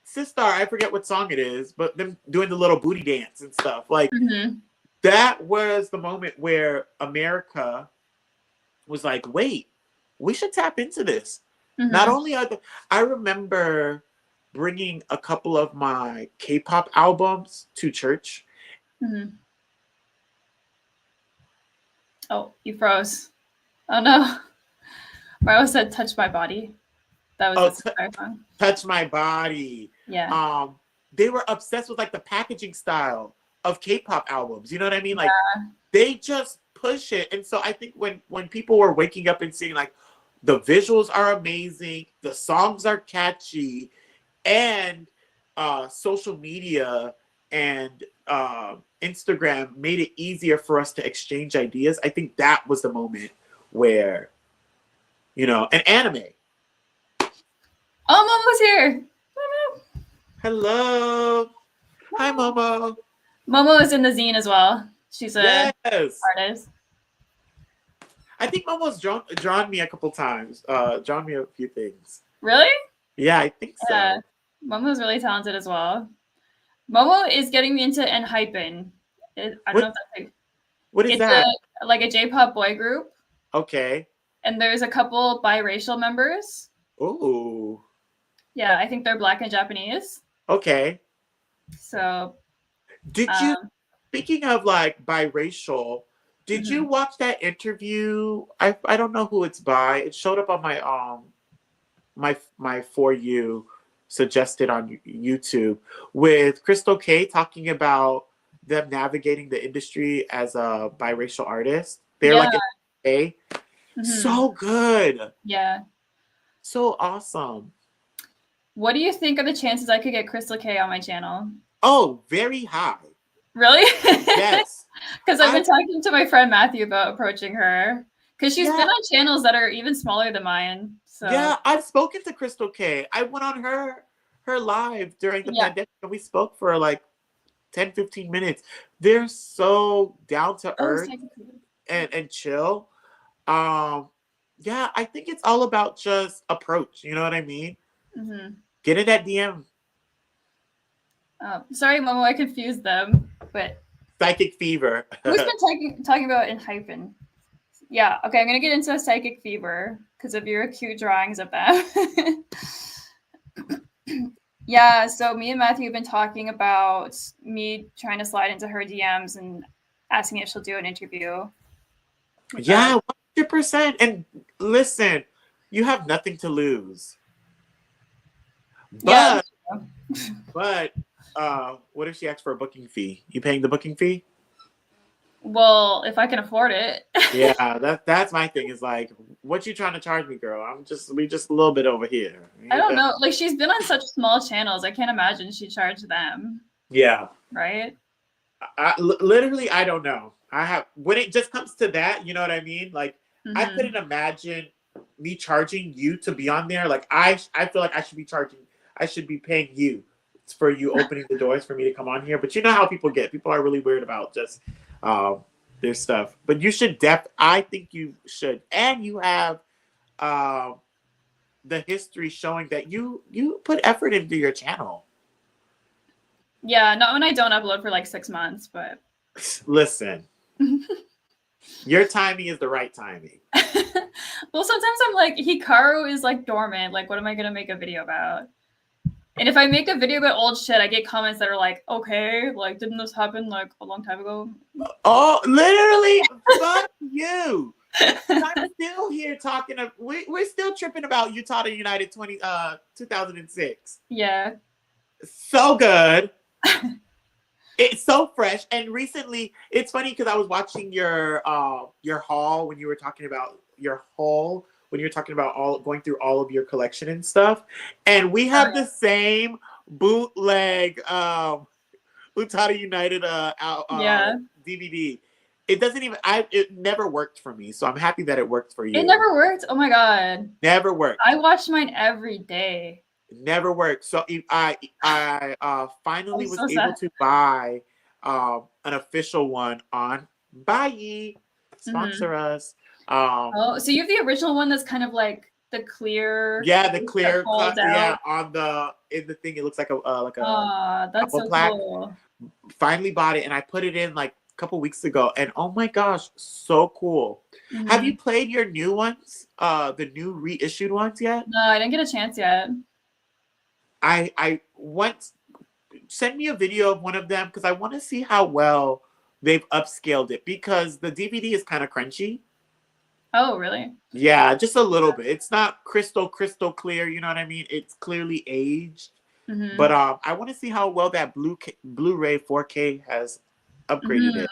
Sistar. I forget what song it is, but them doing the little booty dance and stuff. Like Mm-hmm. that was the moment where America was like, wait, we should tap into this. Not Mm-hmm. only I remember bringing a couple of my K-pop albums to church. Mm-hmm. Oh, you froze. Oh no. Maro said touch my body. That was Oh, the entire song. Touch My Body. Yeah. They were obsessed with like the packaging style of K-pop albums. You know what I mean? Like Yeah. they just push it. And so I think when people were waking up and seeing like the visuals are amazing, the songs are catchy, and social media and Instagram made it easier for us to exchange ideas. I think that was the moment where, and anime. Oh, Momo's here. Hello. Hi, Momo. Momo is in the zine as well. She's a Yes. artist. I think Momo's drawn me a couple times. Drawn me a few things. Really? Yeah, I think so. Yeah. Momo's really talented as well. Momo is getting me into Enhypen. I don't know if that's like, what is it's that? like a J-pop boy group. Okay. And there's a couple biracial members. Ooh. Yeah, I think they're Black and Japanese. Okay. So Did you, speaking of like biracial, did you watch that interview? I don't know who it's by. It showed up on my For You suggested on YouTube with Crystal K talking about them navigating the industry as a biracial artist. They're like a so good. Yeah. So awesome. What do you think are the chances I could get Crystal K on my channel? Oh, very high. Really? Yes. Because I've been talking to my friend Matthew about approaching her. Because she's been on channels that are even smaller than mine. So yeah, I've spoken to Crystal K. I went on her live during the pandemic and we spoke for like 10, 15 minutes. They're so down to earth and chill. Yeah, I think it's all about just approach. You know what I mean? Get in that DM. Sorry, Momo, I confused them. But Psychic Fever. Who's been talking about Enhypen? Yeah, okay, I'm gonna get into a Psychic Fever because of your cute drawings of them. Yeah, so me and Matthew have been talking about me trying to slide into her DMs and asking if she'll do an interview. Yeah, 100%. And listen, you have nothing to lose. But, what if she asks for a booking fee? You paying the booking fee? Well, if I can afford it. Yeah, that's my thing. Is like, what you trying to charge me, girl? We just a little bit over here. I don't know. Like, she's been on such small channels. I can't imagine she charged them. Yeah. Right? Literally, I don't know. When it just comes to that, you know what I mean? Like, I couldn't imagine me charging you to be on there. Like, I feel like I should be paying you for you opening the doors for me to come on here. But you know how people get. People are really weird about just their stuff. But you should I think you should. And you have the history showing that you put effort into your channel. Yeah, not when I don't upload for like 6 months, but listen. Your timing is the right timing. Well, sometimes I'm like, Hikaru is like dormant. Like, what am I gonna make a video about? And if I make a video about old shit, I get comments that are like, okay, like, didn't this happen like a long time ago? Oh, literally, fuck you. I'm still here talking. We're still tripping about Utah United 2006. Yeah. So good. It's so fresh. And recently, it's funny because I was watching your haul when you were talking about going through all of your collection and stuff. And we have the same bootleg Utah United DVD. It doesn't even it never worked for me. So I'm happy that it worked for you. It never worked? Oh my god. Never worked. I watched mine every day. It never worked. So I finally was able to buy an official one on Bye. Sponsor us. So you have the original one that's kind of like the clear. Yeah, the clear cut. Yeah, in the thing, it looks like a that's so plaque. cool. Finally bought it, and I put it in like a couple weeks ago, and oh my gosh, so cool. Have you played your new ones, the new reissued ones yet? No, I didn't get a chance yet. I want send me a video of one of them because I want to see how well they've upscaled it, because the DVD is kind of crunchy. Oh, really? Yeah, just a little bit. It's not crystal clear. You know what I mean? It's clearly aged. But Mm-hmm. I want to see how well that Blu-ray 4K has upgraded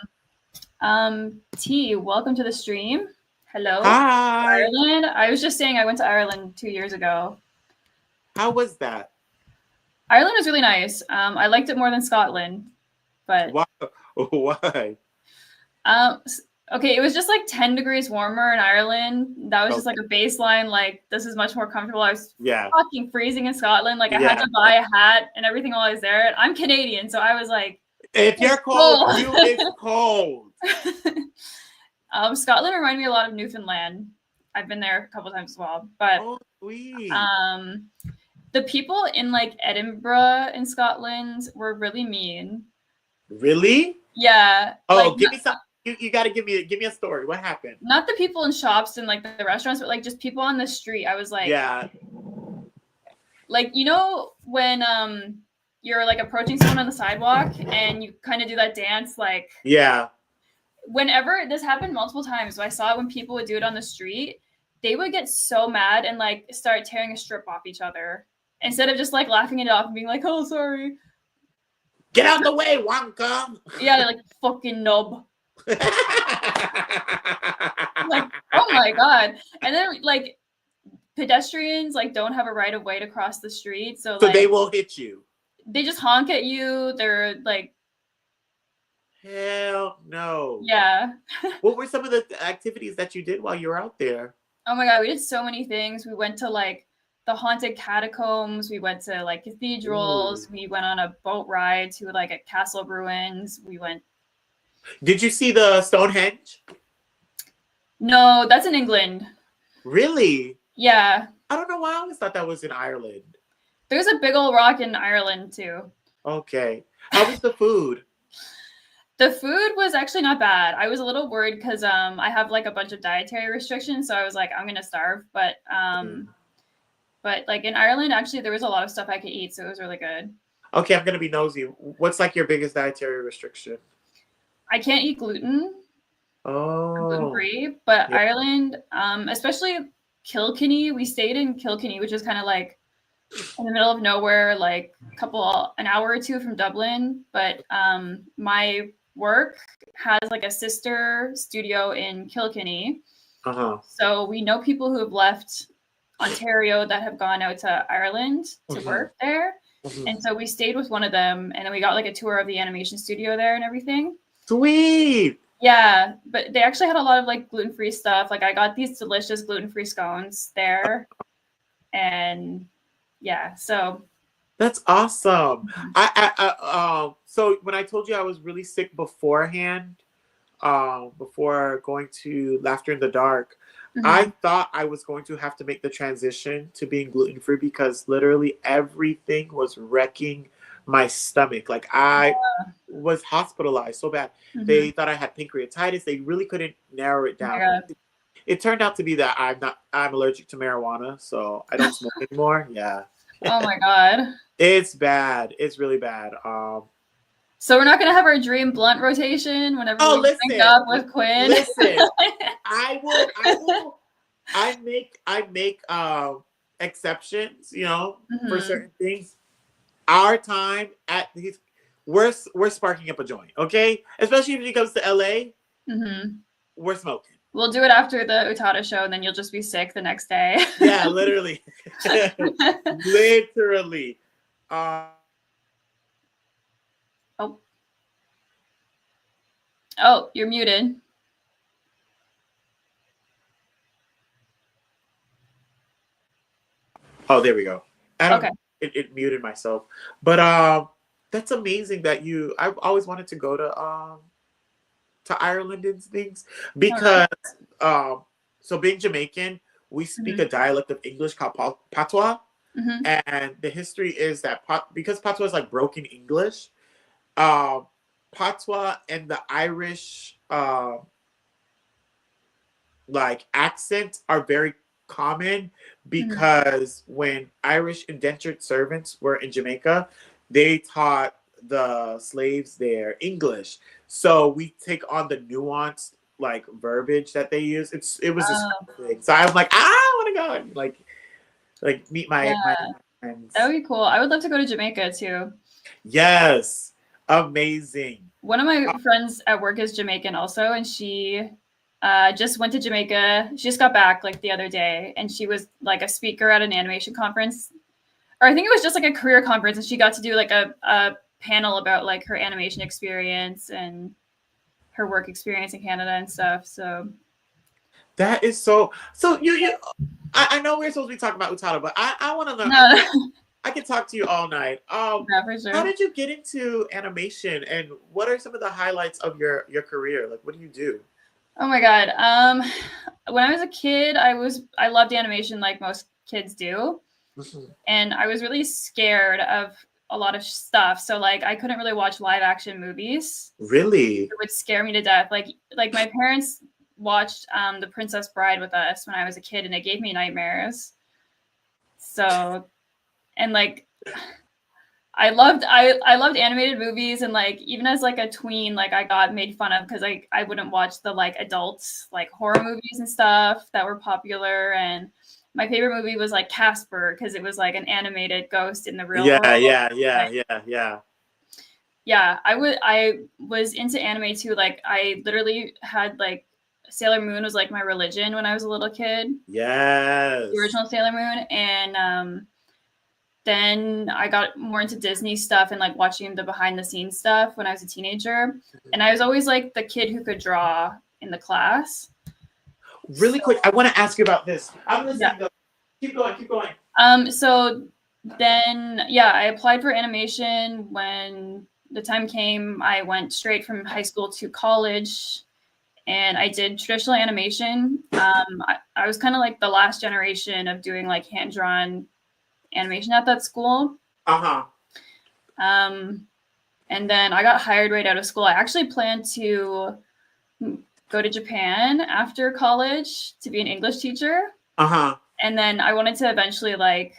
Mm-hmm. it. T, welcome to the stream. Hello. Hi. Ireland. I was just saying I went to Ireland 2 years ago. How was that? Ireland was really nice. I liked it more than Scotland, but Why? Why? um, okay, it was just like 10 degrees warmer in Ireland. That was Oh, just like a baseline. Like this is much more comfortable. I was yeah. fucking freezing in Scotland. Like I had Yeah. to buy a hat and everything while I was there. I'm Canadian, so I was like, If it's you're cold, cold. it's cold. Scotland reminded me a lot of Newfoundland. I've been there a couple times as well, but Oh, sweet. um, the people in like Edinburgh in Scotland were really mean. Really? Yeah, like Oh, give me some. You got to give me a story. What happened? not the people in shops and like the restaurants, but like just people on the street. I was Yeah. like you know when you're like approaching someone on the sidewalk and you kind of do that dance like Yeah. whenever this happened multiple times. So I saw it when people would do it on the street, they would get so mad and like start tearing a strip off each other instead of just like laughing it off and being like, "Oh, sorry." Get out the way, Wonka. Yeah, they're like fucking nub. Like, oh my god. And then like pedestrians like don't have a right of way to cross the street, so So they like will hit you. they just honk at you. They're like, Hell no. yeah. What were some of the activities that you did while you were out there? Oh my god, we did so many things. We went to like the haunted catacombs. We went to like cathedrals. Ooh. We went on a boat ride to like a castle ruins. We went. Did you see the Stonehenge? No, that's in England. Really? Yeah, I don't know why I always thought that was in Ireland. there's a big old rock in Ireland too. Okay. How was the food? The food was actually not bad. I was a little worried because I have like a bunch of dietary restrictions, so I was like I'm gonna starve. But like in Ireland, actually there was a lot of stuff I could eat, so it was really good. Okay, I'm gonna be nosy. What's like your biggest dietary restriction? I can't eat gluten. Gluten Oh, free, but yeah. Ireland, especially Kilkenny, we stayed in Kilkenny, which is kind of like in the middle of nowhere, like an hour or two from Dublin. But my work has like a sister studio in Kilkenny, Uh-huh. so we know people who have left Ontario that have gone out to Ireland to Mhm. work there. Mhm. And so we stayed with one of them, and then we got like a tour of the animation studio there and everything. Sweet. Yeah, but they actually had a lot of like gluten-free stuff. Like I got these delicious gluten-free scones there. And yeah, so That's awesome. So when I told you I was really sick beforehand, before going to Laughter in the Dark, I mhm. thought I was going to have to make the transition to being gluten free because literally everything was wrecking my stomach. Like I was hospitalized so bad. They Mhm. thought I had pancreatitis. They really couldn't narrow it Oh my down. god. It turned out to be that I'm allergic to marijuana, so I don't smoke anymore. Yeah. Oh my god. It's bad. It's really bad. So we're not gonna have our dream blunt rotation whenever Oh, we drink up with Quinn. listen. I make exceptions, for Mhm. certain things. Our time at these we're sparking up a joint, okay? Especially if it comes to LA, Mhm. we're smoking. We'll do it after the Utada show, and then you'll just be sick the next day. Yeah, literally. Literally. Oh, oh, you're muted. Oh, there we go. I don't Okay. it muted myself. But that's amazing that I've always wanted to go to Ireland and things Oh, really? because so being Jamaican, we speak Mhm. a dialect of English called patois, Mhm. and the history is that because patois is like broken English, um, patois and the Irish like accents are very common Mhm. because when Irish indentured servants were in Jamaica, they taught the slaves there English. So we take on the nuance like verbiage that they use. It was just Oh, thing. So I was like, I want to go and like meet yeah, my that friends. would be cool. I would love to go to Jamaica too. Yes, amazing. One of my friends at work is Jamaican also, and she just went to Jamaica. She just got back like the other day, and she was like a speaker at an animation conference, or I think it was just like a career conference, and she got to do like a panel about like her animation experience and her work experience in Canada and stuff. So That is so you. I know we're supposed to be talking about Utah, but I want to know. no, I could talk to you all night. yeah, for How sure. did you get into animation, and what are some of the highlights of your career? Like, what do you do? Oh my god. When I was a kid, I loved animation like most kids do, and I was really scared of a lot of stuff. So like I couldn't really watch live action movies. Really? It would scare me to death. Like my parents watched The Princess Bride with us when I was a kid, and it gave me nightmares. So and like I loved animated movies, and like even as like a tween, like I got made fun of because I wouldn't watch the like adults like horror movies and stuff that were popular. And my favorite movie was like Casper because it was like an animated ghost in the real Yeah, world. Like, yeah. yeah, I was into anime too. Like I literally had like Sailor Moon was like my religion when I was a little kid, the Yes. original Sailor Moon. And then I got more into Disney stuff and like watching the behind the scenes stuff when I was a teenager. And I was always like the kid who could draw in the class. Really quick, I want to ask you about this. I'm listening. Yeah. Though. Keep going. Keep going. So then, yeah, I applied for animation. When the time came, I went straight from high school to college, and I did traditional animation. I was kind of like the last generation of doing like hand drawn animation at that school. Uh-huh. And then I got hired right out of school. I actually planned to go to Japan after college to be an English teacher. Uh-huh. And then I wanted to eventually like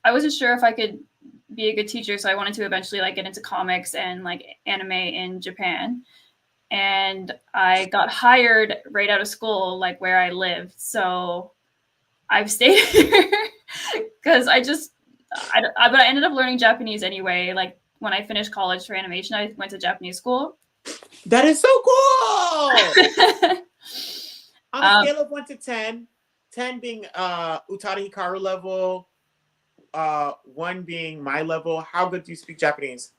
I wasn't sure if I could be a good teacher, so I wanted to eventually like get into comics and like anime in Japan. And I got hired right out of school, like where I lived. So I've stayed here because but I ended up learning Japanese anyway. Like when I finished college for animation, I went to Japanese school. That is so cool. On a um, scale of 1 to 10, 10 being Utada Hikaru level, 1 being my level, how good do you speak Japanese?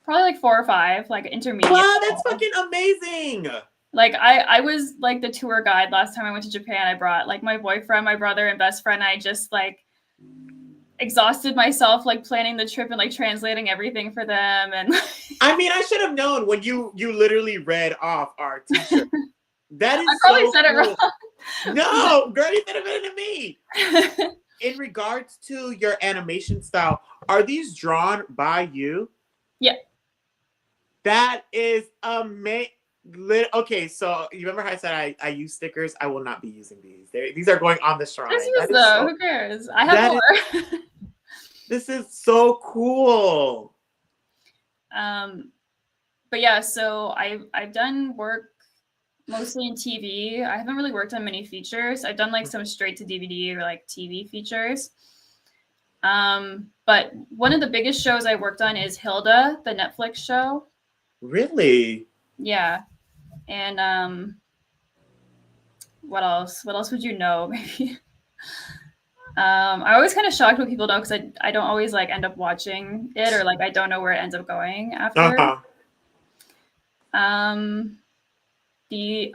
Probably like 4 or 5, like intermediate. Wow, that's fucking amazing. Like I was like the tour guide last time I went to Japan. I brought like my boyfriend, my brother, and best friend. I just like exhausted myself like planning the trip and like translating everything for them. And I mean, I should have known when you literally read off our t-shirt. That is I probably so said cool. it wrong. No, girl, you said it better than me. In regards to your animation style, are these drawn by you? Yeah. That is amazing. Okay, so you remember how I said I use stickers? I will not be using these. These are going on the shrine. Just use them. Who cares? I have more. This is so cool. But yeah, so I've done work mostly in TV. I haven't really worked on many features. I've done like some straight to DVD or like TV features. But one of the biggest shows I worked on is Hilda, the Netflix show. Really? Yeah. And what else? What else would you know? Maybe. I always kind of shocked when people know because I don't always like end up watching it, or like I don't know where it ends up going after. Uh-huh. I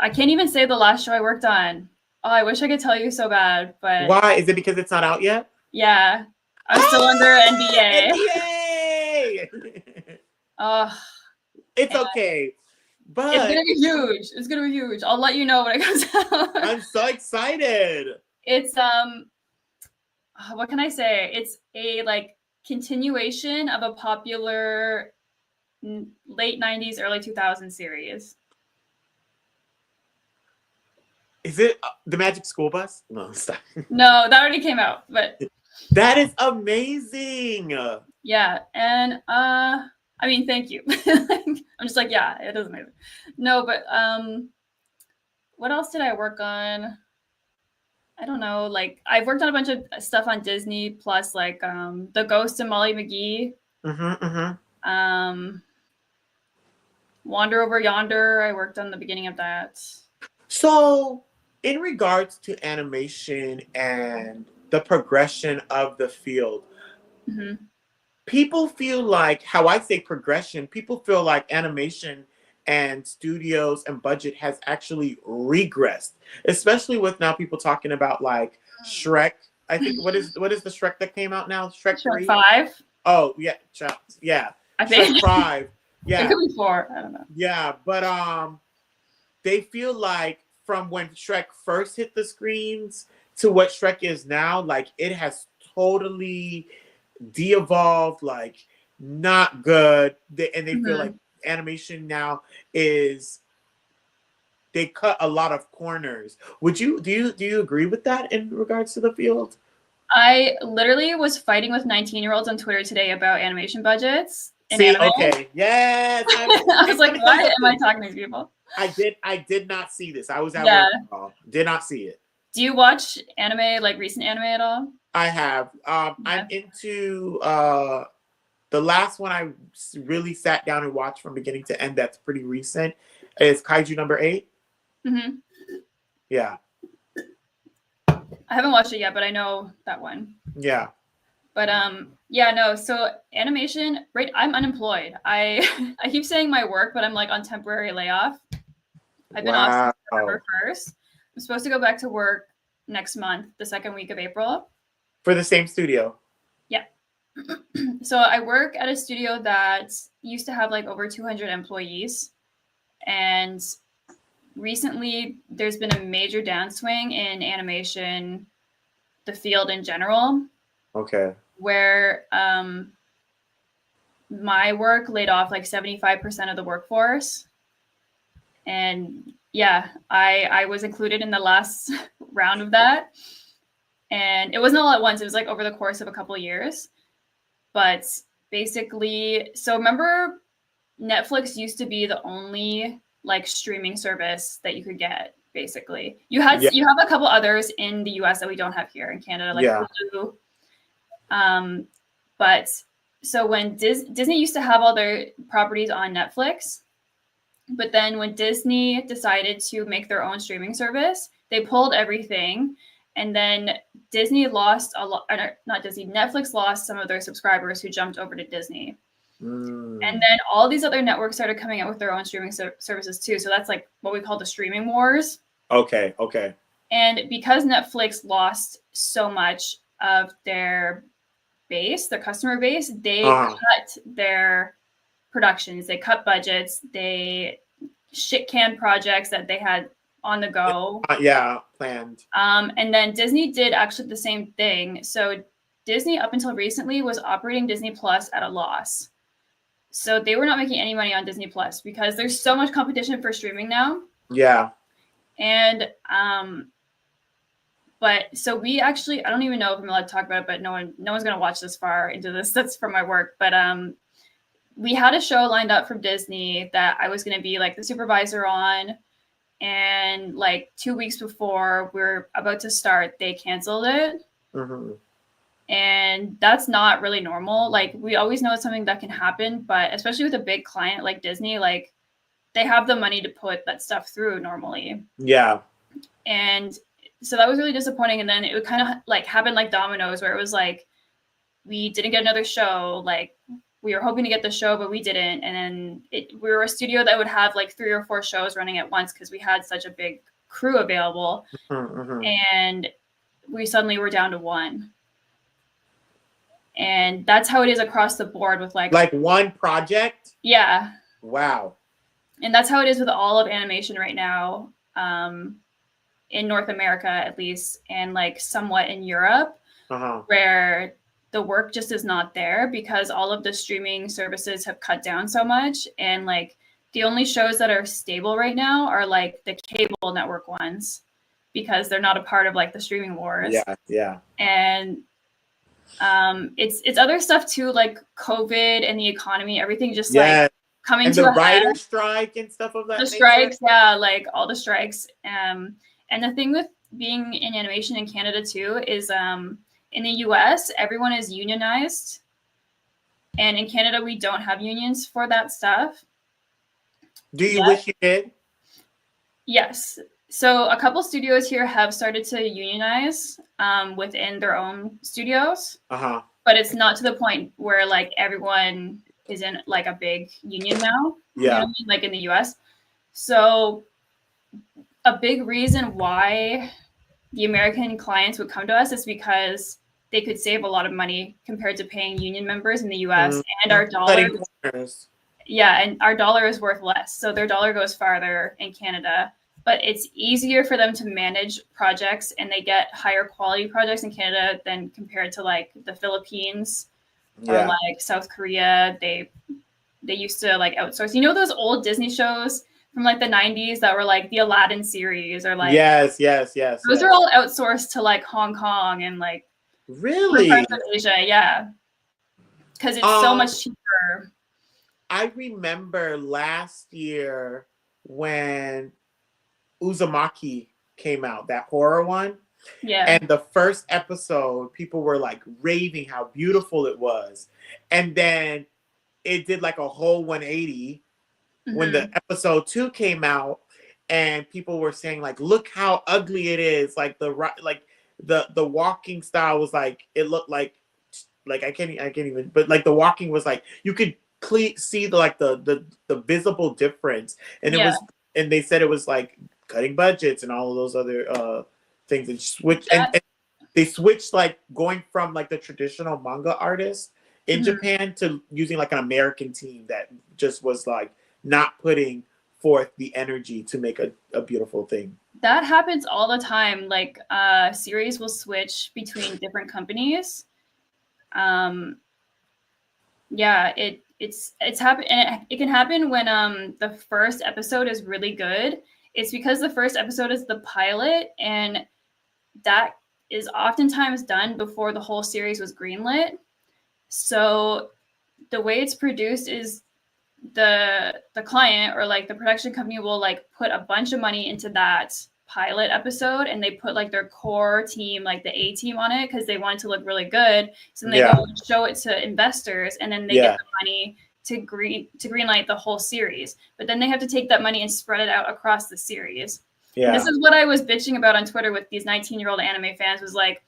can't even say the last show I worked on. Oh, I wish I could tell you so bad, but why? Is it because it's not out yet? Yeah, I'm still under NDA. NDA. Oh, it's okay, but it's gonna be huge. It's gonna be huge. I'll let you know when it comes out. I'm so excited. It's what can I say? It's a like continuation of a popular late 90s, early 2000s series. Is it the Magic School Bus? No, stop. No, that already came out, but that is amazing. Yeah, and I mean, thank you. I'm just like, yeah, it is amazing. No, but what else did I work on? I don't know. Like I've worked on a bunch of stuff on Disney Plus, like The Ghost and Molly McGee. Wander Over Yonder. I worked on the beginning of that. So, in regards to animation and the progression of the field, people feel like, how I say progression, people feel like animation and studios and budget has actually regressed, especially with now people talking about like Shrek. I think what is the Shrek that came out now? Shrek 3? 5. Oh yeah, yeah. I think Shrek 5. Yeah. It could be 4. I don't know. Yeah, but they feel like from when Shrek first hit the screens to what Shrek is now, like it has totally de-evolved, like not good. And they feel like animation now is, they cut a lot of corners. Do you agree with that in regards to the field? I literally was fighting with 19-year-olds on Twitter today about animation budgets in See, anime. okay, yes. I was like, why am I talking to these people? I did not see this. I was at work. Did not see it. Do you watch anime, like recent anime at all? I have. I'm into the last one I really sat down and watched from beginning to end. That's pretty recent. Is Kaiju number 8. Yeah. I haven't watched it yet, but I know that one. Yeah. But yeah, no. So animation, right? I'm unemployed. I keep saying my work, but I'm like on temporary layoff. I've been off since November 1st. I'm supposed to go back to work next month, the second week of April. For the same studio. Yeah. So I work at a studio that used to have like over 200 employees, and recently there's been a major downswing in animation, the field in general. Okay. Where my work laid off like 75% of the workforce. And yeah, I was included in the last round of that. And it wasn't all at once. It was like over the course of a couple of years. But basically, so remember Netflix used to be the only like streaming service that you could get, basically. You have a couple others in the US that we don't have here in Canada, like Hulu. But so when Disney used to have all their properties on Netflix, but then when Disney decided to make their own streaming service, they pulled everything, and then Disney lost a lot. Not Disney, Netflix lost some of their subscribers who jumped over to Disney. And then all these other networks started coming out with their own streaming services too. So that's like what we call the streaming wars. Okay. And because Netflix lost so much of their base, their customer base, they cut their productions, they cut budgets, they shit canned projects that they had on the go. Planned. And then Disney did actually the same thing. So Disney, up until recently, was operating Disney Plus at a loss. So they were not making any money on Disney Plus because there's so much competition for streaming now. Yeah. And but so we actually, I don't even know if I'm allowed to talk about it, but no one's gonna watch this far into this. That's from my work. But we had a show lined up from Disney that I was gonna be like the supervisor on, and like 2 weeks before we're about to start, they canceled it. And that's not really normal. Like we always know it's something that can happen, but especially with a big client like Disney, like they have the money to put that stuff through normally. Yeah. And so that was really disappointing. And then it would kind of like happen like dominoes, where it was like, we didn't get another show. Like we were hoping to get the show, but we didn't. And then we were a studio that would have like 3 or 4 shows running at once because we had such a big crew available. And we suddenly were down to 1. And that's how it is across the board with like one project. Yeah. Wow. And that's how it is with all of animation right now, in North America at least, and like somewhat in Europe, where the work just is not there because all of the streaming services have cut down so much. And like the only shows that are stable right now are like the cable network ones, because they're not a part of like the streaming wars. Yeah. And it's other stuff too, like COVID and the economy, everything just like coming And to the a head. writer strike and stuff of The that nature. strikes, yeah, like all the strikes. And the thing with being in animation in Canada too is in the US, everyone is unionized. And in Canada, we don't have unions for that stuff. Do you Yet. wish you did? Yes. So a couple studios here have started to unionize within their own studios. Uh-huh. But it's not to the point where like everyone is in like a big union now. Yeah. You know what I mean? Like in the US. So a big reason why the American clients would come to us is because they could save a lot of money compared to paying union members in the US. Mm-hmm. And our dollar, corners. yeah, and our dollar is worth less. So their dollar goes farther in Canada. But it's easier for them to manage projects, and they get higher quality projects in Canada than compared to like the Philippines or like South Korea. They used to like outsource. You know those old Disney shows from like the 90s that were like the Aladdin series or like yes. Those are all outsourced to like Hong Kong and like really parts of Asia, yeah. Because it's so much cheaper. I remember last year when Uzumaki came out, that horror one. Yeah. And the first episode, people were like raving how beautiful it was. And then it did like a whole 180 when the episode 2 came out, and people were saying like, look how ugly it is. Like the walking style was like, it looked like I can't even, but like the walking was like, you could see the visible difference. And it was, and they said it was like cutting budgets and all of those other things, and and they switched like going from like the traditional manga artist in Japan to using like an American team that just was like not putting forth the energy to make a beautiful thing. That happens all the time. Like series will switch between different companies. Yeah, it's happened, and it can happen when the first episode is really good. It's because the first episode is the pilot, and that is oftentimes done before the whole series was greenlit. So the way it's produced is the client or like the production company will like put a bunch of money into that pilot episode, and they put like their core team, like the A team, on it because they want it to look really good. So then they go and show it to investors, and then they get the money to greenlight the whole series. But then they have to take that money and spread it out across the series. And this is what I was bitching about on Twitter with these 19-year-old anime fans, was like,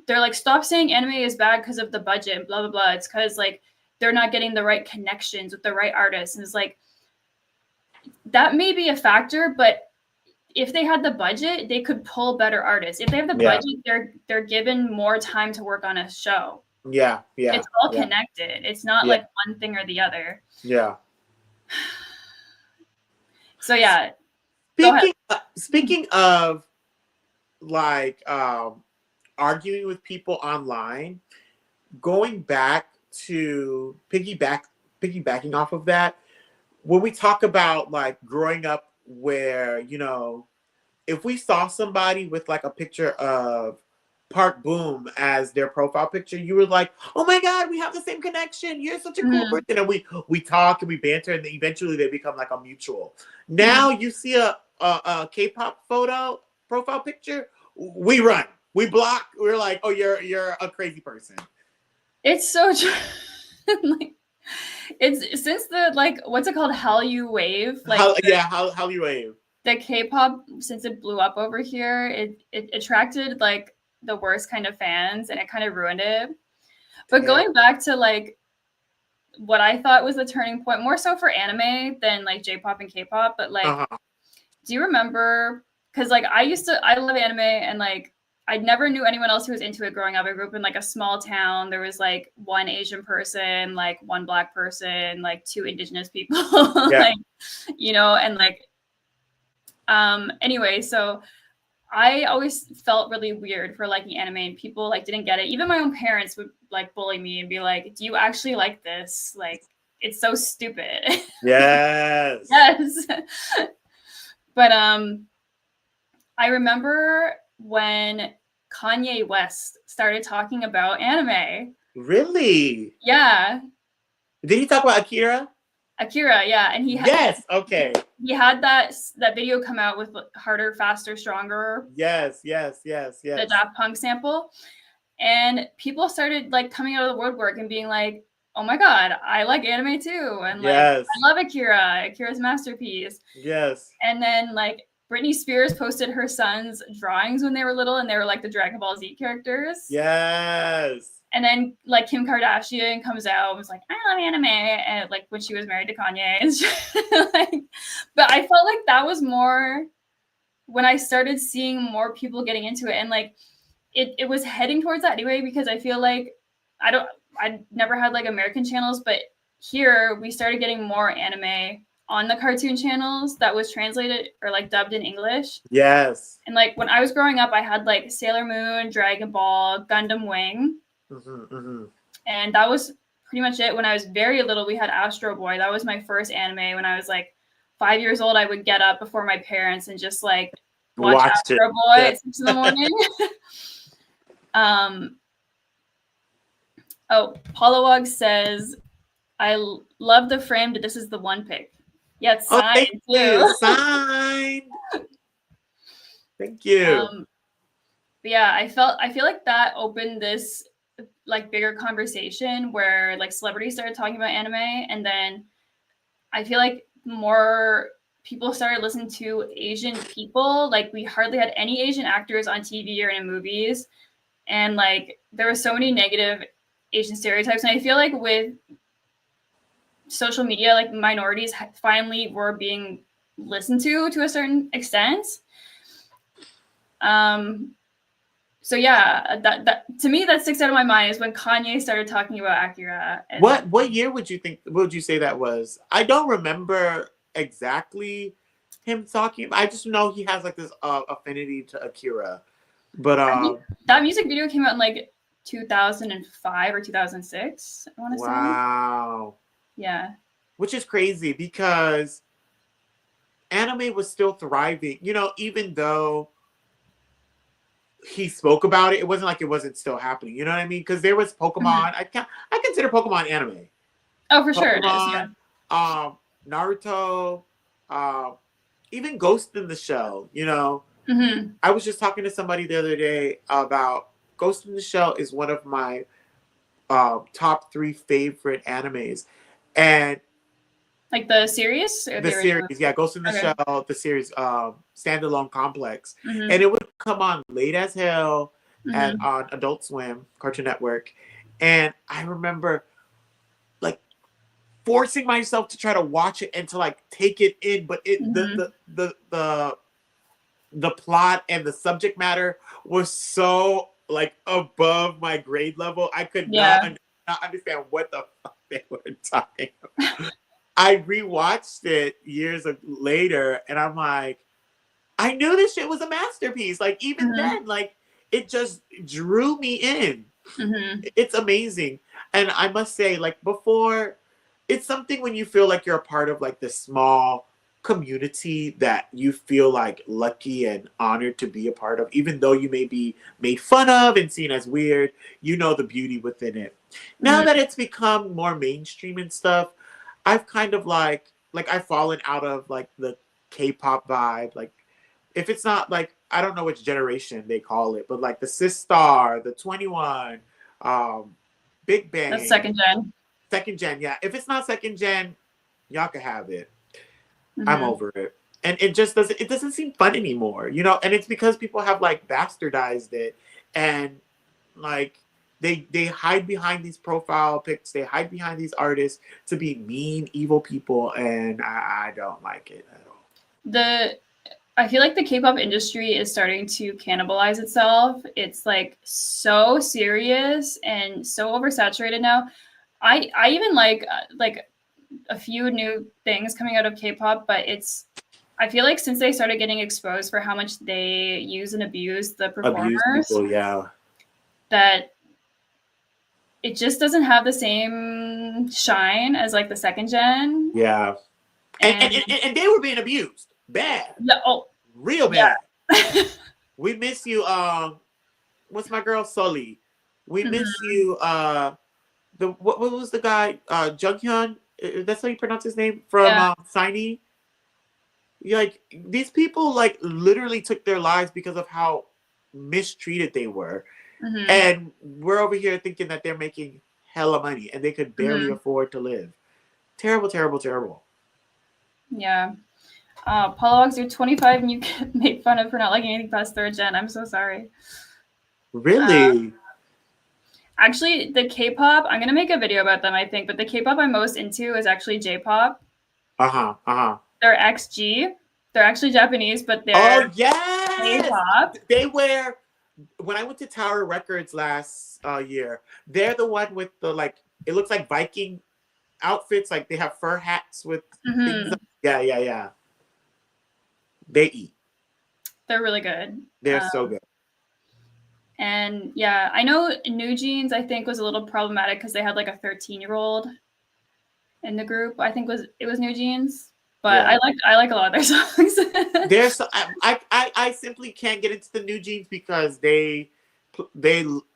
they're like, stop saying anime is bad because of the budget and blah blah blah. It's because like they're not getting the right connections with the right artists. And it's like, that may be a factor, but if they had the budget, they could pull better artists. If they have the budget, they're given more time to work on a show. Yeah. It's all connected. It's not like one thing or the other. Yeah. So yeah. Speaking of like arguing with people online, going back to piggybacking off of that, when we talk about like growing up where, you know, if we saw somebody with like a picture of Park Boom as their profile picture, you were like, oh my God, we have the same connection. You're such a cool person. And we talk and we banter, and then eventually they become like a mutual. Now you see a K-pop photo profile picture, we run, we block. We're like, oh, you're a crazy person. It's so true. Like, it's since the like, what's it called, Hallyu wave? Like Hallyu wave. The K-pop, since it blew up over here, it attracted like the worst kind of fans, and it kind of ruined it. But going back to like what I thought was the turning point, more so for anime than like J-pop and K-pop, but like, do you remember? Because like I love anime, and like I never knew anyone else who was into it growing up. I grew up in like a small town. There was like one Asian person, like one Black person, like two Indigenous people, like, you know, and like, anyway, so I always felt really weird for liking anime, and people like didn't get it. Even my own parents would like bully me and be like, do you actually like this? Like, it's so stupid. Yes. Yes. But I remember when Kanye West started talking about anime. Really? Yeah. Did he talk about Akira? Akira, yeah, and Yes. Okay. he had that video come out with Harder, Faster, Stronger. Yes. The Daft Punk sample. And people started like coming out of the woodwork and being like, oh my God, I like anime too. And like, I love Akira. Akira's masterpiece. Yes. And then like Britney Spears posted her son's drawings when they were little and they were like the Dragon Ball Z characters. Yes. And then like Kim Kardashian comes out and was like, I love anime. And like when she was married to Kanye. And like, but I felt like that was more when I started seeing more people getting into it. And like, it was heading towards that anyway, because I feel like I never had like American channels, but here we started getting more anime on the cartoon channels that was translated or like dubbed in English. Yes. And like when I was growing up, I had like Sailor Moon, Dragon Ball, Gundam Wing. And that was pretty much it. When I was very little, we had Astro Boy. That was my first anime. When I was like 5 years old, I would get up before my parents and just like watch Astro Boy at 6 in the morning. Polywog says, I love the frame, but this is the one pick. Yeah, it's signed too. Signed. Thank you. But yeah, I feel like that opened this like bigger conversation where like celebrities started talking about anime, and then I feel like more people started listening to Asian people. Like we hardly had any Asian actors on TV or in movies. And like there were so many negative Asian stereotypes. And I feel like with social media, like minorities finally were being listened to a certain extent. So yeah, that to me that sticks out of my mind is when Kanye started talking about Akira. And what year would you say that was? I don't remember exactly him talking. I just know he has like this affinity to Akira. But that music video came out in like 2005 or 2006, I want to say. Wow. Yeah. Which is crazy because anime was still thriving. You know, even though he spoke about it, it wasn't like it wasn't still happening. You know what I mean? Because there was Pokemon. I consider Pokemon anime. Oh, for sure it is. Yeah. Naruto, even Ghost in the Shell, you know. I was just talking to somebody the other day about Ghost in the Shell is one of my top 3 favorite animes. And like the series? Or the series, yeah, Ghost in the Shell, the series, standalone complex. And it would come on late as hell on Adult Swim, Cartoon Network. And I remember like forcing myself to try to watch it and to like take it in, but the plot and the subject matter was so like above my grade level. I could not understand what the fuck they were talking about. I rewatched it years later and I'm like, I knew this shit was a masterpiece. Like even then, like it just drew me in. It's amazing. And I must say, like before, it's something when you feel like you're a part of like this small community that you feel like lucky and honored to be a part of, even though you may be made fun of and seen as weird, you know the beauty within it. Now that it's become more mainstream and stuff, I've kind of like I've fallen out of like the K-pop vibe. Like if it's not like, I don't know which generation they call it, but like the Sistar, the 21, Big Bang. That's second gen. Second gen, yeah. If it's not second gen, y'all can have it. I'm over it. And it just doesn't seem fun anymore, you know? And it's because people have like bastardized it and like they hide behind these profile pics, they hide behind these artists to be mean, evil people, and I don't like it at all. I feel like the K-pop industry is starting to cannibalize itself. It's like so serious and so oversaturated now. I even like a few new things coming out of K-pop, but I feel like since they started getting exposed for how much they use and abuse the performers, people, that it just doesn't have the same shine as like the second gen. Yeah. And they were being abused. Bad. Real bad. Yeah. We miss you, what's my girl Sully? We miss you, what was the guy, Junghyun That's how you pronounce his name from Yeah. Shiny. Like these people like literally took their lives because of how mistreated they were, Hmm. and we're over here thinking that they're making hella money and they could barely Hmm. afford to live. Terrible, terrible, terrible. Yeah. Pollox, you're 25 and you get made fun of for not liking anything past third gen. I'm so sorry. Really? Actually, the K-pop, I'm gonna make a video about them, I think, but the K-pop I'm most into is actually J-pop. Uh-huh. Uh-huh. They're XG. They're actually Japanese, but they're Oh yes! K-pop. They wear when I went to Tower Records last year, they're the one with the like it looks like Viking outfits, like they have fur hats with things. Hmm. Yeah, yeah, yeah. They eat. They're really good. They're so good. And yeah, I know New Jeans, I think, was a little problematic because they had like a 13-year-old in the group. I think it was New Jeans, but Yeah. I like a lot of their songs. There's so, I simply can't get into the New Jeans because they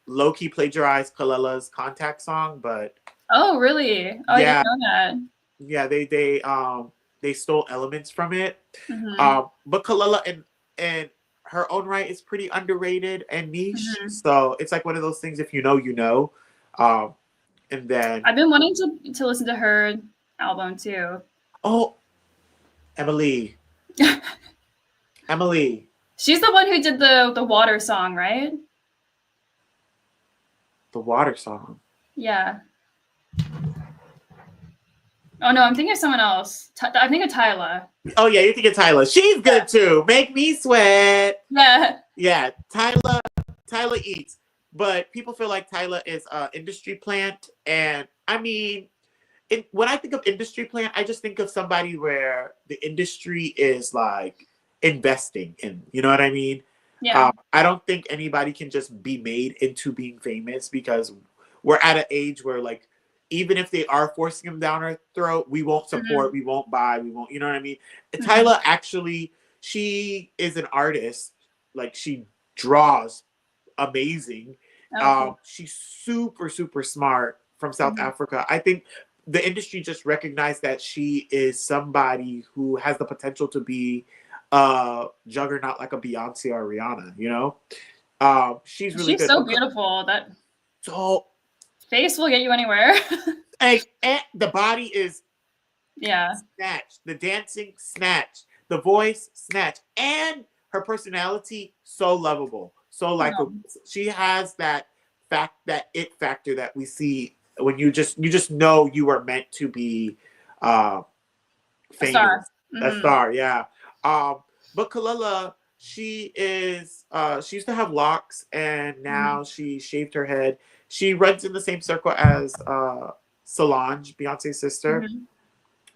low key plagiarized Kalela's Contact song, but Oh, really? Oh, I didn't yeah, know that. yeah, they stole elements from it. Hmm. But Kalela and her own right is pretty underrated and niche. Hmm. So it's like one of those things. If you know, you know. Um, and then I've been wanting to listen to her album too. oh, Emily, Emily, She's the one who did the water song, right? the water song. Yeah. Oh no, I'm thinking of someone else. I think of Tyla. Oh yeah, you're thinking Tyler. She's good too. Make me sweat. Yeah. Yeah, Tyler eats, but people feel like Tyler is a industry plant, and I mean, when I think of industry plant, I just think of somebody where the industry is like investing in. You know what I mean? Yeah. I don't think anybody can just be made into being famous because we're at an age where like even if they are forcing them down our throat, we won't Hmm. support, we won't buy, we won't. You know what I mean? Hmm. Tyler actually, she is an artist. Like she draws amazing. Oh, cool. She's super, super smart from South Hmm. Africa. I think the industry just recognized that she is somebody who has the potential to be a juggernaut like a Beyonce or Rihanna, you know? She's really She's good. so beautiful. That So, face will get you anywhere. and the body is Yeah. snatched, the dancing snatched, the voice snatched, and her personality so lovable, so likable. No. She has that it factor that we see when you just know you are meant to be uh A star. famous, a Hmm. star, yeah. um but Kalela, she used to have locks and Hmm. now she shaved her head. She runs in the same circle as Solange, Beyonce's sister. Hmm.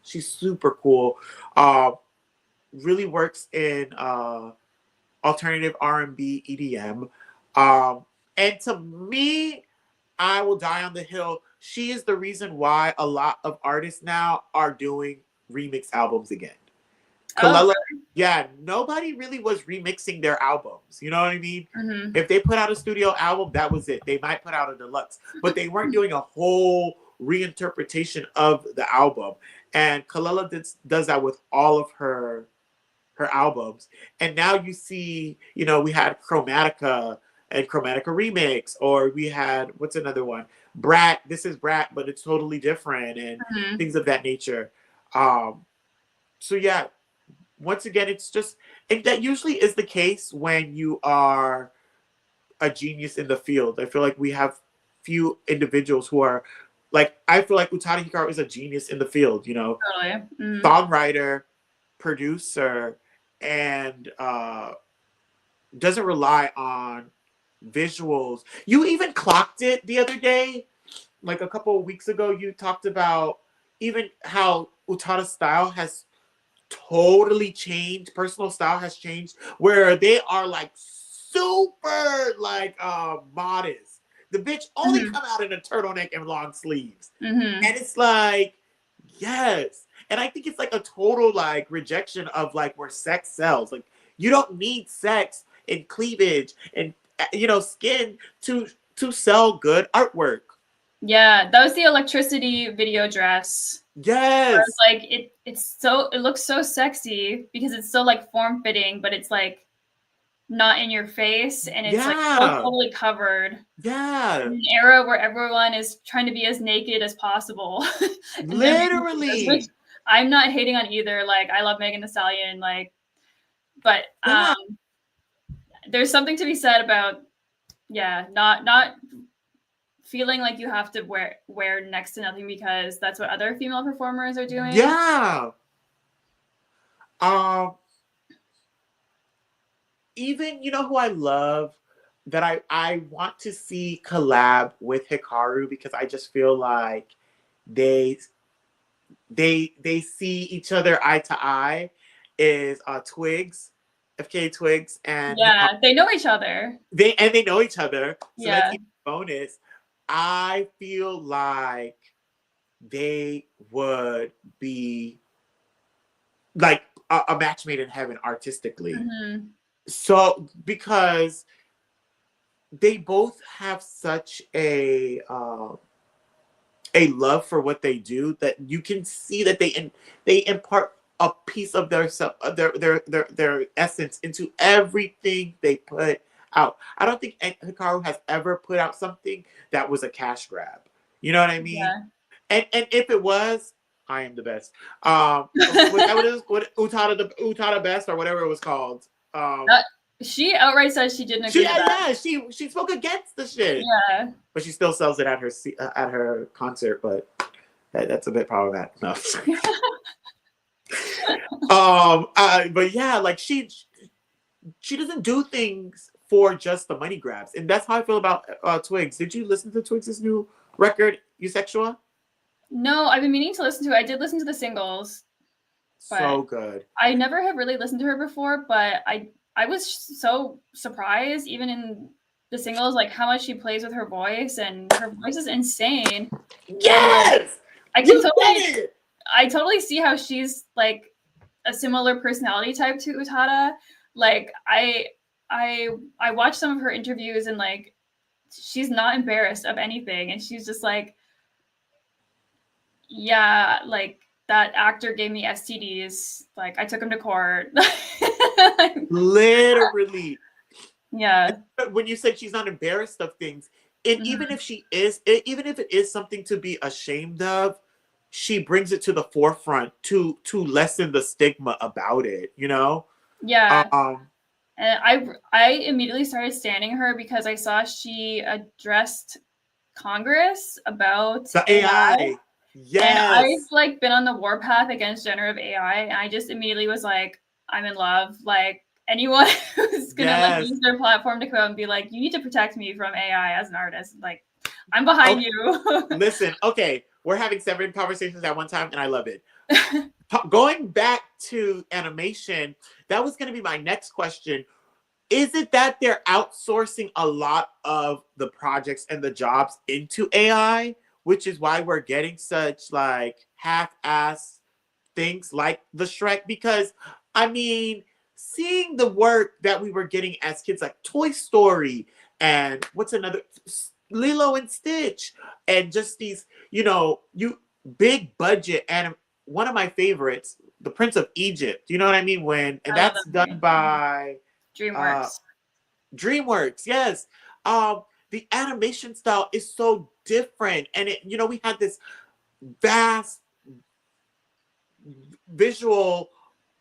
She's super cool. Uh, really works in alternative R&B, EDM. And to me, I will die on the hill. She is the reason why a lot of artists now are doing remix albums again. Oh, Kalela, yeah, nobody really was remixing their albums. You know what I mean? really? If they put out a studio album, that was it. They might put out a deluxe, but they weren't doing a whole reinterpretation of the album. And Kalela does that with all of her albums. And now you see, we had Chromatica and Chromatica Remix, or we had what's another one? Brat. This is Brat, but it's totally different, and Hmm. things of that nature. Um, so yeah, once again, it's just that usually is the case when you are a genius in the field. I feel like we have few individuals who are like I feel like Utada Hikaru is a genius in the field, Totally. Hmm. songwriter, producer, and doesn't rely on visuals. You even clocked it the other day, like a couple of weeks ago. You talked about even how Utada's style has totally changed. Personal style has changed where they are like super like modest. The bitch only Hmm. come out in a turtleneck and long sleeves. Hmm. And it's like, yes. And I think it's like a total like rejection of like where sex sells. Like you don't need sex and cleavage and skin to sell good artwork. Yeah, that was the electricity video dress. Yes. It's like it looks so sexy because it's so like form fitting, but it's like not in your face, and it's like so Yeah. totally covered. Yeah. In an era where everyone is trying to be as naked as possible in their music videos, which Literally. I'm not hating on either. Like I love Megan Thee Stallion, like, but Yeah. there's something to be said about not feeling like you have to wear next to nothing because that's what other female performers are doing. Yeah. Um, even you know who I love that I want to see collab with Hikaru because I just feel like they they see each other eye to eye is Twigs, FK Twigs and Hikaru. Yeah, they know each other. They know each other, so that's Yeah, even a bonus. I feel like they would be like a match made in heaven artistically. mm-hmm. So because they both have such a love for what they do that you can see that they impart a piece of their their essence into everything they put out. I don't think Hikaru has ever put out something that was a cash grab. You know what I mean? Yeah. And if it was, I am the best. Was that what it was? What Utada best or whatever it was called? That, she outright says she didn't agree to that. Yeah, she spoke against the shit, Yeah. but she still sells it at her concert. But that's a bit problematic. No. But yeah, like she doesn't do things for just the money grabs, and that's how I feel about Twigs. Did you listen to Twigs' new record, Eusexual? No, I've been meaning to listen to it. I did listen to the singles, but So good. I never have really listened to her before. But I was so surprised, even in the singles, like how much she plays with her voice, and her voice is insane. Yes, I can you said totally, it. I totally see how she's like a similar personality type to Utada. Like I watched some of her interviews, and like she's not embarrassed of anything, and she's just like, yeah, like that actor gave me STDs. Like I took him to court. Literally. Yeah. When you said she's not embarrassed of things, and even Mm-hmm. if she is, even if it is something to be ashamed of, she brings it to the forefront to lessen the stigma about it. You know. Yeah. Um. And I immediately started standing her because I saw she addressed Congress about The AI. AI. And I've Yes. like been on the warpath against generative AI, and I just immediately was like, I'm in love. Like anyone who's gonna like Yes. use their platform to come and be like, you need to protect me from AI as an artist. Like, I'm behind Okay. you. Listen. Okay. We're having 7 conversations at one time, and I love it. Going back to animation, that was going to be my next question. Is it that they're outsourcing a lot of the projects and the jobs into AI, which is why we're getting such like half-ass things like the Shrek? Because I mean, seeing the work that we were getting as kids, like Toy Story and what's another, Lilo and Stitch, and just these, you big budget, and one of my favorites, The Prince of Egypt. You know what I mean? And I love that's that movie. done by uh, DreamWorks. DreamWorks, yes. The animation style is so different, and we had this vast visual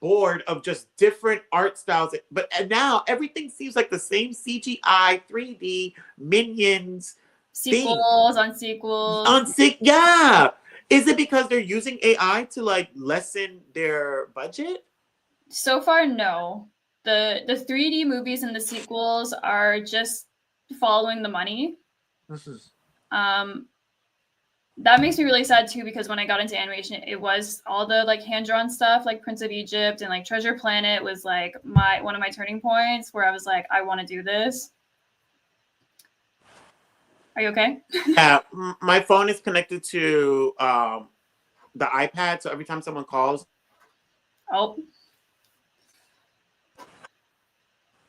board of just different art styles. But and now everything seems like the same CGI, 3D minions thing. Sequels on sequels. Yeah. Is it because they're using AI to like lessen their budget? So far, no. The 3D movies and the sequels are just following the money. Um, that makes me really sad too because when I got into animation, it was all the like hand drawn stuff, like Prince of Egypt and like Treasure Planet was like one of my turning points where I was like, I want to do this. Are you okay? Yeah, my phone is connected to the iPad, so every time someone calls, Oh,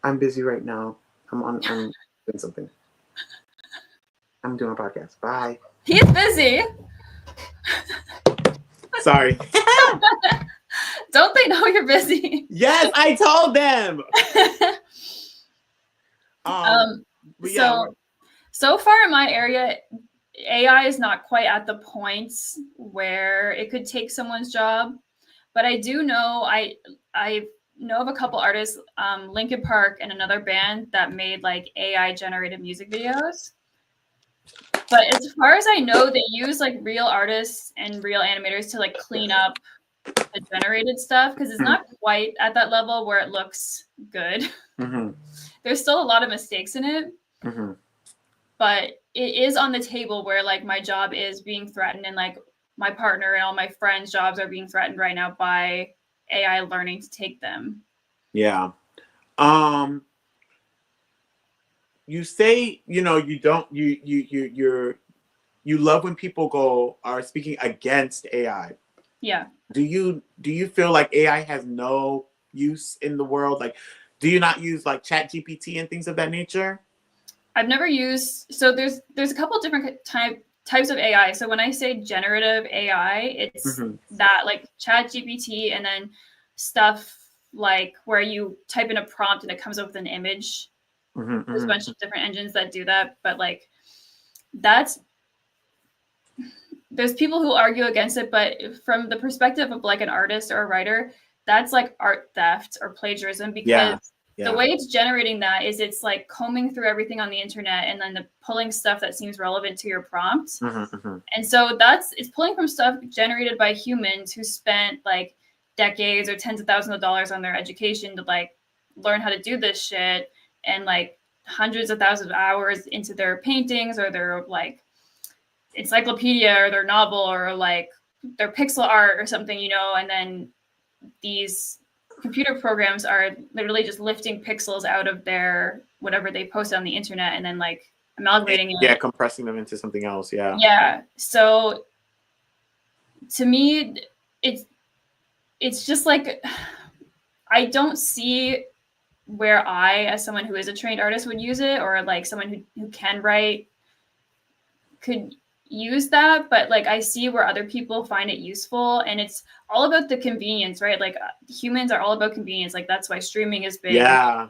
I'm busy right now. I'm doing something. I'm doing a podcast. Bye. he's busy. Sorry. Don't they know you're busy? Yes, I told them. But yeah, So far in my area, AI is not quite at the point where it could take someone's job, but I do know I know of a couple artists, Linkin Park and another band that made like AI generated music videos. But as far as I know, they use like real artists and real animators to like clean up the generated stuff because it's not quite at that level where it looks good. Mm-hmm. There's still a lot of mistakes in it. Mm-hmm. But it is on the table where like my job is being threatened and like my partner and all my friends' jobs are being threatened right now by AI learning to take them. Yeah. You say, you know, you don't you love when people are speaking against AI. Yeah. Do you feel like AI has no use in the world? Like, do you not use like Chat GPT and things of that nature? I've never used, so there's a couple different types of AI. So when I say generative AI, it's that like Chat GPT and then stuff like where you type in a prompt and it comes up with an image. There's a bunch of different engines that do that, but like there's people who argue against it, but from the perspective of like an artist or a writer, that's like art theft or plagiarism because the way it's generating that is it's like combing through everything on the internet and then pulling stuff that seems relevant to your prompt. And so it's pulling from stuff generated by humans who spent like decades or tens of thousands of dollars on their education to like learn how to do this shit and like hundreds of thousands of hours into their paintings or their like encyclopedia or their novel or like their pixel art or something, you know, and then these computer programs are literally just lifting pixels out of their whatever they post on the internet and then like amalgamating it. Yeah, compressing them into something else. Yeah. Yeah. So to me, it's just like I don't see where I, as someone who is a trained artist, would use it, or like someone who can write could use that, but like I see where other people find it useful, and it's all about the convenience, right? Like humans are all about convenience. Like that's why streaming is big. Yeah.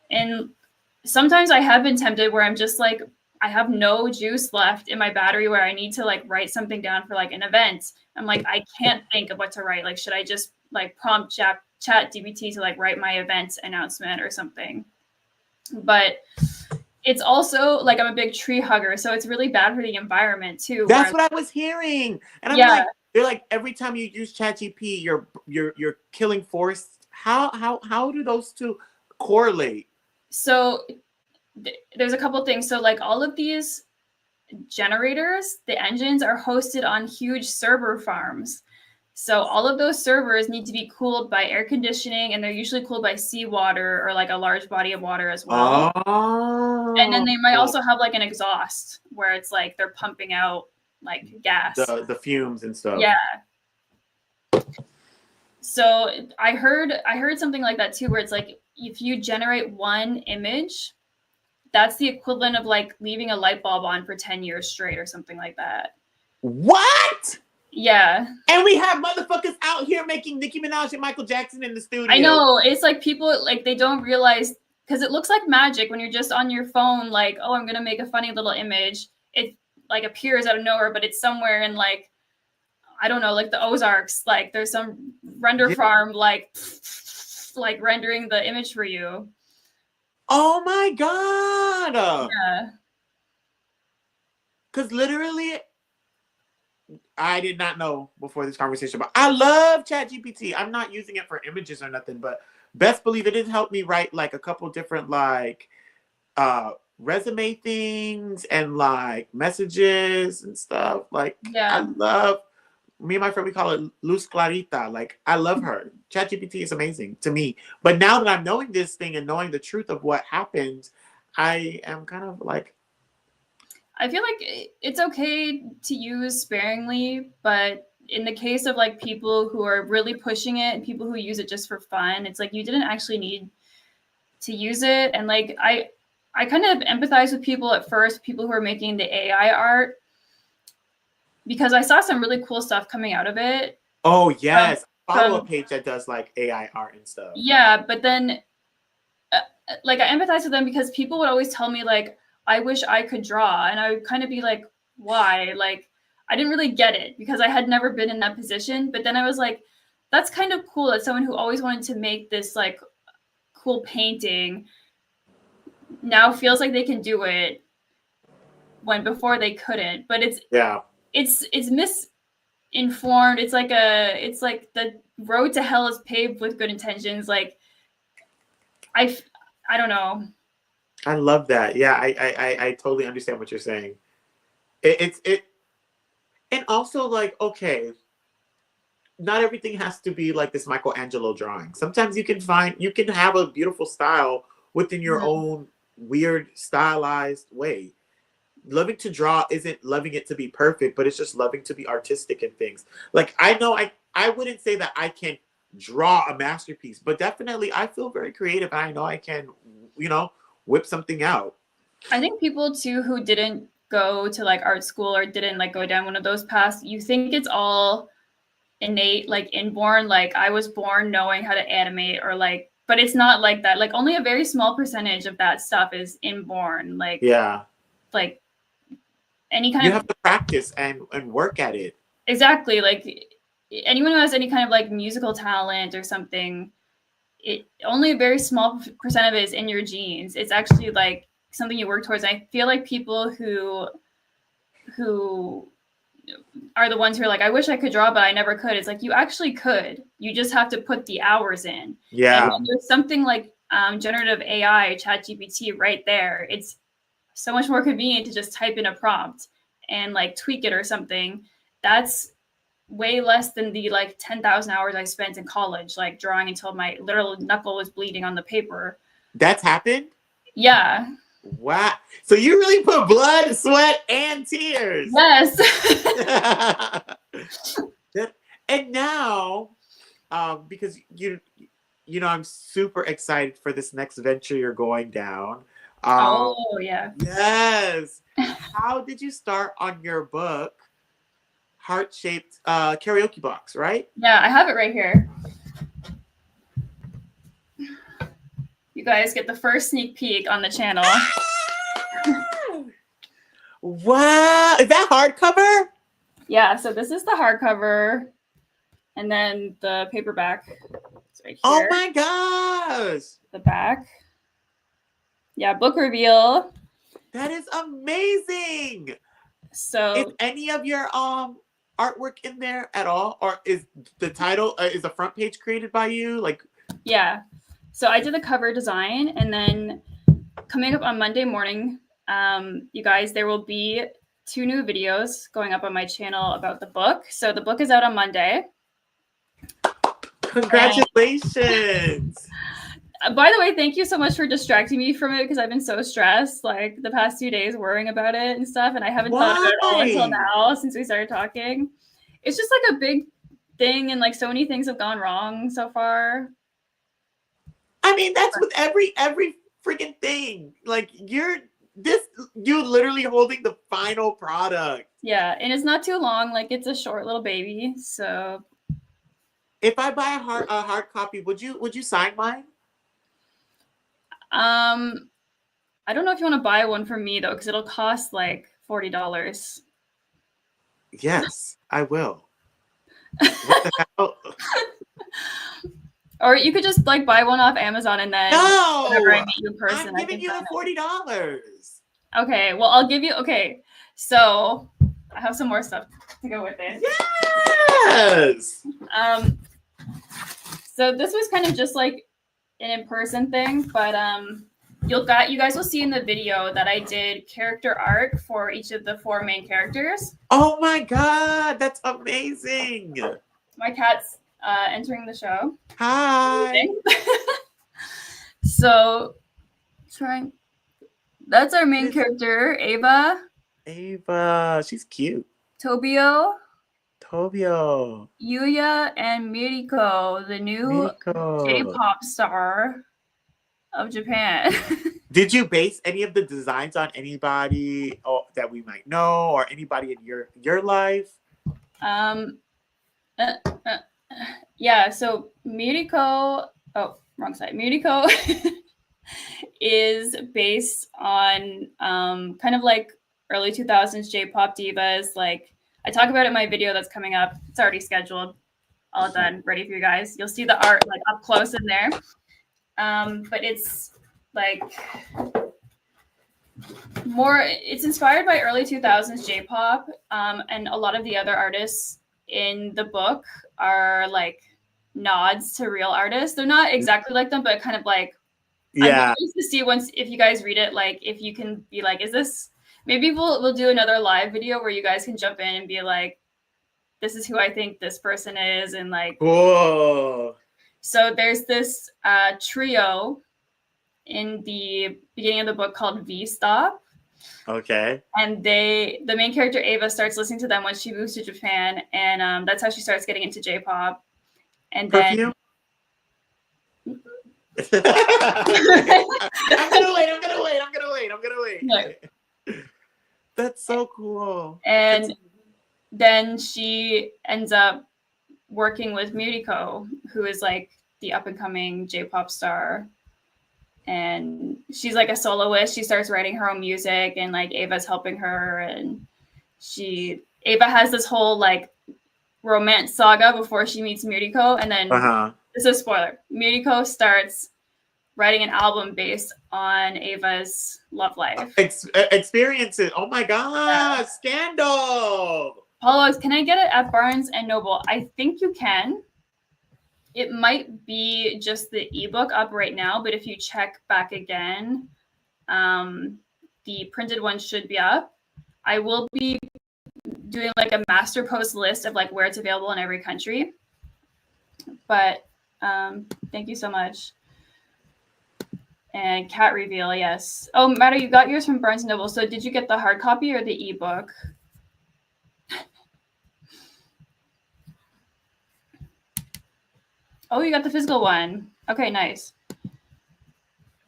And sometimes I have been tempted where I'm just like I have no juice left in my battery where I need to like write something down for like an event. I'm like I can't think of what to write. Like should I just like prompt chat GPT to like write my event announcement or something? But it's also like I'm a big tree hugger, so it's really bad for the environment too. That's what I was hearing, and I'm like, they're like every time you use ChatGPT, you're killing forests. How do those two correlate? So there's a couple things. So like all of these generators, the engines are hosted on huge server farms. So all of those servers need to be cooled by air conditioning, and they're usually cooled by seawater or like a large body of water as well. Oh. And then they might also have like an exhaust where it's like they're pumping out like gas. The fumes and stuff. Yeah. So I heard something like that too, where it's like if you generate one image, that's the equivalent of like leaving a light bulb on for 10 years straight or something like that. What? Yeah. And we have motherfuckers out here making Nicki Minaj and Michael Jackson in the studio. I know. It's like people like they don't realize because it looks like magic when you're just on your phone, like, oh, I'm gonna make a funny little image. It like appears out of nowhere, but it's somewhere in like I don't know, like the Ozarks. Like there's some render farm like rendering the image for you. Oh my god. Yeah. Because literally, I did not know before this conversation, but I love ChatGPT. I'm not using it for images or nothing, but best believe it did help me write like a couple different like resume things and like messages and stuff. Like I love me and my friend, we call it Luz Clarita. Like I love her. ChatGPT is amazing to me. But now that I'm knowing this thing and knowing the truth of what happened, I am kind of like I feel like it's okay to use sparingly, but in the case of like people who are really pushing it and people who use it just for fun, it's like you didn't actually need to use it. And like I kind of empathize with people at first, people who are making the AI art, because I saw some really cool stuff coming out of it. Oh yes, follow a From page that does like AI art and stuff. yeah, but then like I empathize with them because people would always tell me like I wish I could draw, and I would kind of be like, why? Like I didn't really get it because I had never been in that position. But then I was like, that's kind of cool that someone who always wanted to make this like cool painting now feels like they can do it when before they couldn't. But it's misinformed. It's like the road to hell is paved with good intentions. Like I don't know. I love that. Yeah, I totally understand what you're saying. It and also like, okay, not everything has to be like this Michelangelo drawing. Sometimes you can have a beautiful style within your own weird stylized way. Loving to draw isn't loving it to be perfect, but it's just loving to be artistic in things. Like I know I wouldn't say that I can draw a masterpiece, but definitely I feel very creative and I know I can, whip something out. I think people too who didn't go to like art school or didn't like go down one of those paths, you think it's all innate, like inborn, like I was born knowing how to animate or like, but it's not like that. Like only a very small percentage of that stuff is inborn. Like Yeah. Like any kind You of have to practice and work at it. exactly, like anyone who has any kind of like musical talent or something, it only a very small percent of it is in your genes. It's actually like something you work towards. And I feel like people who are the ones who are like, I wish I could draw, but I never could. It's like you actually could. You just have to put the hours in. Yeah. And when there's something like generative AI, ChatGPT, right there, it's so much more convenient to just type in a prompt and like tweak it or something. That's way less than the like 10,000 hours I spent in college, like drawing until my literal knuckle was bleeding on the paper. That's happened? Yeah. Wow. So you really put blood, sweat, and tears. Yes. And now, because I'm super excited for this next venture you're going down. Oh yeah. Yes. How did you start on your book, Heart-Shaped Karaoke Box, right? Yeah, I have it right here. You guys get the first sneak peek on the channel. Wow. Is that hardcover? Yeah, so this is the hardcover, and then the paperback is right here. Oh my gosh. The back. Yeah, book reveal. That is amazing. So is any of your artwork in there at all, or is the title is the front page created by you? Like, yeah. So I did the cover design, and then coming up on Monday morning, you guys, there will be 2 new videos going up on my channel about the book. So the book is out on Monday. Congratulations. By the way, thank you so much for distracting me from it because I've been so stressed like the past 2 days worrying about it and stuff, and I haven't thought about it all until now since we started talking. It's just like a big thing, and like so many things have gone wrong so far. I mean, that's with every freaking thing. Like you literally holding the final product. Yeah, and it's not too long. Like it's a short little baby. So if I buy a hard copy, would you sign mine? I don't know if you want to buy one from me though, because it'll cost like $40. Yes, I will. What the hell? Or you could just like buy one off Amazon and then whenever I meet you in person, I'm giving you the $40. Okay, well I'll give you. Okay, so I have some more stuff to go with it. Yes. So this was kind of just like an in-person thing, but you guys will see in the video that I did character art for each of the 4 main characters. Oh my god, that's amazing. My cat's entering the show. Hi. So that's our main character, Ava. Ava, she's cute. Tobio, Yuya, and Miriko, the new J-pop star of Japan. Did you base any of the designs on anybody that we might know or anybody in your life? Um, uh, uh, yeah. So Miriko. Oh, wrong side. Miriko is based on kind of like early 2000s J-pop divas. Like I talk about it in my video that's coming up. It's already scheduled, all done, ready for you guys. You'll see the art like up close in there. But it's like more. It's inspired by early 2000s J-pop, and a lot of the other artists in the book are like nods to real artists. They're not exactly like them, but kind of like I'm Yeah. curious to see once if you guys read it, like if you can be like, is this maybe we'll do another live video where you guys can jump in and be like, this is who I think this person is, and like Cool. so there's this trio in the beginning of the book called V Stop. Okay. And the main character Ava starts listening to them when she moves to Japan, and that's how she starts getting into J-pop. And then Perfume. I'm gonna wait. No. That's so cool. And then she ends up working with Miriko, who is like the up and coming J-pop star. And she's like a soloist. She starts writing her own music, and like Ava's helping her. And Ava has this whole like romance saga before she meets Miriko. And then this is a spoiler. Miriko starts writing an album based on Ava's love life. Experiences. Oh my God, scandal. Paulo, can I get it at Barnes and Noble? I think you can. It might be just the ebook up right now, but if you check back again, the printed one should be up. I will be doing like a master post list of like where it's available in every country. But thank you so much. And cat reveal, yes. Oh, Matter, you got yours from Barnes & Noble. So did you get the hard copy or the ebook? Oh, you got the physical one. Okay, nice.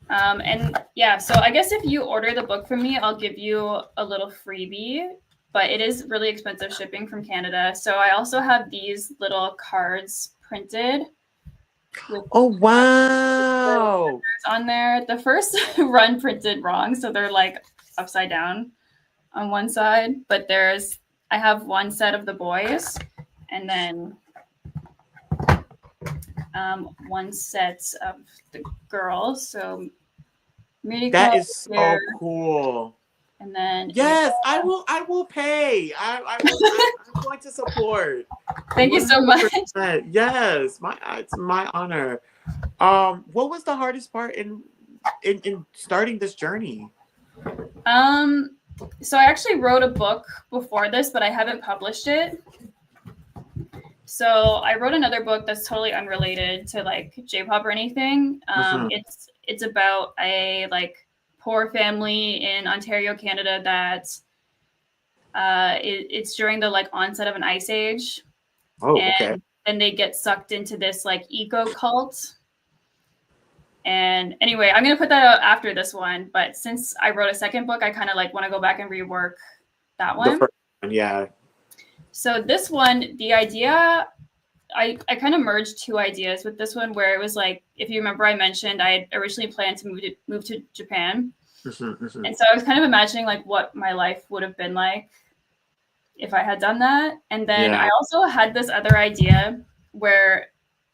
And yeah, so I guess if you order the book from me, I'll give you a little freebie, but it is really expensive shipping from Canada. So I also have these little cards printed. Oh, wow. On there. The first run printed wrong, so they're like upside down on one side, but I have one set of the boys and then one set of the girls. So that is so cool. And then yes, I will pay. I'm going to support. Thank you so much. Yes, it's my honor. What was the hardest part in starting this journey? So I actually wrote a book before this, but I haven't published it. So I wrote another book that's totally unrelated to like J-pop or anything. It's about a like poor family in Ontario, Canada that it's during the like onset of an ice age. Oh, and okay. Then they get sucked into this like eco cult. And anyway, I'm gonna put that out after this one. But since I wrote a second book, I kind of like want to go back and rework that one. The first one, yeah. So this one, the idea, I kind of merged two ideas with this one, where it was like, if you remember, I mentioned I had originally planned to move to Japan. And so I was kind of imagining like what my life would have been like if I had done that. And then I also had this other idea where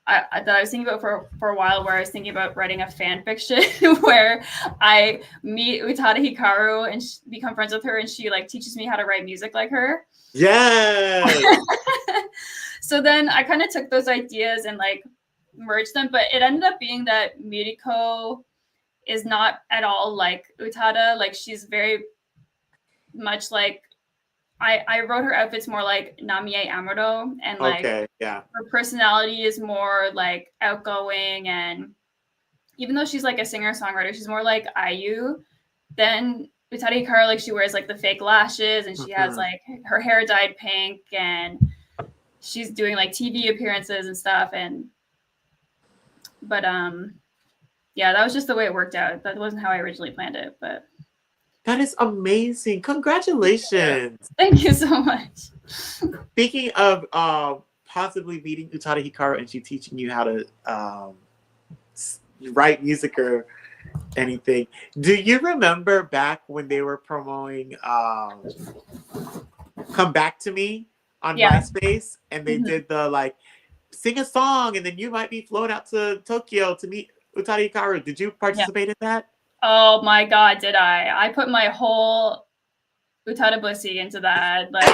that I was thinking about for a while, where I was thinking about writing a fan fiction where I meet Utada Hikaru and become friends with her, and she like teaches me how to write music like her. Yes. So then I kind of took those ideas and like merged them, but it ended up being that Miriko is not at all like Utada. Like she's very much like I wrote her outfits more like Namie Amado, and like her personality is more like outgoing, and even though she's like a singer-songwriter, she's more like IU than Utada Hikaru. Like she wears like the fake lashes, and she has like her hair dyed pink, and she's doing like TV appearances and stuff. But yeah, that was just the way it worked out. That wasn't how I originally planned it, but That is amazing. Congratulations. Thank you so much. Speaking of possibly meeting Utada Hikaru and she teaching you how to write music or anything, do you remember back when they were promoting Come Back to Me on Yeah. MySpace and they did the like sing a song and then you might be flown out to Tokyo to meet Utada Hikaru? Did you participate in that? Oh my god, did I? I put my whole Utada Bussy into that. Like,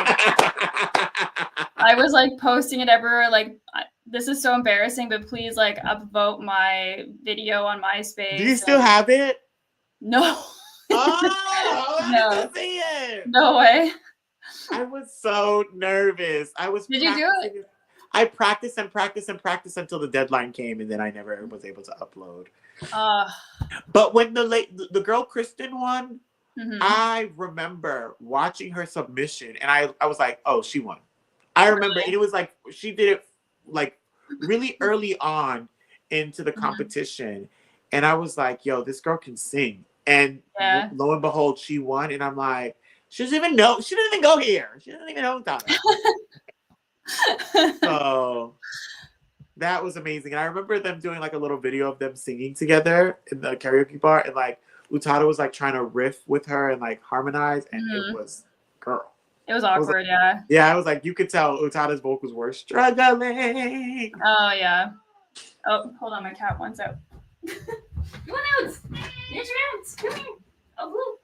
I was like posting it everywhere. Like, this is so embarrassing, but please like upvote my video on MySpace. Do you still have it? No. Oh, I wanted to see it. No way. I was so nervous. I was. Did you do it? I practiced and practiced and practiced until the deadline came, and then I never was able to upload. But when the girl Kristen won, I remember watching her submission, and I was like, oh, she won. I remember, and it was like she did it like really early on into the competition, and I was like, yo, this girl can sing, and lo and behold, she won, and I'm like, she doesn't even know. She didn't even go here. She doesn't even know that. So that was amazing. And I remember them doing like a little video of them singing together in the karaoke bar. And like Utada was like trying to riff with her and like harmonize. And it was, girl. It was awkward, yeah. Yeah, I was like, you could tell Utada's vocals were struggling. Oh, yeah. Oh, hold on. My cat wants out. You want out? There's your out. Come here. Oh, blue.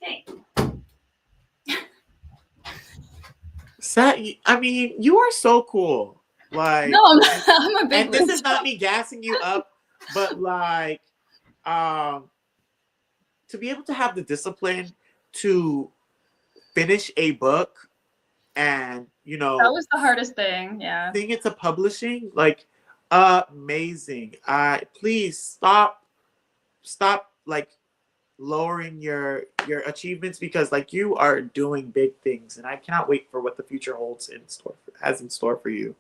Okay. I mean, you are so cool. Like, no, I'm a big. And this is not me gassing you up, but like, to be able to have the discipline to finish a book, and you know, that was the hardest thing. Yeah, thing into publishing, like, amazing. Please stop, like lowering your achievements because like you are doing big things and I cannot wait for what the future has in store for you.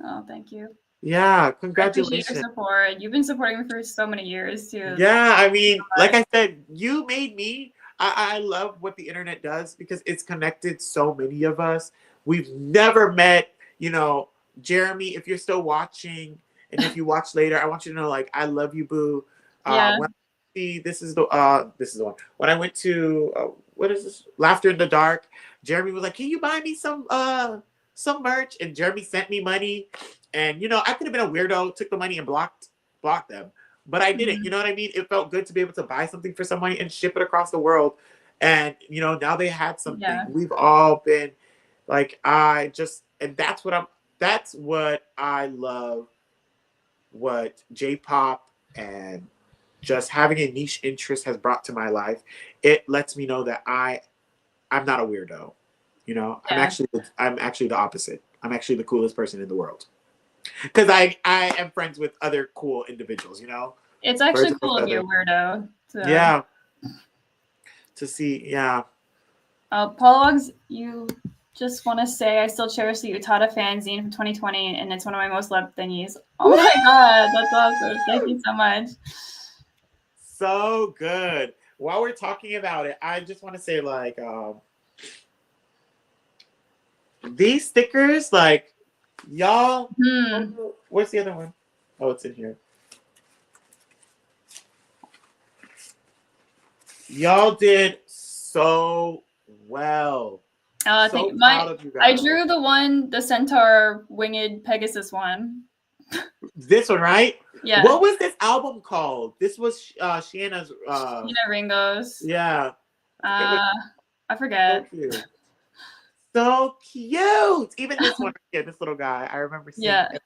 Oh, thank you. Yeah, congratulations. I appreciate your support. You've been supporting me for so many years too. Yeah, I mean, like I said, you made me. I love what the internet does because it's connected so many of us. We've never met, you know, Jeremy, if you're still watching and if you watch later, I want you to know like I love you, boo. Yeah. This is the one. When I went to what is this? Laughter in the Dark, Jeremy was like, "Can you buy me some merch?" And Jeremy sent me money, and you know I could have been a weirdo, took the money and blocked them, but I didn't. You know what I mean? It felt good to be able to buy something for somebody and ship it across the world, and you know now they had something. Yeah. We've all been like that's what I love. What J-pop and just having a niche interest has brought to my life. It lets me know that I'm not a weirdo. You know, yeah. I'm actually the opposite. I'm actually the coolest person in the world. Because I am friends with other cool individuals, you know? It's actually cool if you're a weirdo. So. Yeah. To see, yeah. Paulogs, you just want to say I still cherish the Utada fanzine from 2020, and it's one of my most loved thingies. Oh my god, that's awesome. Thank you so much. So good. While we're talking about it, I just want to say, like, these stickers, like, y'all. Where's the other one? Oh, it's in here. Y'all did so well. Thank you. I drew the Centaur Winged Pegasus one. This one, right? Yeah. What was this album called? This was Shiana's. Shiana Ringo's. Yeah. I forget. So cute. Even this one, this little guy. I remember seeing it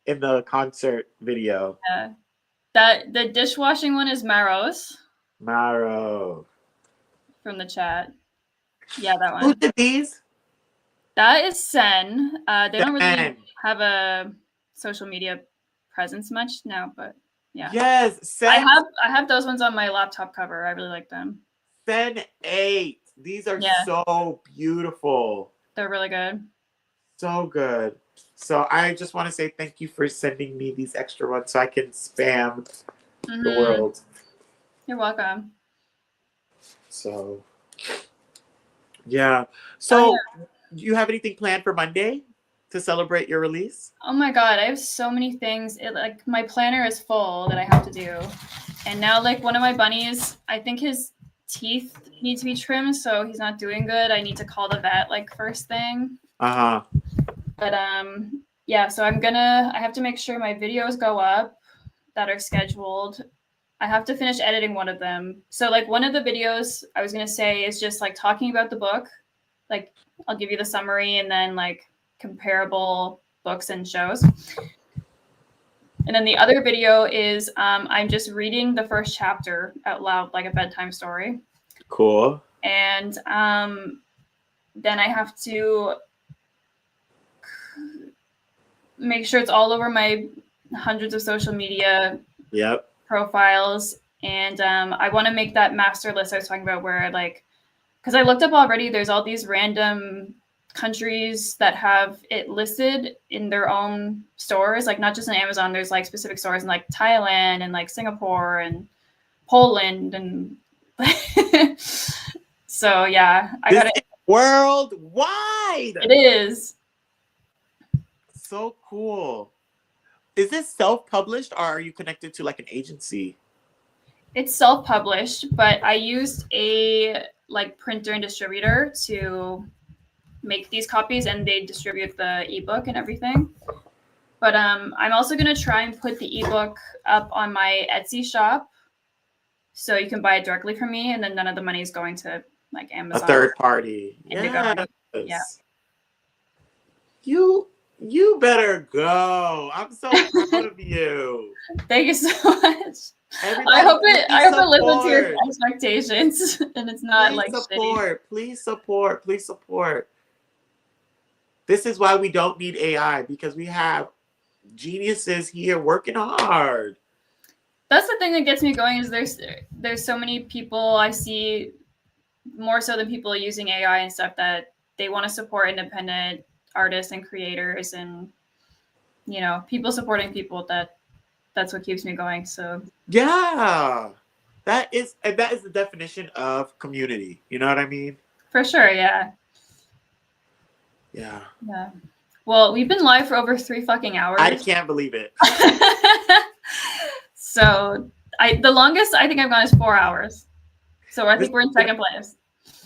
in the concert video. Yeah. The dishwashing one is Maros. Maro. From the chat. Yeah, that one. Who did these? That is Sen. They don't really have a social media presence much now, but yeah. Yes, Sen. I have those ones on my laptop cover. I really like them. Sen 8. These are so beautiful. They're really good. So good. So I just want to say thank you for sending me these extra ones so I can spam the world. You're welcome. So yeah. Oh So yeah. you have anything planned for Monday to celebrate your release? Oh my god, I have so many things. It like my planner is full that I have to do. And now like one of my bunnies, I think his teeth need to be trimmed, so he's not doing good. I need to call the vet like first thing. Uh-huh. But yeah, so I have to make sure my videos go up that are scheduled. I have to finish editing one of them. So like one of the videos I was going to say is just like talking about the book. Like I'll give you the summary and then like comparable books and shows. And then the other video is I'm just reading the first chapter out loud like a bedtime story. Cool. And then I have to make sure it's all over my hundreds of social media Yep. profiles. And I want to make that master list I was talking about where like, because I looked up already, there's all these random countries that have it listed in their own stores, like not just in Amazon, there's like specific stores in like Thailand and like Singapore and Poland and so yeah, I This got is worldwide. It is. So cool. Is this self-published or are you connected to like an agency? It's self-published, but I used a like printer and distributor to make these copies and they distribute the ebook and everything. But I'm also going to try and put the ebook up on my Etsy shop so you can buy it directly from me and then none of the money is going to like Amazon. A third party. Yes. Yeah. You better go. I'm so proud of you. Thank you so much. Everybody, I hope it lives up to your support. expectations and it's not Please like support. shitty. Please support. Please support. This is why we don't need AI, because we have geniuses here working hard. That's the thing that gets me going is there's so many people I see more so than people using AI and stuff that they want to support independent artists and creators and you know people supporting people that's what keeps me going. So yeah, that is the definition of community. You know what I mean? for sure, yeah. Yeah. Yeah. Well, we've been live for over 3 fucking hours. I can't believe it. So the longest I think I've gone is 4 hours. So I think we're in second place.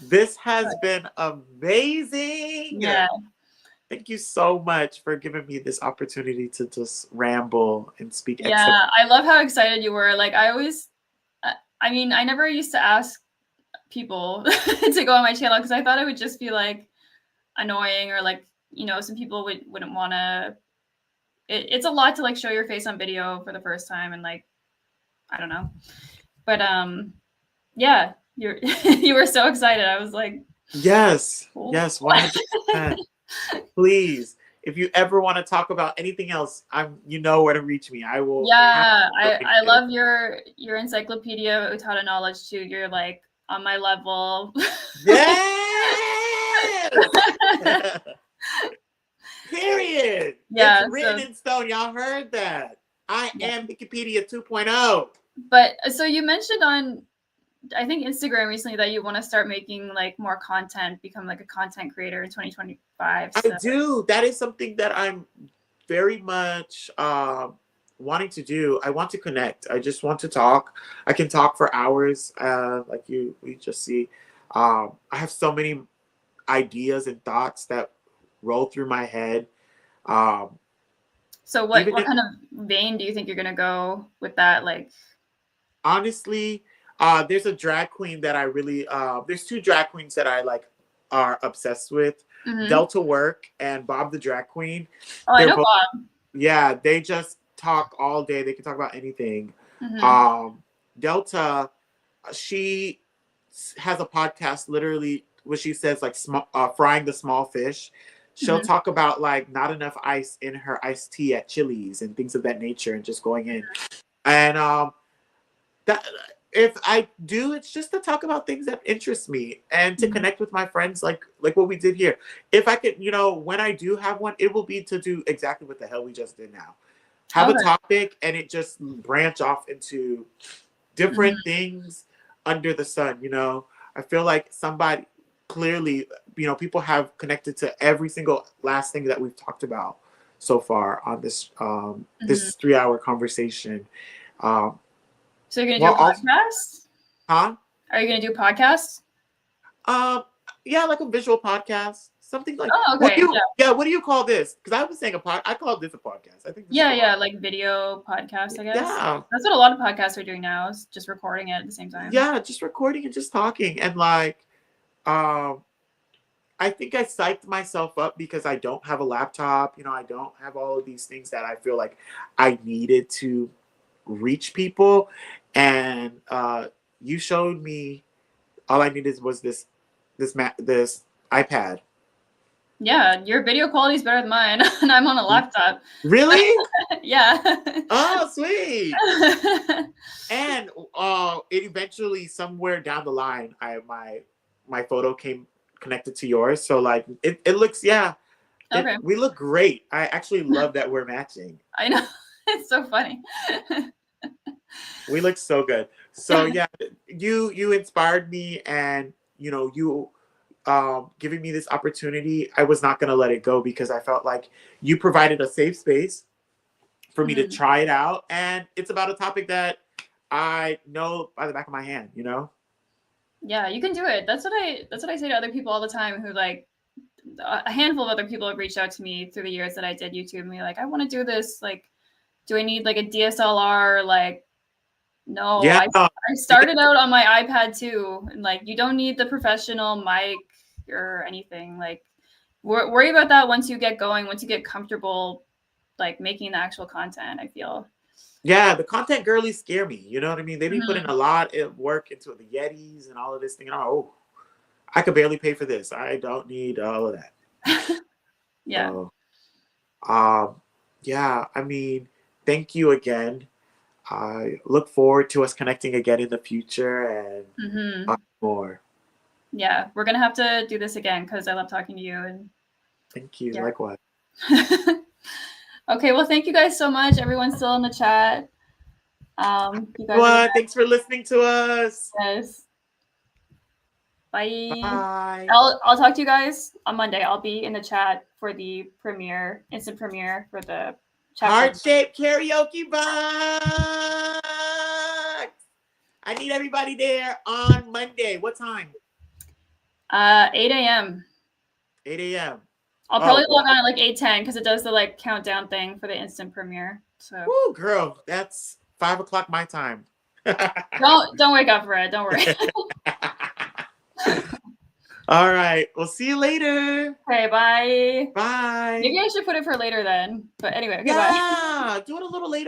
This has been amazing. Yeah. Thank you so much for giving me this opportunity to just ramble and speak. Yeah, I love how excited you were. Like I mean, I never used to ask people to go on my channel because I thought it would just be like annoying or like, you know, some people wouldn't want to. It's a lot to like show your face on video for the first time and like, I don't know. But yeah, you were so excited. I was like, yes, cool. Yes, 100%. Please, if you ever want to talk about anything else, you know where to reach me. I will. Yeah, I love your encyclopedia of Utada knowledge too. You're like on my level. Yes. Period. Yeah, it's written in stone. Y'all heard that. I am Wikipedia 2.0. But so you mentioned on, I think Instagram recently that you want to start making like more content, become like a content creator in 2025. So. I do. That is something that I'm very much wanting to do. I want to connect. I just want to talk. I can talk for hours, like we just see. I have so many ideas and thoughts that roll through my head. So what kind of vein do you think you're gonna go with that? Like, honestly, there's a drag queen that I really there's 2 drag queens that I like are obsessed with. Mm-hmm. Delta Work and Bob the Drag Queen. Oh, I know Bob. Yeah, they just talk all day. They can talk about anything. Mm-hmm. Delta, she has a podcast literally where she says like frying the small fish. She'll mm-hmm. talk about like not enough ice in her iced tea at Chili's and things of that nature and just going in. And that if I do, it's just to talk about things that interest me and to mm-hmm. connect with my friends like what we did here. If I could, you know, when I do have one, it will be to do exactly what the hell we just did now. Have a topic and it just branch off into different mm-hmm. things under the sun, you know. I feel like somebody clearly, people have connected to every single last thing that we've talked about so far on this Mhm. this 3-hour conversation. Um, So you're gonna do well, a also, podcast? huh? Are you gonna do podcasts? Um, yeah, like a visual podcast, something like. Oh, What do okay. you? Yeah. Yeah, what do you call this? Because I was saying I call this a podcast. I think this is Yeah, a yeah, podcast. like video podcast, I guess. Yeah, That's what a lot of podcasts are doing now, is just recording it at the same time. yeah, just recording and just talking and like, um, I think I psyched myself up because I don't have a laptop. I don't have all of these things that I feel like I needed to reach people, and you showed me all I needed was this iPad. Yeah, your video quality is better than mine, and I'm on a laptop. Really? Yeah. Oh, sweet. And it eventually somewhere down the line, my photo came connected to yours. So like it looks, yeah, Okay. we look great. I actually love that we're matching. I know. It's so funny. We look so good. So yeah, you inspired me, and you giving me this opportunity. I was not gonna let it go because I felt like you provided a safe space for me to Mhm. try it out, and it's about a topic that I know by the back of my hand. Yeah, you can do it. That's what I say to other people all the time who like a handful of other people have reached out to me through the years that I did YouTube and be like, I want to do this. Like, do I need like a DSLR? Like, no, Yeah, I started out on my iPad too. And like, you don't need the professional mic or anything. Like, worry about that once you get going, once you get comfortable, like making the actual content, I feel. yeah. The content girlies scare me. You know what I mean? They be putting Mhm. a lot of work into the Yetis and all of this thing. And oh, I could barely pay for this. I don't need all of that. Yeah. So, yeah. I mean, thank you again. I look forward to us connecting again in the future and Hmm. more. Yeah. We're going to have to do this again because I love talking to you. And Thank you. yeah. Likewise. Okay. Well, thank you guys so much. Everyone's still in the chat. You guys are the Everyone, thanks for listening to us. best. Bye. Bye. I'll talk to you guys on Monday. I'll be in the chat for the instant premiere for the chapter. Heart-shaped karaoke box. I need everybody there on Monday. What time? 8 a.m. 8 a.m. I'll probably log on at like 8:10 because it does the like countdown thing for the instant premiere. So Woo, girl, that's 5 o'clock my time. don't wake up for it. Don't worry. All right. We'll see you later. Okay, bye. Bye. Maybe I should put it for later then. But anyway, okay, Yeah, bye. do it a little later.